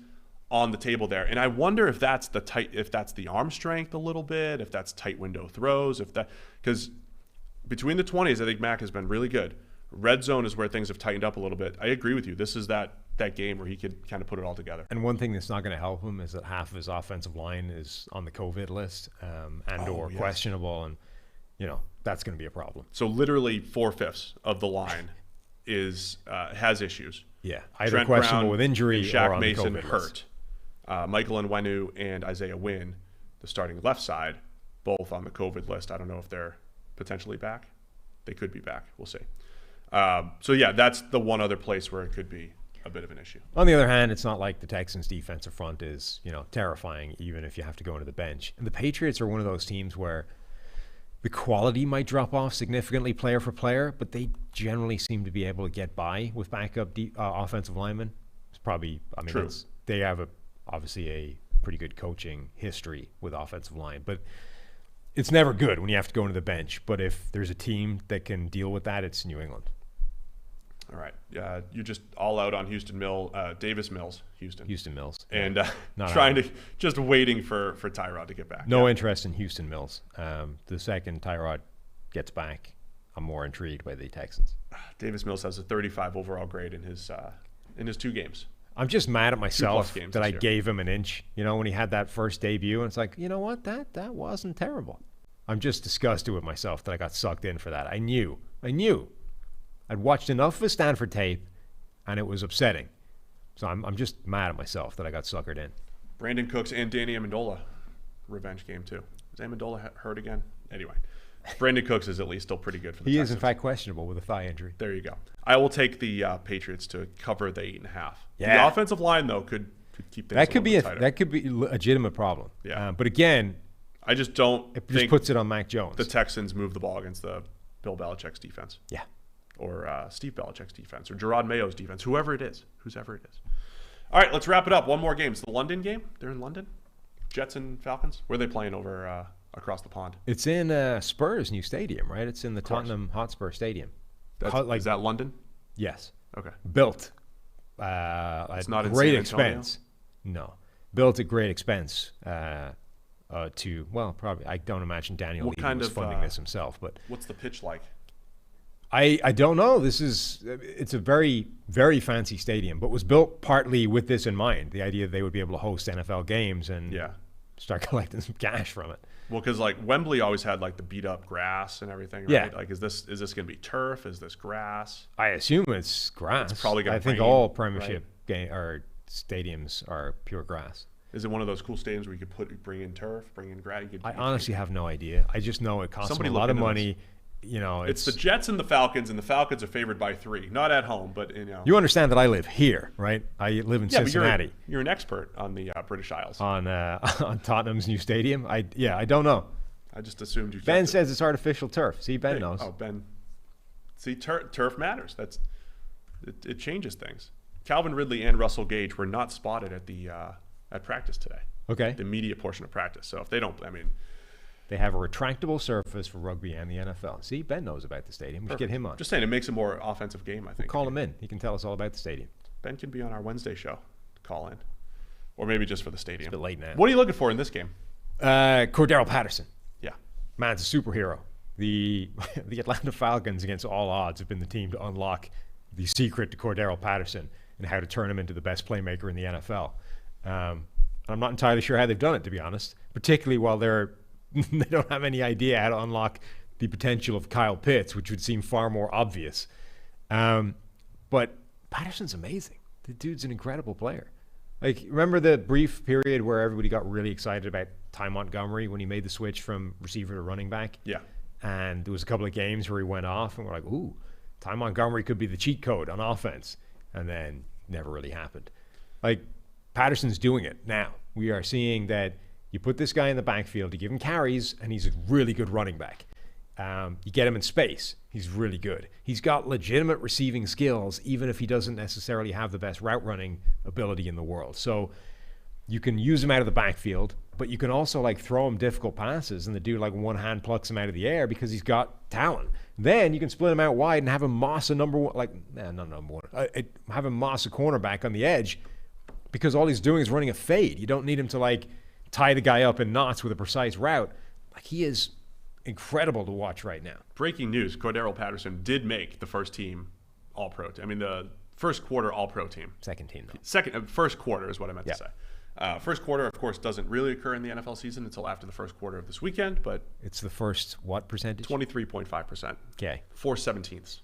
on the table there. And I wonder if that's the arm strength a little bit, if that's tight window throws, because between the 20s, I think Mac has been really good. Red zone is where things have tightened up a little bit. I agree with you. This is that game where he could kind of put it all together. And one thing that's not going to help him is that half of his offensive line is on the COVID list or questionable, and that's going to be a problem. So literally 4/5 of the line has issues. Yeah, either Trent questionable Brown with injury and Shaq or on Mason the COVID hurt. list. Michael Onwenu and Isaiah Wynn, the starting left side, both on the COVID list. I don't know if they're potentially back. They could be back. We'll see. So, yeah, that's the one other place where it could be a bit of an issue. On the other hand, it's not like the Texans' defensive front is, terrifying, even if you have to go into the bench. And the Patriots are one of those teams where the quality might drop off significantly player for player, but they generally seem to be able to get by with backup offensive linemen. It's probably, True. They have obviously a pretty good coaching history with offensive line, but it's never good when you have to go into the bench. But if there's a team that can deal with that, it's New England. All right. You're just all out on Davis Mills, Houston. Houston Mills. And just waiting for Tyrod to get back. No interest in Houston Mills. The second Tyrod gets back, I'm more intrigued by the Texans. Davis Mills has a 35 overall grade in his 2 games. I'm just mad at myself that I year. gave him an inch, when he had that first debut. And it's like, you know what? That wasn't terrible. I'm just disgusted with myself that I got sucked in for that. I knew. I'd watched enough of his Stanford tape, and it was upsetting. So I'm just mad at myself that I got suckered in. Brandon Cooks and Danny Amendola, revenge game too. Is Amendola hurt again? Anyway, Brandon Cooks is at least still pretty good for the Texans. He is, in fact, questionable with a thigh injury. There you go. I will take the Patriots to cover the 8.5. Yeah. The offensive line, though, could keep things that could be tighter. That could be a legitimate problem. Yeah. But again, I just don't it think just puts it on Mac Jones. The Texans move the ball against the Bill Belichick's defense. Yeah. Or Steve Belichick's defense, or Gerard Mayo's defense, whoever it is. All right, let's wrap it up. One more game. It's the London game. They're in London. Jets and Falcons. Where are they playing over across the pond? It's in Spurs' new stadium, right? It's in the Tottenham Hotspur Stadium. Is that London? Yes. Okay. Built at not in great San Antonio? expense. No. Built at great expense probably. I don't imagine Daniel Levy was funding this himself. But what's the pitch like? I don't know. It's a very, very fancy stadium, but was built partly with this in mind. The idea that they would be able to host NFL games and start collecting some cash from it. Well, because Wembley always had the beat up grass and everything, right? Yeah. Is this going to be turf? Is this grass? I assume it's grass. It's probably going to I think all Premiership or stadiums are pure grass. Is it one of those cool stadiums where you could bring in turf, bring in grass? I honestly have no idea. I just know it costs a lot of money. It's the Jets and the Falcons are favored by 3. Not at home, but You understand that I live here, right? I live in Cincinnati. But you're an expert on the British Isles. On Tottenham's new stadium. I don't know. I just assumed you. Ben says it's artificial turf. See, Ben knows. Oh, Ben. See, turf matters. It changes things. Calvin Ridley and Russell Gage were not spotted at practice today. Okay. The media portion of practice. So if they don't, they have a retractable surface for rugby and the NFL. See, Ben knows about the stadium. We should get him on. Just saying, it makes a more offensive game, I think. We'll call him in. He can tell us all about the stadium. Ben can be on our Wednesday show. Call in. Or maybe just for the stadium. It's a bit late now. What are you looking for in this game? Cordero Patterson. Yeah. Man's a superhero. The Atlanta Falcons, against all odds, have been the team to unlock the secret to Cordero Patterson and how to turn him into the best playmaker in the NFL. I'm not entirely sure how they've done it, to be honest, particularly while they don't have any idea how to unlock the potential of Kyle Pitts, which would seem far more obvious. But Patterson's amazing. The dude's an incredible player. Remember the brief period where everybody got really excited about Ty Montgomery when he made the switch from receiver to running back? Yeah. And there was a couple of games where he went off, and we're like, ooh, Ty Montgomery could be the cheat code on offense. And then never really happened. Patterson's doing it now. We are seeing that you put this guy in the backfield, you give him carries, and he's a really good running back. You get him in space, he's really good. He's got legitimate receiving skills, even if he doesn't necessarily have the best route running ability in the world. So you can use him out of the backfield, but you can also throw him difficult passes, and the dude one hand plucks him out of the air because he's got talent. Then you can split him out wide and have him moss a have him moss a cornerback on the edge, because all he's doing is running a fade. You don't need him to tie the guy up in knots with a precise route. He is incredible to watch right now. Breaking news: Cordero Patterson did make the first team All-Pro. The first quarter All-Pro team. Second team, though. First quarter is what I meant to say. First quarter, of course, doesn't really occur in the NFL season until after the first quarter of this weekend, but it's the first what percentage? 23.5%. Okay. 4/17.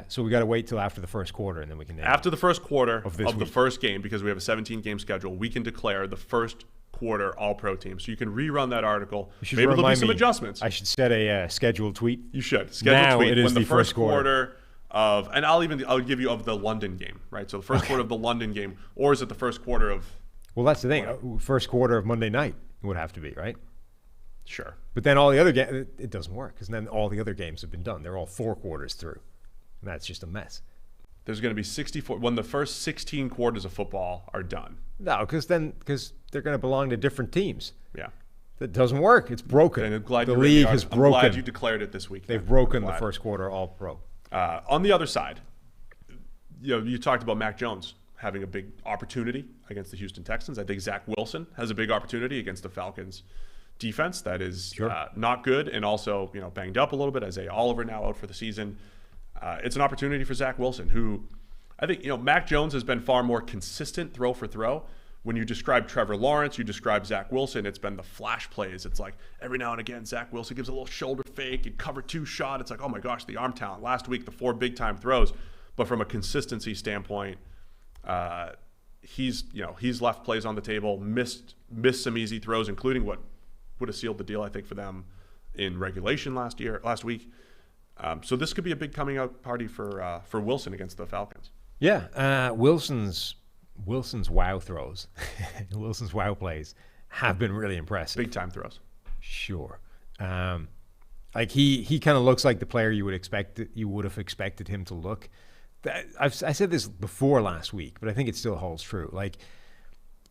So we got to wait till after the first quarter, and then we can. After the first quarter of the week. first game, because we have a 17-game schedule, we can declare the first quarter All-Pro team. So you can rerun that article. You Maybe there'll be some adjustments. I should set a scheduled tweet. You should. Scheduled now tweet it is when the the first quarter of, and I'll give you of the London game, right? So the first quarter of the London game, or is it the first quarter of? Well, that's the thing. First quarter of Monday night would have to be, right? Sure. But then all the other games, it doesn't work because then all the other games have been done. They're all 4 quarters through. And that's just a mess. There's going to be 64 when the first 16 quarters of football are done. No, because they're going to belong to different teams. Yeah. That doesn't work. It's broken. And I'm glad the league has broken. I'm glad you declared it this week. They've broken the first quarter All-Pro. On the other side, you talked about Mac Jones having a big opportunity against the Houston Texans. I think Zach Wilson has a big opportunity against the Falcons defense that is not good and also banged up a little bit. Isaiah Oliver now out for the season. It's an opportunity for Zach Wilson, who I think Mac Jones has been far more consistent throw for throw. When you describe Trevor Lawrence, you describe Zach Wilson, it's been the flash plays. It's like every now and again Zach Wilson gives a little shoulder fake and cover 2 shot. It's like, oh my gosh, the arm talent. Last week the 4 big time throws, but from a consistency standpoint, he's left plays on the table, missed some easy throws, including what would have sealed the deal, I think, for them in regulation last week. So this could be a big coming out party for Wilson against the Falcons. Yeah, Wilson's wow throws, Wilson's wow plays have been really impressive. Big time throws. Sure. Like he kind of looks like the player you would have expected him to look. I said this before last week, but I think it still holds true. Like,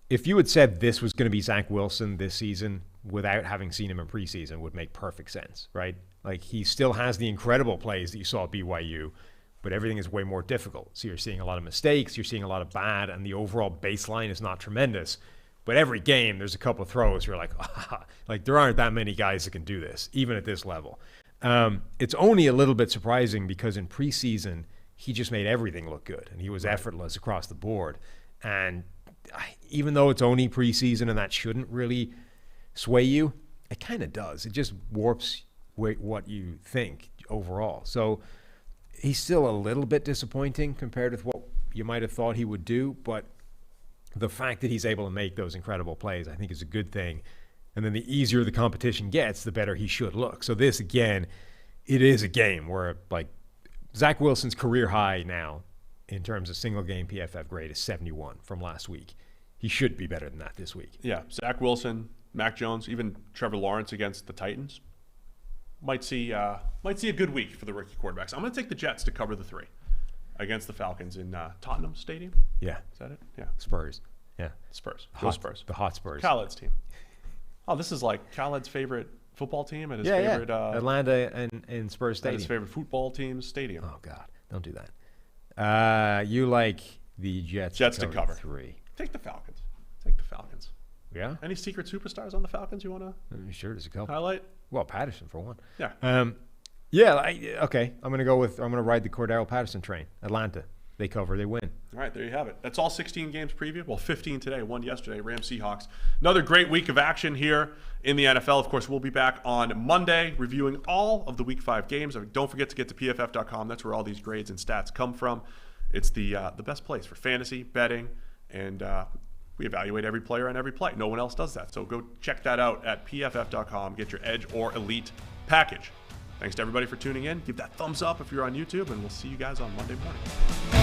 if you had said this was going to be Zach Wilson this season without having seen him in preseason, would make perfect sense, right? Like, he still has the incredible plays that you saw at BYU, but everything is way more difficult. So you're seeing a lot of mistakes, you're seeing a lot of bad, and the overall baseline is not tremendous. But every game, there's a couple of throws where you're like, like there aren't that many guys that can do this, even at this level. It's only a little bit surprising because in preseason, he just made everything look good, and he was effortless across the board. And even though it's only preseason and that shouldn't really sway you, it kind of does. It just warps what you think overall. So he's still a little bit disappointing compared with what you might have thought he would do, but the fact that he's able to make those incredible plays, I think, is a good thing. And then the easier the competition gets, the better he should look. So this, again, it is a game where, like, Zach Wilson's career high now in terms of single game PFF grade is 71 from last week. He should be better than that this week. Yeah, Zach Wilson, Mac Jones, even Trevor Lawrence against the Titans might see a good week for the rookie quarterbacks. I'm going to take the Jets to cover the 3 against the Falcons in Tottenham Stadium. Yeah. Is that it? Yeah. Spurs. Yeah. Spurs. Go Spurs. The hot Spurs. Khaled's team. Oh, this is like Khaled's favorite football team and his favorite Atlanta and Spurs Stadium. His favorite football team's stadium. Oh God, don't do that. You like the Jets to cover 3. Take the Falcons. Yeah. Any secret superstars on the Falcons you want to Sure, there's a couple. highlight? Well, Patterson for one. Yeah. Okay. I'm gonna ride the Cordero Patterson train. Atlanta. They cover, they win. All right, there you have it. That's all 16 games preview. Well, 15 today, 1 yesterday. Rams Seahawks. Another great week of action here in the NFL. Of course, we'll be back on Monday reviewing all of the Week 5 games. Don't forget to get to PFF.com. That's where all these grades and stats come from. It's the best place for fantasy, betting, and we evaluate every player and every play. No one else does that. So go check that out at PFF.com. Get your Edge or Elite package. Thanks to everybody for tuning in. Give that thumbs up if you're on YouTube, and we'll see you guys on Monday morning.